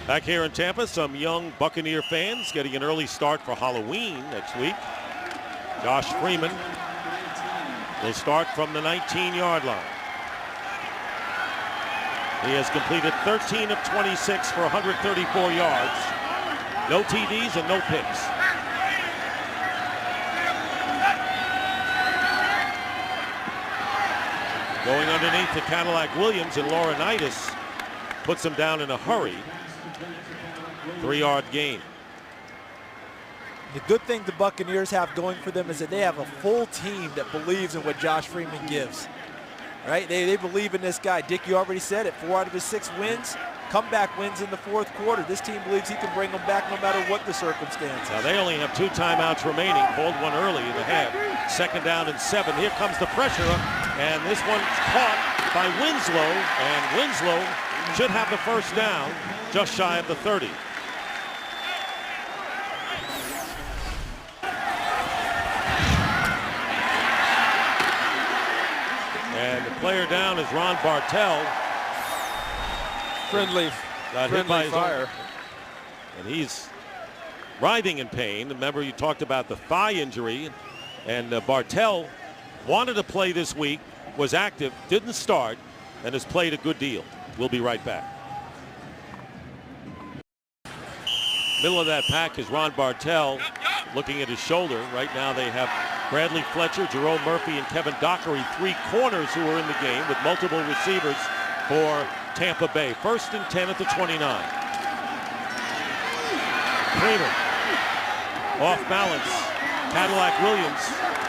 Back here in Tampa, some young Buccaneer fans getting an early start for Halloween next week. Josh Freeman will start from the 19-yard line. He has completed 13 of 26 for 134 yards. No TDs and no picks. Going underneath to Cadillac Williams, and Laurinaitis puts him down in a hurry. 3-yard gain. The good thing the Buccaneers have going for them is that they have a full team that believes in what Josh Freeman gives. Right? They believe in this guy. Dick, you already said it. 4 out of his 6 wins, comeback wins in the fourth quarter. This team believes he can bring them back no matter what the circumstances. Now they only have 2 timeouts remaining. Called one early in the half. 2nd down and 7. Here comes the pressure, and this one's caught by Winslow, and Winslow should have the first down just shy of the 30. And the player down is Ron Bartell. Friendly fire. And he's writhing in pain. Remember, you talked about the thigh injury, and Bartell wanted to play this week, was active, didn't start, and has played a good deal. We'll be right back. Middle of that pack is Ron Bartell looking at his shoulder. Right now they have Bradley Fletcher, Jerome Murphy, and Kevin Dockery, 3 corners who are in the game with multiple receivers for Tampa Bay. 1st and 10 at the 29. Freeman off balance. Cadillac Williams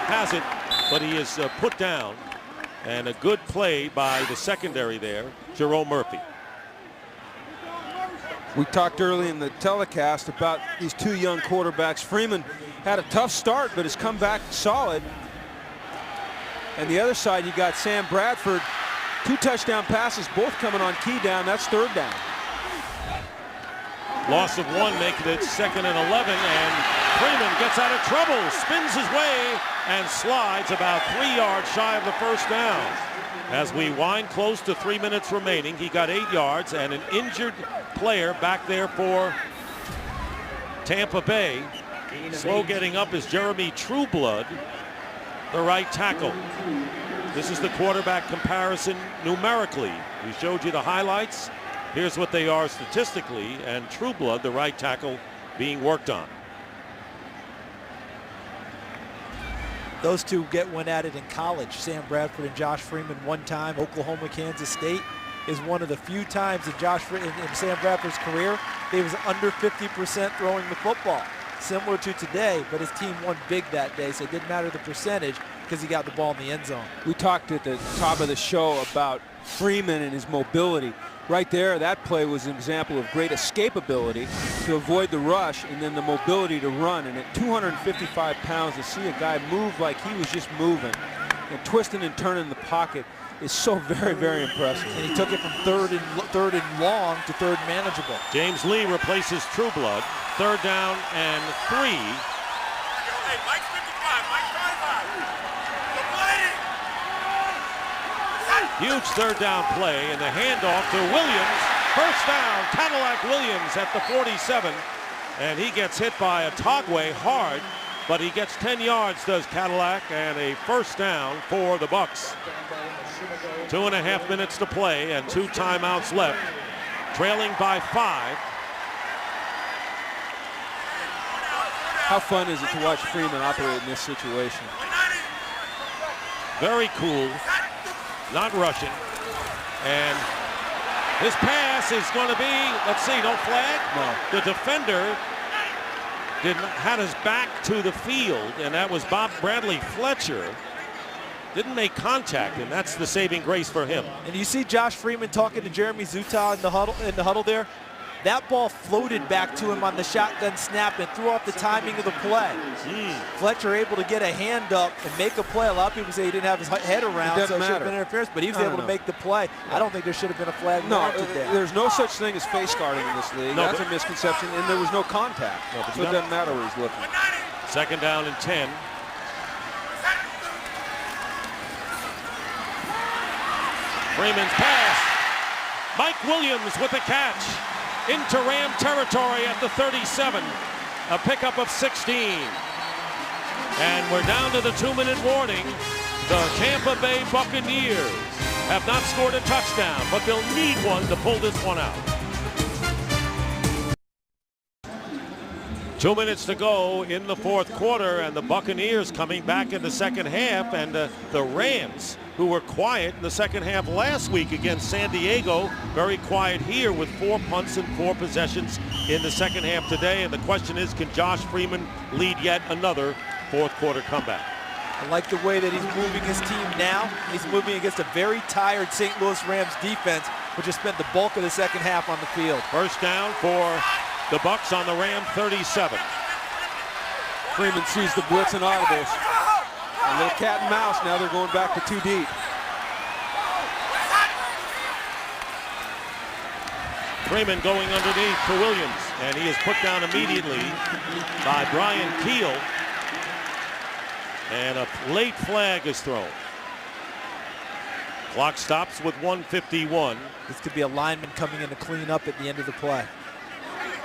has it, but he is put down. And a good play by the secondary there, Jerome Murphy. We talked early in the telecast about these 2 young quarterbacks. Freeman had a tough start, but has come back solid. And the other side, you got Sam Bradford. 2 touchdown passes, both coming on key down. That's 3rd down. Loss of 1, making it 2nd and 11, and Freeman gets out of trouble, spins his way, and slides about 3 yards shy of the first down. As we wind close to 3 minutes remaining, he got 8 yards, and an injured player back there for Tampa Bay. Slow getting up is Jeremy Trueblood, the right tackle. This is the quarterback comparison numerically. We showed you the highlights. Here's what they are statistically, and Trueblood, the right tackle, being worked on. Those 2 went at it in college. Sam Bradford and Josh Freeman one time. Oklahoma, Kansas State is one of the few times in Sam Bradford's career he was under 50% throwing the football. Similar to today, but his team won big that day, so it didn't matter the percentage because he got the ball in the end zone. We talked at the top of the show about Freeman and his mobility. Right there, that play was an example of great escapability to avoid the rush, and then the mobility to run. And at 255 pounds, to see a guy move like he was just moving and twisting and turning the pocket is so very, very impressive. And he took it from third and long to 3rd manageable. James Lee replaces Trueblood. 3rd down and 3. Huge 3rd down play, and the handoff to Williams. First down, Cadillac Williams at the 47, and he gets hit by a Togway hard, but he gets 10 yards, does Cadillac, and a first down for the Bucs. 2.5 minutes to play and 2 timeouts left, trailing by 5. How fun is it to watch Freeman operate in this situation? Very cool, not rushing, and this pass is going to be, let's see, no flag? No. The defender had his back to the field, and that was Bradley Fletcher. Didn't make contact, and that's the saving grace for him. And you see Josh Freeman talking to Jeremy Zuttah in the huddle there. That ball floated back to him on the shotgun snap and threw off the timing of the play. Fletcher able to get a hand up and make a play. A lot of people say he didn't have his head around, so it should have been interference, but he was able to make the play. I don't think there should have been a flag warranted there. There's no such thing as face guarding in this league. That's a misconception, and there was no contact. So it doesn't matter where he's looking. Second down and 10. Freeman's pass. Mike Williams with the catch into Ram territory at the 37. A pickup of 16. And we're down to the 2-minute warning. The Tampa Bay Buccaneers have not scored a touchdown, but they'll need one to pull this one out. 2 minutes to go in the fourth quarter, and the Buccaneers coming back in the second half, and the Rams, who were quiet in the second half last week against San Diego, very quiet here with 4 punts and 4 possessions in the second half today. And the question is, can Josh Freeman lead yet another fourth quarter comeback? I like the way that he's moving his team now. He's moving against a very tired St. Louis Rams defense, which has spent the bulk of the second half on the field. First down for the Bucs on the Ram 37. Freeman sees the blitz and audibles. A little cat and mouse. Now they're going back to 2 deep. Freeman going underneath to Williams, and he is put down immediately by Brian Keel. And a late flag is thrown. Clock stops with 1:51. This could be a lineman coming in to clean up at the end of the play.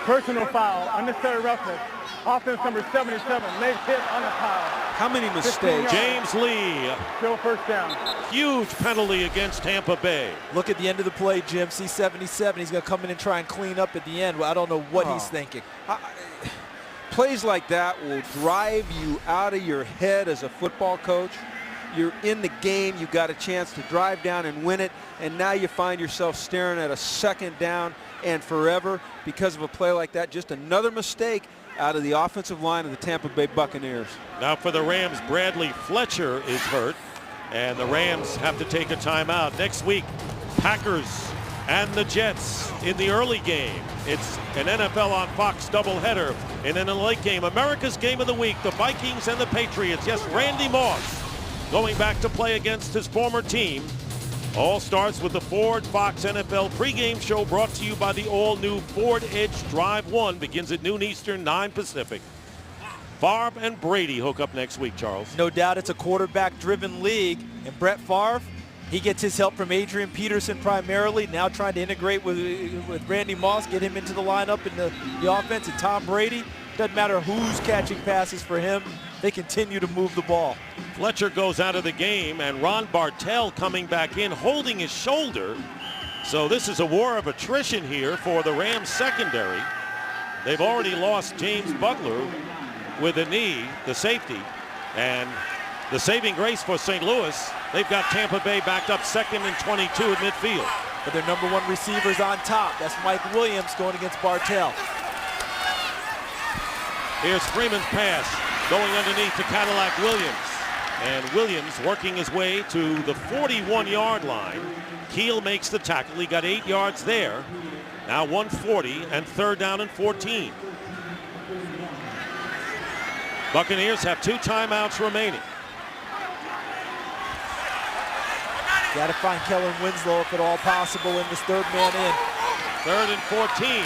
Personal foul, unnecessary roughness. Offense number 77, late hit on the pile. How many mistakes? James Lee. Still first down. Huge penalty against Tampa Bay. Look at the end of the play, Jim. See 77. He's going to come in and try and clean up at the end. Well, I don't know what he's thinking. Plays like that will drive you out of your head as a football coach. You're in the game. You got a chance to drive down and win it, and now you find yourself staring at a second down and forever because of a play like that. Just another mistake out of the offensive line of the Tampa Bay Buccaneers. Now for the Rams, Bradley Fletcher is hurt, and the Rams have to take a timeout. Next week, Packers and the Jets in the early game. It's an NFL on Fox doubleheader. And in the late game, America's game of the week, the Vikings and the Patriots. Yes, Randy Moss going back to play against his former team. All starts with the Ford Fox NFL pregame show brought to you by the all-new Ford Edge Drive 1. Begins at noon Eastern, 9 Pacific. Favre and Brady hook up next week, Charles. No doubt it's a quarterback-driven league. And Brett Favre, he gets his help from Adrian Peterson primarily, now trying to integrate with Randy Moss, get him into the lineup in the offense. And Tom Brady, doesn't matter who's catching passes for him, they continue to move the ball. Fletcher goes out of the game, and Ron Bartell coming back in, holding his shoulder. So this is a war of attrition here for the Rams secondary. They've already lost James Butler with a knee, the safety. And the saving grace for St. Louis, they've got Tampa Bay backed up 2nd and 22 at midfield. But their number 1 receiver's on top. That's Mike Williams going against Bartell. Here's Freeman's pass going underneath to Cadillac Williams. And Williams working his way to the 41-yard line. Keel makes the tackle. He got 8 yards there. Now 140 and 3rd down and 14. Buccaneers have 2 timeouts remaining. Got to find Kellen Winslow if at all possible in this 3rd man in. 3rd and 14.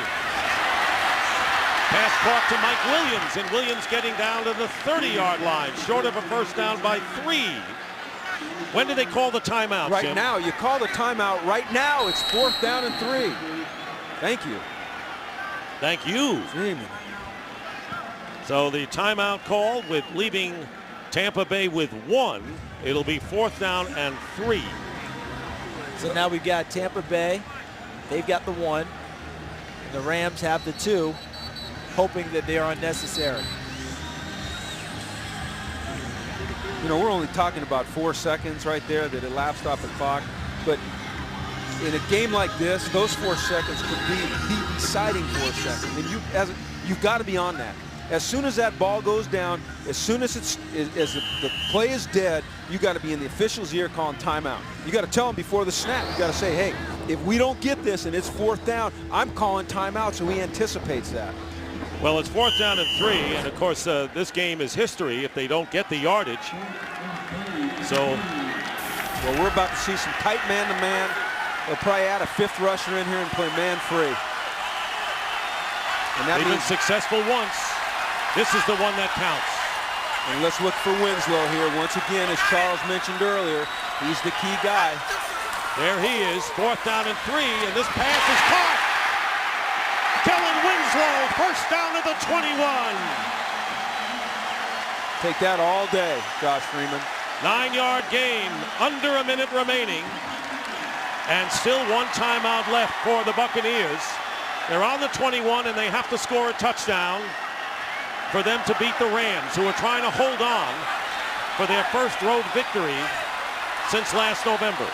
Pass caught to Mike Williams, and Williams getting down to the 30-yard line, short of a first down by 3. When do they call the timeout, Right Jim? now. You call the timeout right now. It's 4th down and 3. Thank you. Thank you. So the timeout called with leaving Tampa Bay with 1. It'll be 4th down and 3. So now we've got Tampa Bay. They've got the 1. And the Rams have the 2, hoping that they are unnecessary. You know, we're only talking about 4 seconds right there that elapsed off the clock. But in a game like this, those 4 seconds could be the deciding 4 seconds. And you've got to be on that. As soon as that ball goes down, as soon as the play is dead, you got to be in the official's ear calling timeout. You got to tell them before the snap. You got to say, hey, if we don't get this and it's 4th down, I'm calling timeout, so he anticipates that. Well, it's 4th down and 3, and of course this game is history if they don't get the yardage. So, well, we're about to see some tight man-to-man. They'll probably add a 5th rusher in here and play man-free. And that they've been means successful once. This is the one that counts. And let's look for Winslow here. Once again, as Charles mentioned earlier, he's the key guy. There he is, 4th down and 3, and this pass is caught. Kellen Winslow, 1st down at the 21. Take that all day, Josh Freeman. 9-yard gain, under a minute remaining, and still 1 timeout left for the Buccaneers. They're on the 21, and they have to score a touchdown for them to beat the Rams, who are trying to hold on for their first road victory since last November.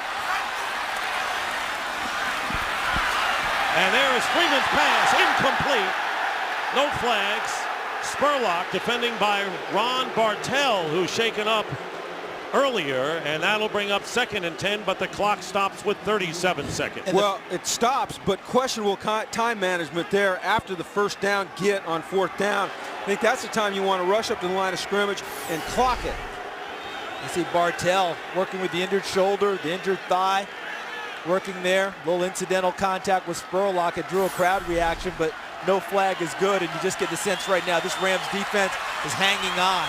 And there is Freeman's pass, incomplete. No flags. Spurlock defending by Ron Bartell, who's shaken up earlier, and that'll bring up 2nd and 10, but the clock stops with 37 seconds. Well, it stops, but questionable time management there after the 1st down get on 4th down. I think that's the time you want to rush up to the line of scrimmage and clock it. You see Bartell working with the injured shoulder, the injured thigh, working there. Little incidental contact with Spurlock. It drew a crowd reaction, but no flag is good, and you just get the sense right now this Rams defense is hanging on.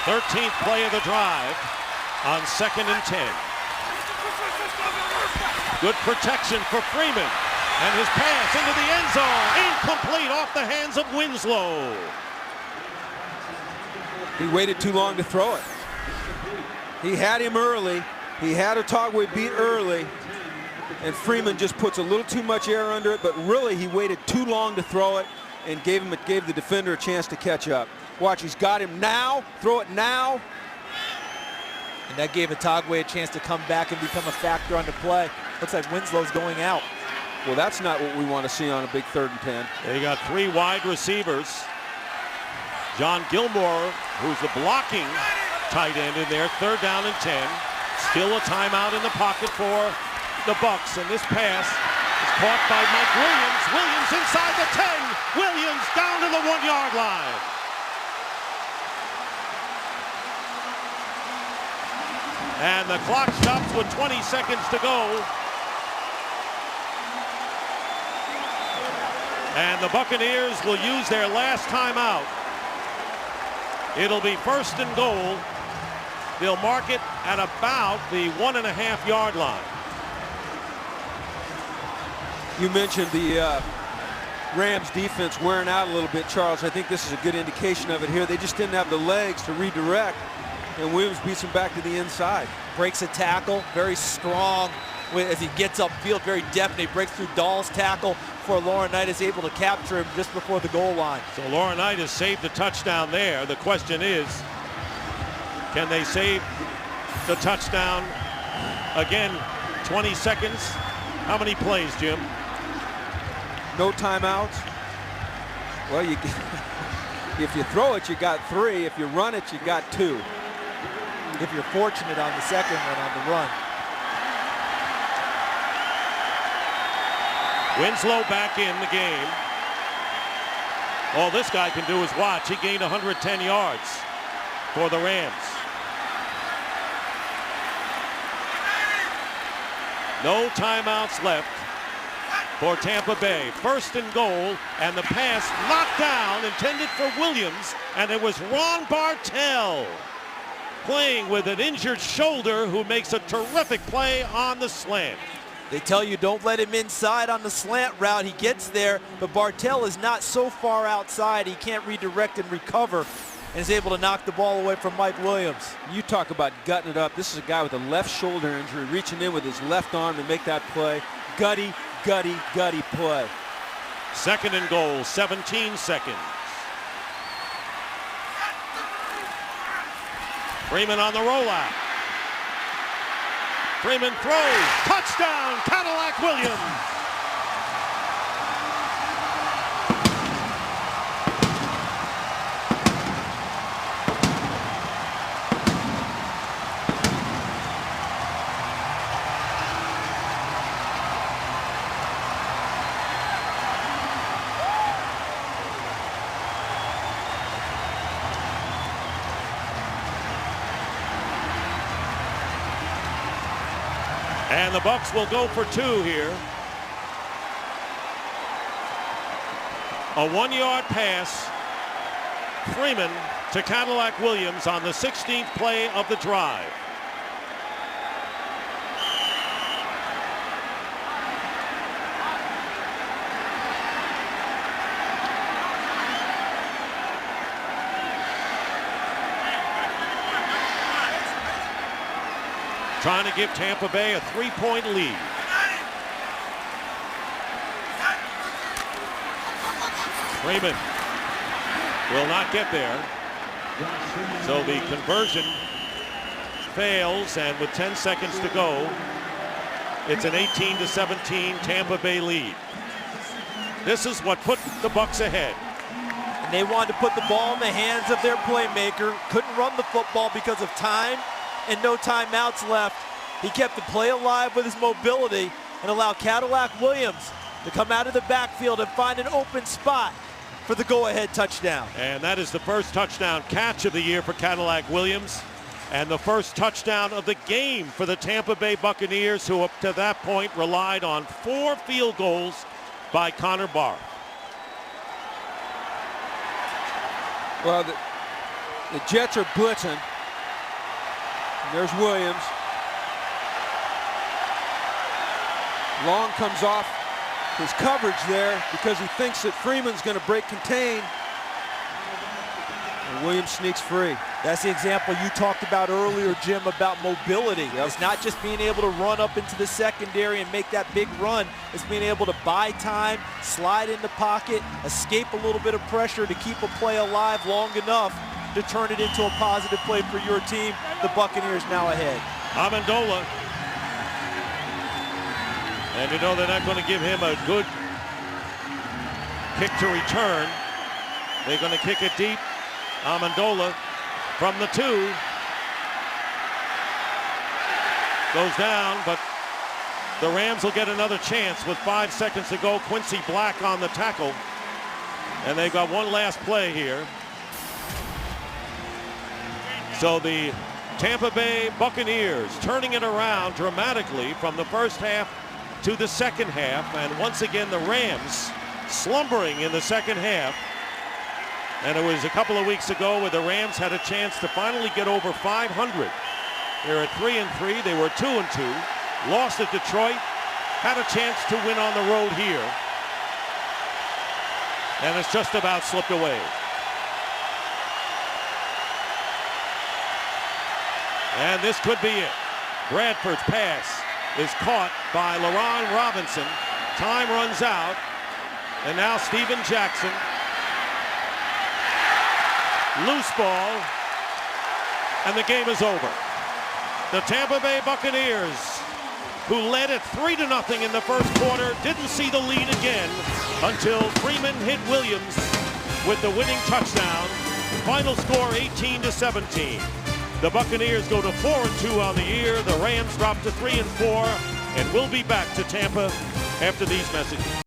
13th play of the drive on 2nd and 10. Good protection for Freeman, and his pass into the end zone, incomplete off the hands of Winslow. He waited too long to throw it. He had him early. He had Otagwe beat early, and Freeman just puts a little too much air under it, but really he waited too long to throw it and gave the defender a chance to catch up. Watch, he's got him now. Throw it now. And that gave Otagwe a chance to come back and become a factor on the play. Looks like Winslow's going out. Well, that's not what we want to see on a big 3rd and 10. They got 3 wide receivers. John Gilmore, who's the blocking tight end in there, 3rd down and 10. Still a timeout in the pocket for the Bucs, and this pass is caught by Mike Williams. Williams inside the 10. Williams down to the 1-yard line. And the clock stops with 20 seconds to go. And the Buccaneers will use their last timeout. It'll be 1st and goal. They'll mark it at about the 1.5-yard line. You mentioned the Rams defense wearing out a little bit, Charles. I think this is a good indication of it here. They just didn't have the legs to redirect, and Williams beats him back to the inside. Breaks a tackle, very strong as he gets upfield, very deft, and he breaks through Dahl's tackle before Laurinaitis able to capture him just before the goal line. So Laurinaitis saved the touchdown there. The question is, can they save the touchdown again? 20 seconds. How many plays, Jim? No timeouts. Well, if you throw it, you got 3. If you run it, you got 2. If you're fortunate on the second one on the run. Winslow back in the game. All this guy can do is watch. He gained 110 yards for the Rams. No timeouts left for Tampa Bay. 1st and goal, and the pass knocked down, intended for Williams, and it was Ron Bartell playing with an injured shoulder who makes a terrific play on the slant. They tell you don't let him inside on the slant route. He gets there, but Bartell is not so far outside he can't redirect and recover, and is able to knock the ball away from Mike Williams. You talk about gutting it up. This is a guy with a left shoulder injury, reaching in with his left arm to make that play. Gutty, gutty, gutty play. 2nd and goal, 17 seconds. Freeman on the rollout. Freeman throws. Touchdown, Cadillac Williams. And the Bucs will go for 2 here. A 1-yard pass. Freeman to Cadillac Williams on the 16th play of the drive. Trying to give Tampa Bay a 3-point lead. Freeman will not get there. So the conversion fails, and with 10 seconds to go, it's an 18-17 Tampa Bay lead. This is what put the Bucs ahead. And they wanted to put the ball in the hands of their playmaker. Couldn't run the football because of time and no timeouts left. He kept the play alive with his mobility and allowed Cadillac Williams to come out of the backfield and find an open spot for the go-ahead touchdown. And that is the first touchdown catch of the year for Cadillac Williams, and the first touchdown of the game for the Tampa Bay Buccaneers, who up to that point relied on 4 field goals by Connor Barth. Well, the Jets are blitzing. There's Williams. Long comes off his coverage there because he thinks that Freeman's going to break contain. And Williams sneaks free. That's the example you talked about earlier, Jim, about mobility. Yep. It's not just being able to run up into the secondary and make that big run. It's being able to buy time, slide in the pocket, escape a little bit of pressure to keep a play alive long enough to turn it into a positive play for your team. The Buccaneers now ahead. Amendola. And you know they're not going to give him a good kick to return. They're going to kick it deep. Amendola from the 2. Goes down, but the Rams will get another chance with 5 seconds to go. Quincy Black on the tackle. And they've got one last play here. So the Tampa Bay Buccaneers turning it around dramatically from the first half to the second half, and once again the Rams slumbering in the second half. And it was a couple of weeks ago where the Rams had a chance to finally get over 500. They're at 3-3. They were 2-2. Lost at Detroit. Had a chance to win on the road here. And it's just about slipped away. And this could be it. Bradford's pass is caught by LaRon Robinson. Time runs out. And now Steven Jackson. Loose ball. And the game is over. The Tampa Bay Buccaneers, who led at 3-0 in the first quarter, didn't see the lead again until Freeman hit Williams with the winning touchdown. Final score 18-17. The Buccaneers go to 4-2 on the year. The Rams drop to 3-4, and we'll be back to Tampa after these messages.